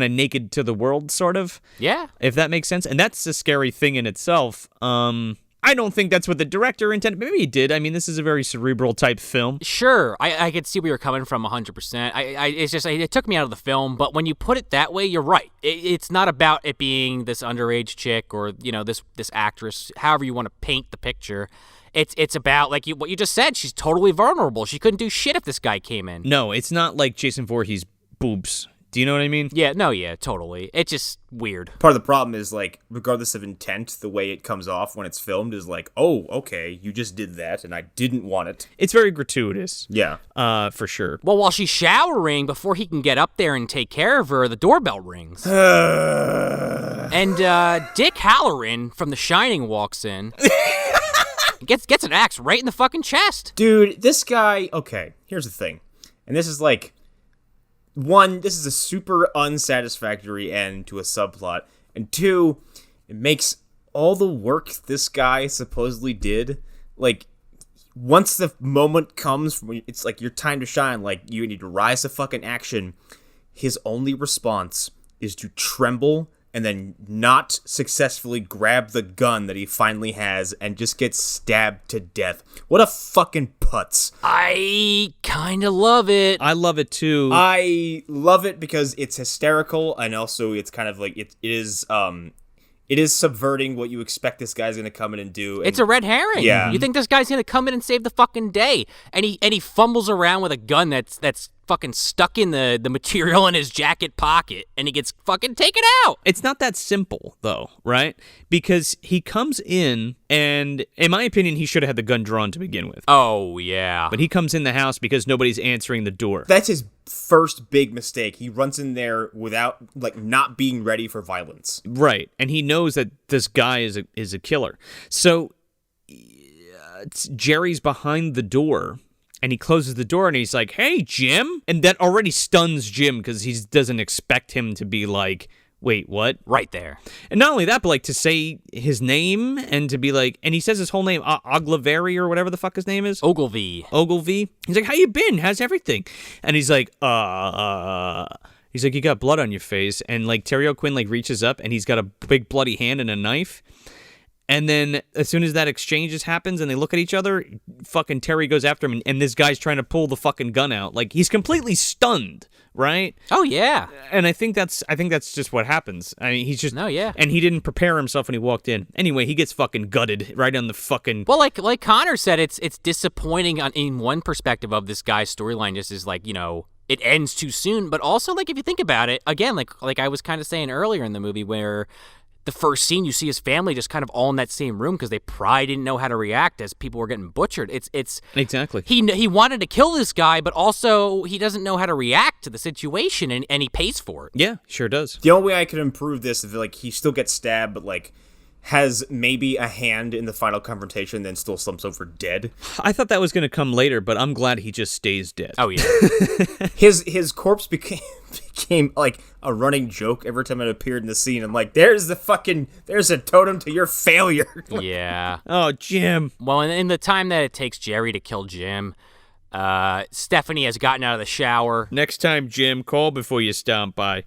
of naked to the world, sort of. Yeah. If that makes sense. And that's a scary thing in itself. I don't think that's what the director intended. Maybe he did. I mean, this is a very cerebral type film. Sure. I could see where you're coming from 100%. It's just, it took me out of the film, but when you put it that way, you're right. It's not about it being this underage chick or, this actress, however you want to paint the picture. It's about, like what you just said, she's totally vulnerable. She couldn't do shit if this guy came in. No, it's not like Jason Voorhees' boobs. Do you know what I mean? Yeah, totally. It's just weird. Part of the problem is, like, regardless of intent, the way it comes off when it's filmed is like, oh, okay, you just did that, and I didn't want it. It's very gratuitous. Yeah. For sure. Well, while she's showering, before he can get up there and take care of her, the doorbell rings. And Dick Halloran from The Shining walks in. Gets an axe right in the fucking chest. Dude, this guy, okay, here's the thing. And this is like, one, this is a super unsatisfactory end to a subplot. And two, it makes all the work this guy supposedly did, like, once the moment comes, when it's like your time to shine, like, you need to rise to fucking action, his only response is to tremble and then not successfully grab the gun that he finally has and just get stabbed to death. What a fucking putz. I kind of love it. I love it too. I love it because it's hysterical, and also it's kind of like, it is it is subverting what you expect this guy's going to come in and do. And it's a red herring. Yeah. You think this guy's going to come in and save the fucking day. And he fumbles around with a gun that's fucking stuck in the material in his jacket pocket, and he gets fucking taken out. It's not that simple, though, right? Because he comes in, and in my opinion, he should have had the gun drawn to begin with. Oh, yeah. But he comes in the house because nobody's answering the door. That's his first big mistake. He runs in there without, like, not being ready for violence. Right. And he knows that this guy is a killer. So Jerry's behind the door, and he closes the door, and he's like, "Hey, Jim." And that already stuns Jim because he doesn't expect him to be like, "Wait, what?" Right there. And not only that, but like to say his name and to be like, and he says his whole name, Ogilvy or whatever the fuck his name is. Ogilvy. He's like, "How you been? How's everything?" And he's like, He's like, "You got blood on your face." And like Terry O'Quinn like reaches up, and he's got a big bloody hand and a knife. And then as soon as that exchange happens and they look at each other, fucking Terry goes after him, and this guy's trying to pull the fucking gun out. Like, he's completely stunned, right? Oh, yeah. And I think that's just what happens. I mean, he's just... No, yeah. And he didn't prepare himself when he walked in. Anyway, he gets fucking gutted right on the fucking... Well, like Connor said, it's disappointing in one perspective of this guy's storyline. Just is like, it ends too soon. But also, like, if you think about it, again, like I was kind of saying earlier in the movie, where the first scene, you see his family just kind of all in that same room because they probably didn't know how to react as people were getting butchered. It's exactly. He wanted to kill this guy, but also he doesn't know how to react to the situation, and he pays for it. Yeah, sure does. The only way I could improve this is like he still gets stabbed, but like has maybe a hand in the final confrontation, then still slumps over dead. I thought that was going to come later, but I'm glad he just stays dead. Oh, yeah. His corpse became like a running joke every time it appeared in the scene. I'm like, there's a totem to your failure. Yeah. Oh, Jim. Well, in the time that it takes Jerry to kill Jim, Stephanie has gotten out of the shower. Next time, Jim, call before you stomp by.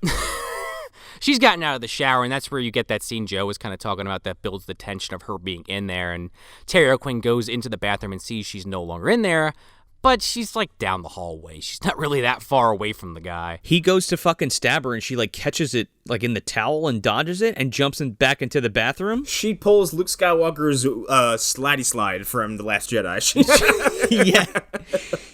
She's gotten out of the shower, and that's where you get that scene Joe was kind of talking about that builds the tension of her being in there. And Terry O'Quinn goes into the bathroom and sees she's no longer in there, but she's like down the hallway. She's not really that far away from the guy. He goes to fucking stab her, and she like catches it like in the towel and dodges it and jumps back into the bathroom. She pulls Luke Skywalker's slidey slide from The Last Jedi. Yeah.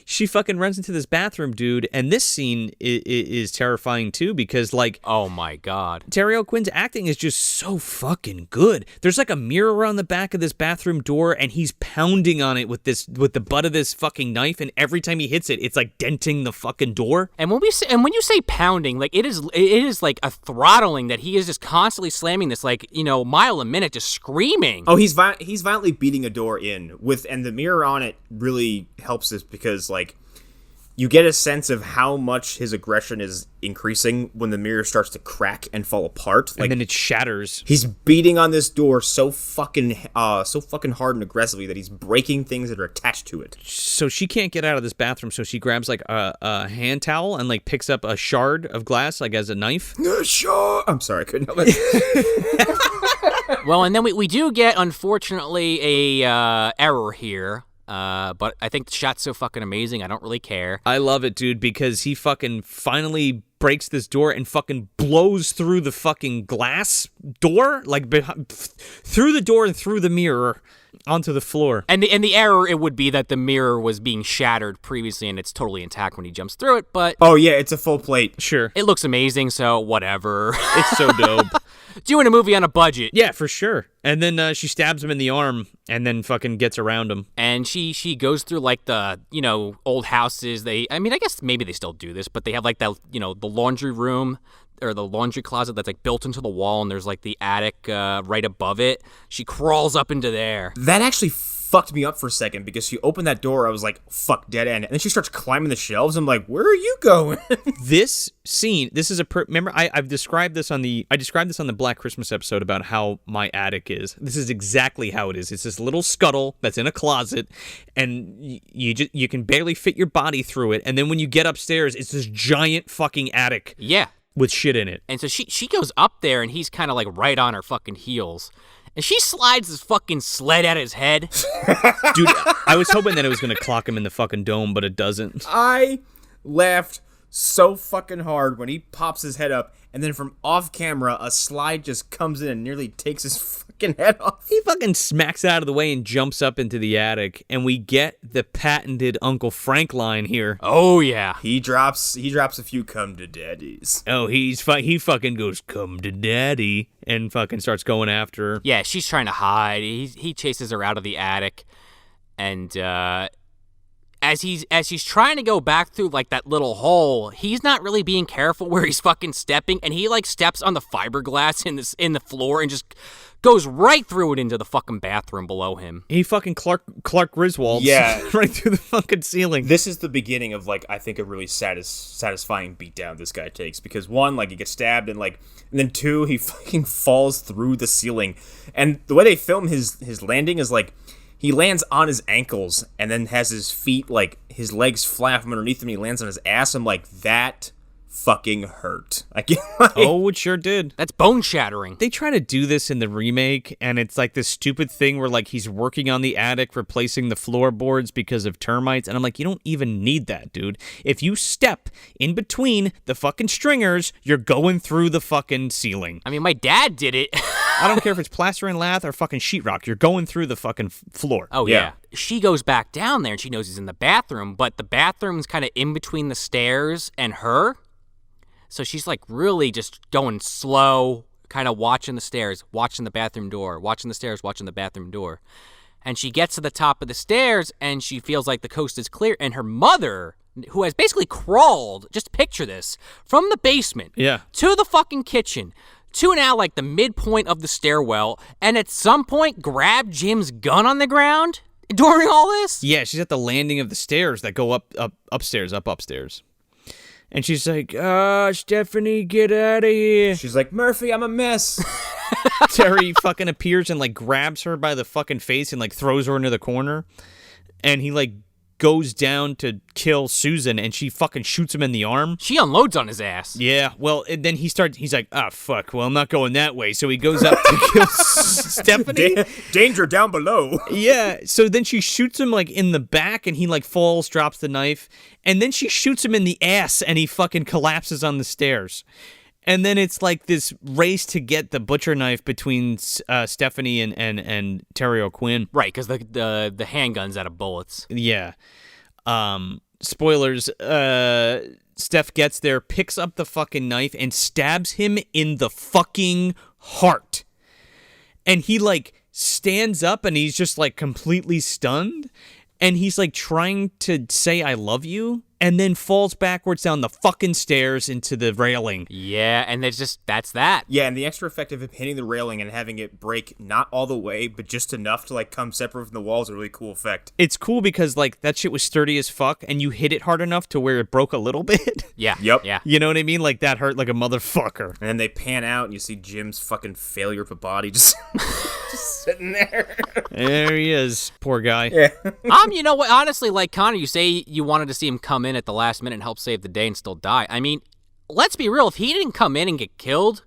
She fucking runs into this bathroom, dude, and this scene is terrifying too because, like, oh my god, Terry O'Quinn's acting is just so fucking good. There's like a mirror on the back of this bathroom door, and he's pounding on it with the butt of this fucking knife, and every time he hits it, it's like denting the fucking door. And when you say pounding, like it is like a throttling that he is just constantly slamming this like mile a minute, just screaming. Oh, he's violently beating a door in and the mirror on it really helps this because like you get a sense of how much his aggression is increasing when the mirror starts to crack and fall apart. Like, and then it shatters. He's beating on this door so fucking hard and aggressively that he's breaking things that are attached to it. So she can't get out of this bathroom, so she grabs like a hand towel and like picks up a shard of glass like as a knife. I'm sorry, I couldn't help it. Well, and then we do get, unfortunately, a error here. But I think the shot's so fucking amazing, I don't really care. I love it, dude, because he fucking finally breaks this door and fucking blows through the fucking glass door, like through the door and through the mirror onto the floor. And the error, it would be that the mirror was being shattered previously and it's totally intact when he jumps through it, but... Oh, yeah, it's a full plate. Sure. It looks amazing, so whatever. It's so dope. Doing a movie on a budget. Yeah, for sure. And then she stabs him in the arm and then fucking gets around him. And she goes through like the, old houses. I guess maybe they still do this, but they have like that, the laundry room or the laundry closet that's like built into the wall, and there's like the attic right above it. She crawls up into there. That actually fucked me up for a second because she opened that door. I was like, fuck, dead end. And then she starts climbing the shelves. I'm like, where are you going? This scene, this is remember, I described this on the Black Christmas episode about how my attic is. This is exactly how it is. It's this little scuttle that's in a closet, and you can barely fit your body through it. And then when you get upstairs, it's this giant fucking attic. Yeah. With shit in it. And so she goes up there, and he's kind of like right on her fucking heels. And she slides this fucking sled at his head. Dude, I was hoping that it was going to clock him in the fucking dome, but it doesn't. I laughed so fucking hard when he pops his head up, and then from off camera, a slide just comes in and nearly takes his fucking head off. He fucking smacks out of the way and jumps up into the attic, and we get the patented Uncle Frank line here. Oh yeah, he drops a few "come to daddies." Oh, he fucking goes "come to daddy" and fucking starts going after her. Yeah, she's trying to hide. He chases her out of the attic, and as he's trying to go back through like that little hole, he's not really being careful where he's fucking stepping, and he like steps on the fiberglass in the floor and just goes right through it into the fucking bathroom below him. He fucking Clark Griswold, right through the fucking ceiling. This is the beginning of like I think a really satisfying beatdown this guy takes, because one, like he gets stabbed, and then two, he fucking falls through the ceiling, and the way they film his landing is like he lands on his ankles and then has his feet, like his legs flat from underneath him, and he lands on his ass. I'm like, that fucking hurt. Oh, it sure did. That's bone shattering. They try to do this in the remake, and it's like this stupid thing where like he's working on the attic, replacing the floorboards because of termites, and I'm like, you don't even need that, dude. If you step in between the fucking stringers, you're going through the fucking ceiling. I mean, my dad did it. I don't care if it's plaster and lath or fucking sheetrock. You're going through the fucking floor. Oh, yeah. She goes back down there, and she knows he's in the bathroom, but the bathroom's kind of in between the stairs and her. So she's like really just going slow, kind of watching the stairs, watching the bathroom door, watching the stairs, watching the bathroom door. And she gets to the top of the stairs, and she feels like the coast is clear, and her mother, who has basically crawled, just picture this, from the basement to the fucking kitchen, to now like the midpoint of the stairwell, and at some point grabbed Jim's gun on the ground during all this? Yeah, she's at the landing of the stairs that go upstairs. And she's like, Stephanie, get out of here. She's like, Murphy, I'm a mess. Terry fucking appears and like grabs her by the fucking face and like throws her into the corner. And he like goes down to kill Susan, and she fucking shoots him in the arm. She unloads on his ass. Yeah, well, and then he's like, fuck, well, I'm not going that way. So he goes up to kill Stephanie. Danger down below. Yeah, so then she shoots him like in the back, and he like falls, drops the knife, and then she shoots him in the ass, and he fucking collapses on the stairs. And then it's like this race to get the butcher knife between Stephanie and Terry O'Quinn. Right, because the handgun's out of bullets. Yeah. Spoilers. Steph gets there, picks up the fucking knife, and stabs him in the fucking heart. And he like stands up, and he's just like completely stunned. And he's like trying to say, I love you, and then falls backwards down the fucking stairs into the railing. Yeah, and that's that. Yeah, and the extra effect of him hitting the railing and having it break not all the way, but just enough to like come separate from the wall is a really cool effect. It's cool because like that shit was sturdy as fuck, and you hit it hard enough to where it broke a little bit. Yeah. Yep. Yeah. You know what I mean? Like that hurt like a motherfucker. And then they pan out and you see Jim's fucking failure of a body just sitting there. There he is. Poor guy. Yeah. You know what? Honestly, like Connor, you say you wanted to see him come in at the last minute and help save the day and still die. I mean, let's be real. If he didn't come in and get killed,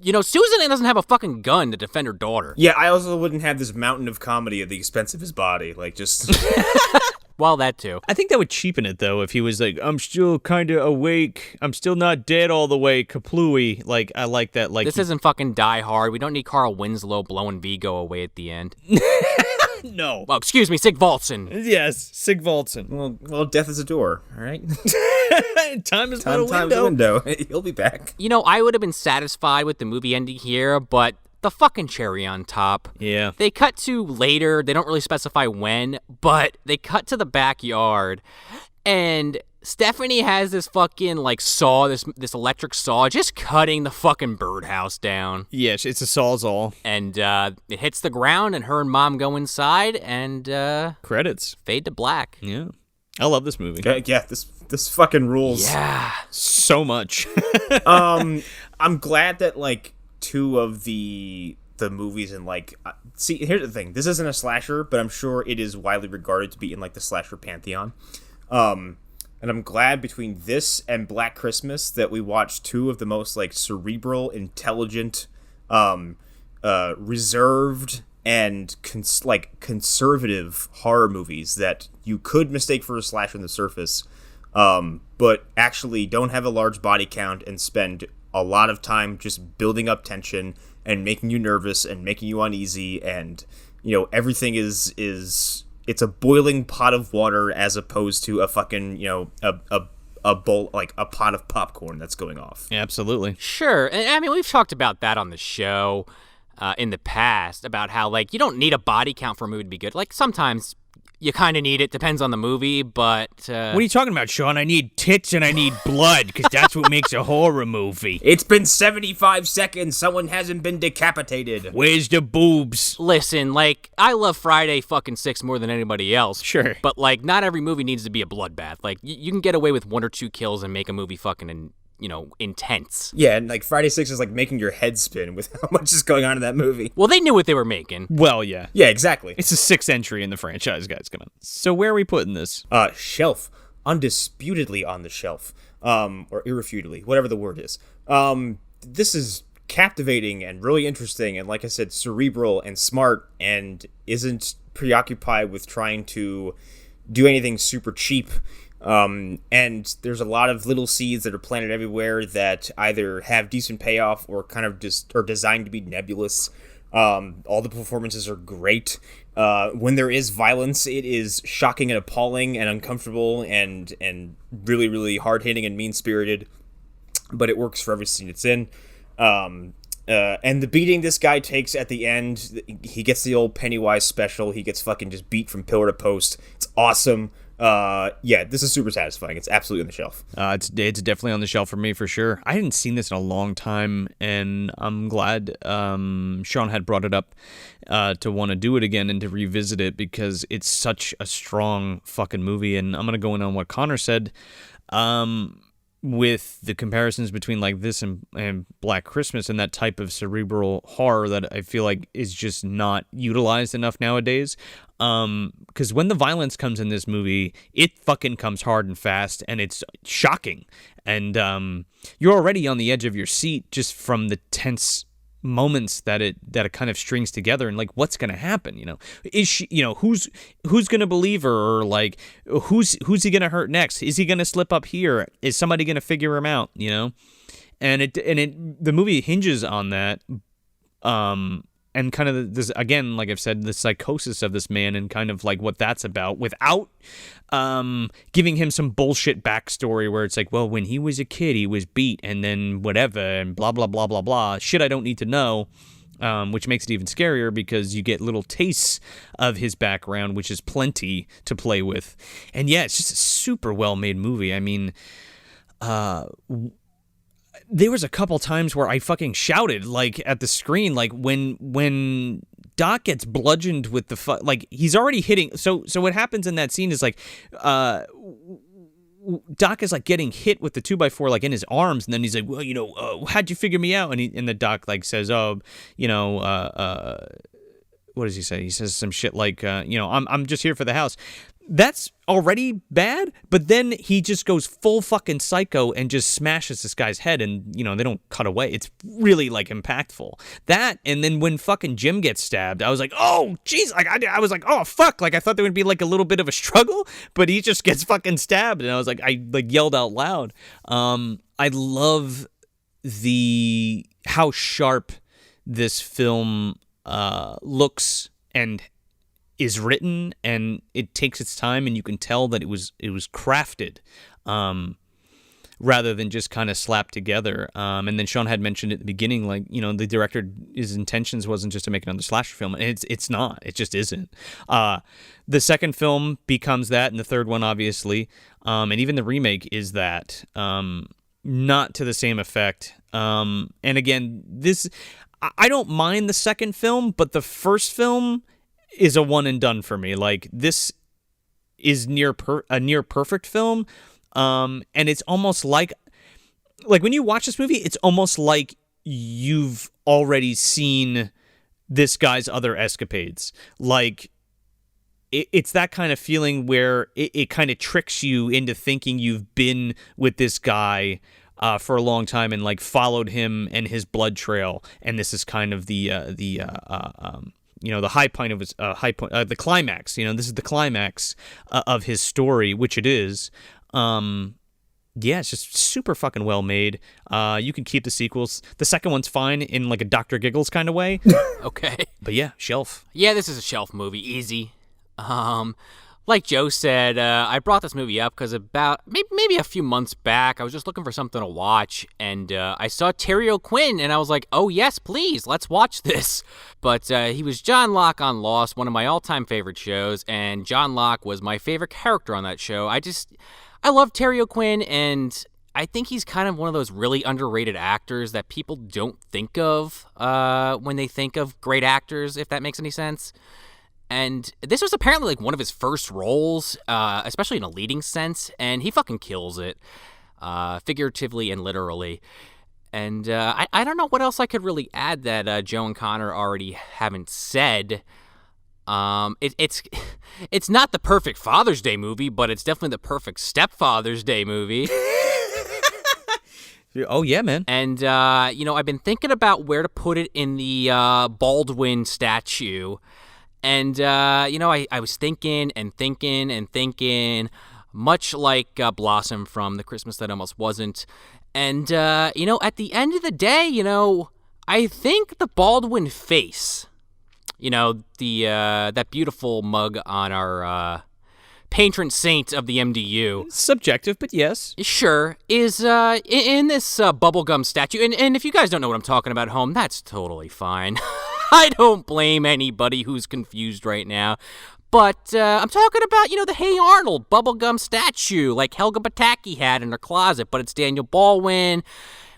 you know, Susan doesn't have a fucking gun to defend her daughter. Yeah, I also wouldn't have this mountain of comedy at the expense of his body. Like, just... Well, that too. I think that would cheapen it, though, if he was like, I'm still kind of awake. I'm still not dead all the way. Kaplooey. Like, I like that. Like, this isn't fucking Die Hard. We don't need Carl Winslow blowing Vigo away at the end. No. Well, excuse me, Sigvaltsen. Yes, Sigvaltsen. Well, death is a door, all right? Time is but a window. Time's a window. He'll be back. You know, I would have been satisfied with the movie ending here, but the fucking cherry on top. Yeah. They cut to later. They don't really specify when, but they cut to the backyard, and Stephanie has this fucking, like, saw, this electric saw, just cutting the fucking birdhouse down. Yes, it's a sawzall. And it hits the ground, and her and Mom go inside, and... credits. Fade to black. Yeah. I love this movie. Yeah, this fucking rules. Yeah. So much. I'm glad that, like, two of the movies and, like... see, here's the thing. This isn't a slasher, but I'm sure it is widely regarded to be in, like, the slasher pantheon. And I'm glad between this and Black Christmas that we watched two of the most, like, cerebral, intelligent, reserved, and conservative horror movies that you could mistake for a slasher on the surface. but actually don't have a large body count and spend a lot of time just building up tension and making you nervous and making you uneasy, and everything is it's a boiling pot of water as opposed to a fucking a bowl, like a pot of popcorn that's going off. Yeah, absolutely. Sure. And I mean, we've talked about that on the show in the past, about how, like, you don't need a body count for a movie to be good. Like, sometimes you kind of need it. Depends on the movie, but... What are you talking about, Sean? I need tits and I need blood, because that's what makes a horror movie. It's been 75 seconds. Someone hasn't been decapitated. Where's the boobs? Listen, like, I love Friday fucking 6 more than anybody else. Sure. But, like, not every movie needs to be a bloodbath. Like, you can get away with 1 or 2 kills and make a movie fucking... intense. Yeah, and like Friday 6 is like making your head spin with how much is going on in that movie. Well, they knew what they were making. Well, yeah. Yeah, exactly. It's the 6th entry in the franchise, guys. Come on. So where are we putting this? Shelf. Undisputedly on the shelf. Or irrefutably, whatever the word is. This is captivating and really interesting, and like I said, cerebral and smart, and isn't preoccupied with trying to do anything super cheap. And there's a lot of little seeds that are planted everywhere that either have decent payoff or kind of just are designed to be nebulous. All the performances are great. When there is violence, it is shocking and appalling and uncomfortable and really, really hard-hitting and mean-spirited. But it works for every scene it's in. And the beating this guy takes at the end, he gets the old Pennywise special. He gets fucking just beat from pillar to post. It's awesome. Yeah, this is super satisfying. It's absolutely on the shelf. It's definitely on the shelf for me, for sure. I hadn't seen this in a long time, and I'm glad Sean had brought it up to want to do it again and to revisit it, because it's such a strong fucking movie. And I'm going to go in on what Connor said with the comparisons between like this and Black Christmas and that type of cerebral horror that I feel like is just not utilized enough nowadays. Because when the violence comes in this movie, it fucking comes hard and fast, and it's shocking. And you're already on the edge of your seat just from the tense moments that it kind of strings together, and like what's gonna happen, is she, who's gonna believe her, or like who's he gonna hurt next? Is he gonna slip up here? Is somebody gonna figure him out? And the movie hinges on that, and kind of this, again, like I've said, the psychosis of this man and kind of like what that's about, without giving him some bullshit backstory where it's like, well, when he was a kid, he was beat, and then whatever, and blah, blah, blah, blah, blah. Shit I don't need to know, which makes it even scarier because you get little tastes of his background, which is plenty to play with. And yeah, it's just a super well-made movie. I mean, there was a couple times where I fucking shouted, like, at the screen, like, when Doc gets bludgeoned with the like, he's already hitting. So what happens in that scene is, like, Doc is, like, getting hit with the 2x4, like, in his arms, and then he's like, well, how'd you figure me out? And the Doc, like, says, what does he say? He says some shit like, I'm just here for the house. That's already bad, but then he just goes full fucking psycho and just smashes this guy's head, and, they don't cut away. It's really, like, impactful. That, and then when fucking Jim gets stabbed, I was like, oh, jeez, like, I was like, oh, fuck, like, I thought there would be, like, a little bit of a struggle, but he just gets fucking stabbed, and I was like, I, like, yelled out loud. I love how sharp this film looks and is written, and it takes its time, and you can tell that it was crafted, rather than just kind of slapped together. And then Sean had mentioned at the beginning, like, the director, his intentions wasn't just to make another slasher film, and it's not. It just isn't. The second film becomes that, and the third one, obviously, and even the remake is that, not to the same effect. And again, I don't mind the second film, but the first film is a one and done for me. Like, this is a near perfect film, and it's almost like when you watch this movie, it's almost like you've already seen this guy's other escapades. Like, it's that kind of feeling where it kind of tricks you into thinking you've been with this guy for a long time and, like, followed him and his blood trail, and this is kind of the high point of his the climax. This is the climax of his story, which it is. Yeah, it's just super fucking well made. You can keep the sequels. The second one's fine in like a Dr. Giggles kind of way. Okay. But yeah, shelf. Yeah, this is a shelf movie. Easy. Like Joe said, I brought this movie up because about maybe a few months back, I was just looking for something to watch, and I saw Terry O'Quinn, and I was like, oh yes, please, let's watch this. But he was John Locke on Lost, one of my all-time favorite shows, and John Locke was my favorite character on that show. I love Terry O'Quinn, and I think he's kind of one of those really underrated actors that people don't think of when they think of great actors, if that makes any sense. And this was apparently like one of his first roles, especially in a leading sense, and he fucking kills it, figuratively and literally. And I don't know what else I could really add that Joe and Connor already haven't said. It's not the perfect Father's Day movie, but it's definitely the perfect Stepfather's Day movie. Oh, yeah, man. And, I've been thinking about where to put it in the Baldwin statue. And, I was thinking, much like Blossom from The Christmas That Almost Wasn't. And, at the end of the day, I think the Baldwin face, that beautiful mug on our patron saint of the MDU. Subjective, but yes. Sure, is in this bubblegum statue. And if you guys don't know what I'm talking about at home, that's totally fine. I don't blame anybody who's confused right now. But I'm talking about, the Hey Arnold bubblegum statue like Helga Pataki had in her closet, but it's Daniel Baldwin.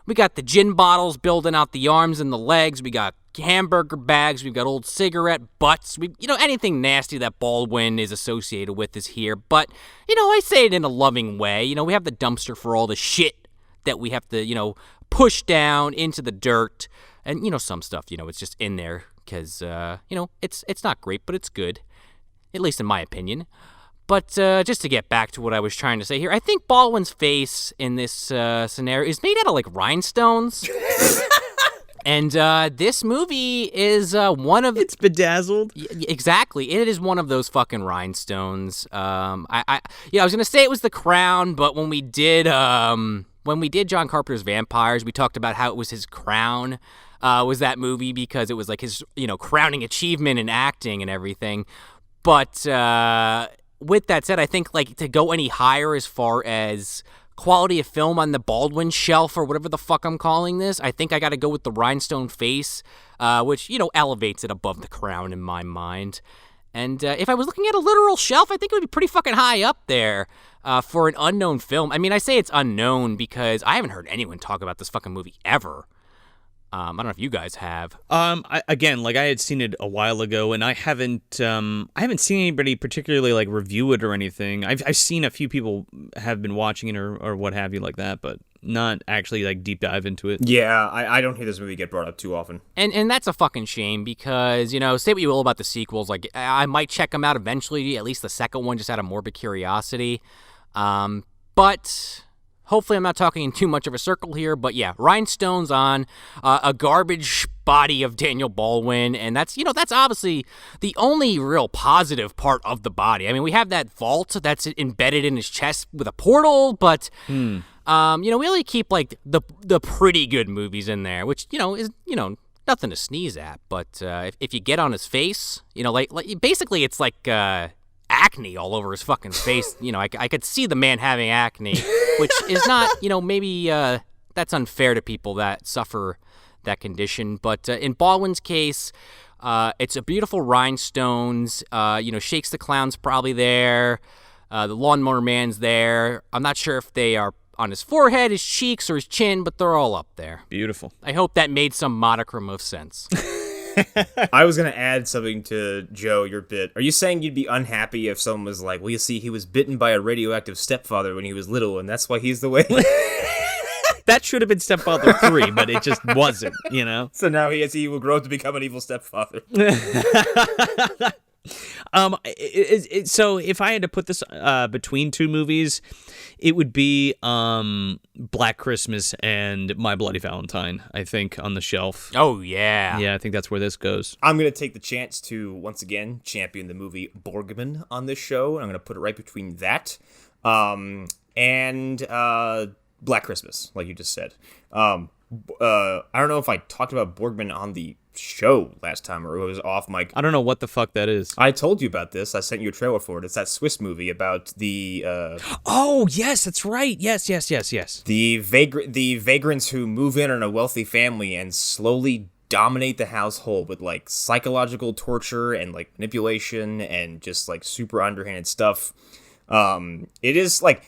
We got the gin bottles building out the arms and the legs. We got hamburger bags. We've got old cigarette butts. Anything nasty that Baldwin is associated with is here. But, I say it in a loving way. We have the dumpster for all the shit that we have to, push down into the dirt. And, some stuff, it's just in there because, it's not great, but it's good, at least in my opinion. But just to get back to what I was trying to say here, I think Baldwin's face in this scenario is made out of, like, rhinestones. And this movie is one of... It's bedazzled. Exactly. It is one of those fucking rhinestones. I was going to say it was The Crown, but when we did John Carpenter's Vampires, we talked about how it was his crown. Was that movie because it was like his, crowning achievement in acting and everything. But with that said, I think like to go any higher as far as quality of film on the Baldwin shelf or whatever the fuck I'm calling this, I think I got to go with the rhinestone face, which, elevates it above the crown in my mind. And if I was looking at a literal shelf, I think it would be pretty fucking high up there for an unknown film. I mean, I say it's unknown because I haven't heard anyone talk about this fucking movie ever. I don't know if you guys have. I had seen it a while ago, and I haven't seen anybody particularly like review it or anything. I've seen a few people have been watching it or what have you like that, but not actually like deep dive into it. Yeah, I don't hear this movie get brought up too often. And that's a fucking shame because, say what you will about the sequels, like I might check them out eventually, at least the second one, just out of morbid curiosity. But hopefully I'm not talking in too much of a circle here, but yeah, rhinestones on a garbage body of Daniel Baldwin, and that's obviously the only real positive part of the body. I mean, we have that vault that's embedded in his chest with a portal, but we only keep like the pretty good movies in there, which is nothing to sneeze at. But if you get on his face, like basically it's like acne all over his fucking face. I could see the man having acne, which is not, maybe that's unfair to people that suffer that condition. But in Baldwin's case, it's a beautiful rhinestones. Shakes the Clown's probably there. The Lawnmower Man's there. I'm not sure if they are on his forehead, his cheeks, or his chin, but they're all up there. Beautiful. I hope that made some modicum of sense. I was going to add something to Joe, your bit. Are you saying you'd be unhappy if someone was like, well, you see, he was bitten by a radioactive stepfather when he was little, and that's why he's the way? That should have been Stepfather 3, but it just wasn't, So now he will grow up to become an evil stepfather. So if I had to put this between two movies, it would be Black Christmas and My Bloody Valentine, I think, on the shelf. Oh, yeah. Yeah, I think that's where this goes. I'm going to take the chance to, once again, champion the movie Borgman on this show. I'm going to put it right between that and Black Christmas, like you just said. I don't know if I talked about Borgman on the show last time or it was off mic. I don't know what the fuck that is. I told you about this. I sent you a trailer for it. It's that Swiss movie about the Oh, yes, that's right. Yes. The vagrants who move in on a wealthy family and slowly dominate the household with like psychological torture and like manipulation and just like super underhanded stuff. It is like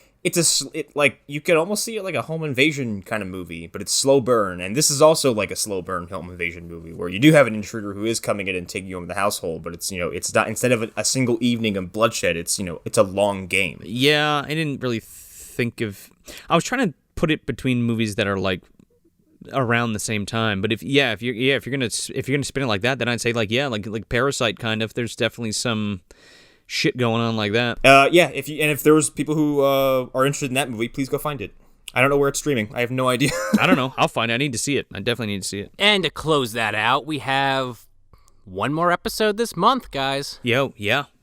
like you could almost see it like a home invasion kind of movie, but it's slow burn. And this is also like a slow burn home invasion movie where you do have an intruder who is coming in and taking over the household, but it's, it's not, instead of a single evening of bloodshed, it's, it's a long game. Yeah, I didn't really think of, I was trying to put it between movies that are like around the same time, but if you're gonna spin it like that, then I'd say like Parasite kind of. There's definitely some shit going on like that. If there was people who are interested in that movie, please go find it. I don't know where it's streaming. I have no idea. I don't know. I'll find it. I need to see it. I definitely need to see it. And to close that out, we have one more episode this month, guys. Yeah.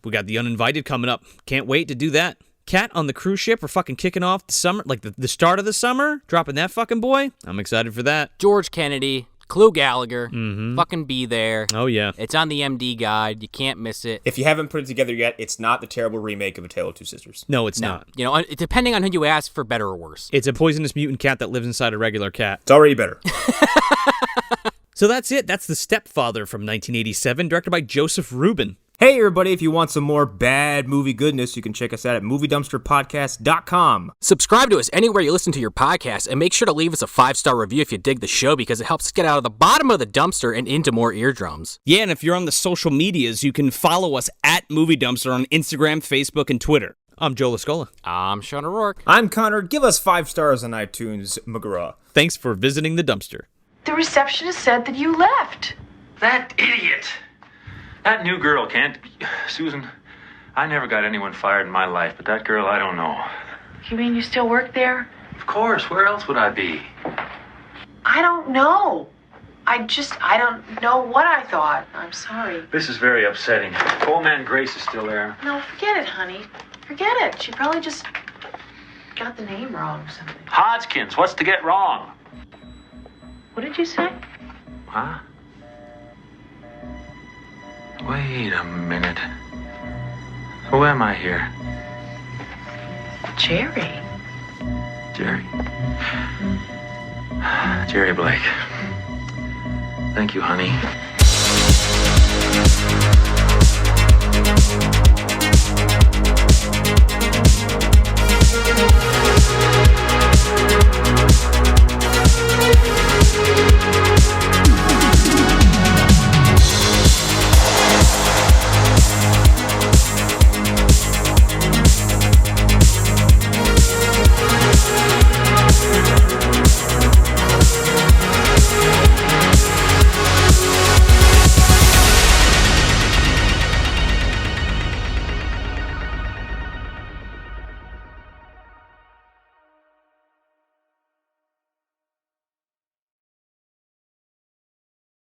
We got The Uninvited coming up. Can't wait to do that. Cat on the cruise ship. We're fucking kicking off the summer, like the start of the summer, dropping that fucking boy. I'm excited for that. George Kennedy, Clu Gallagher, fucking be there. Oh, yeah. It's on the MD guide. You can't miss it. If you haven't put it together yet, it's not the terrible remake of A Tale of Two Sisters. No, it's not. Depending on who you ask, for better or worse. It's a poisonous mutant cat that lives inside a regular cat. It's already better. So that's it. That's The Stepfather from 1987, directed by Joseph Rubin. Hey, everybody, if you want some more bad movie goodness, you can check us out at MovieDumpsterPodcast.com. Subscribe to us anywhere you listen to your podcast, and make sure to leave us a 5-star review if you dig the show, because it helps us get out of the bottom of the dumpster and into more eardrums. Yeah, and if you're on the social medias, you can follow us at Movie Dumpster on Instagram, Facebook, and Twitter. I'm Joe Lascola. I'm Sean O'Rourke. I'm Connor. Give us 5 stars on iTunes, McGraw. Thanks for visiting the dumpster. The receptionist said that you left. That idiot. That new girl can't... Susan, I never got anyone fired in my life, but that girl, I don't know. You mean you still work there? Of course. Where else would I be? I don't know. I don't know what I thought. I'm sorry. This is very upsetting. Old man Grace is still there. No, forget it, honey. Forget it. She probably just got the name wrong or something. Hodgkins, what's to get wrong? What did you say? Huh? Wait a minute. Who am I here? Jerry. Jerry Blake. Thank you, honey.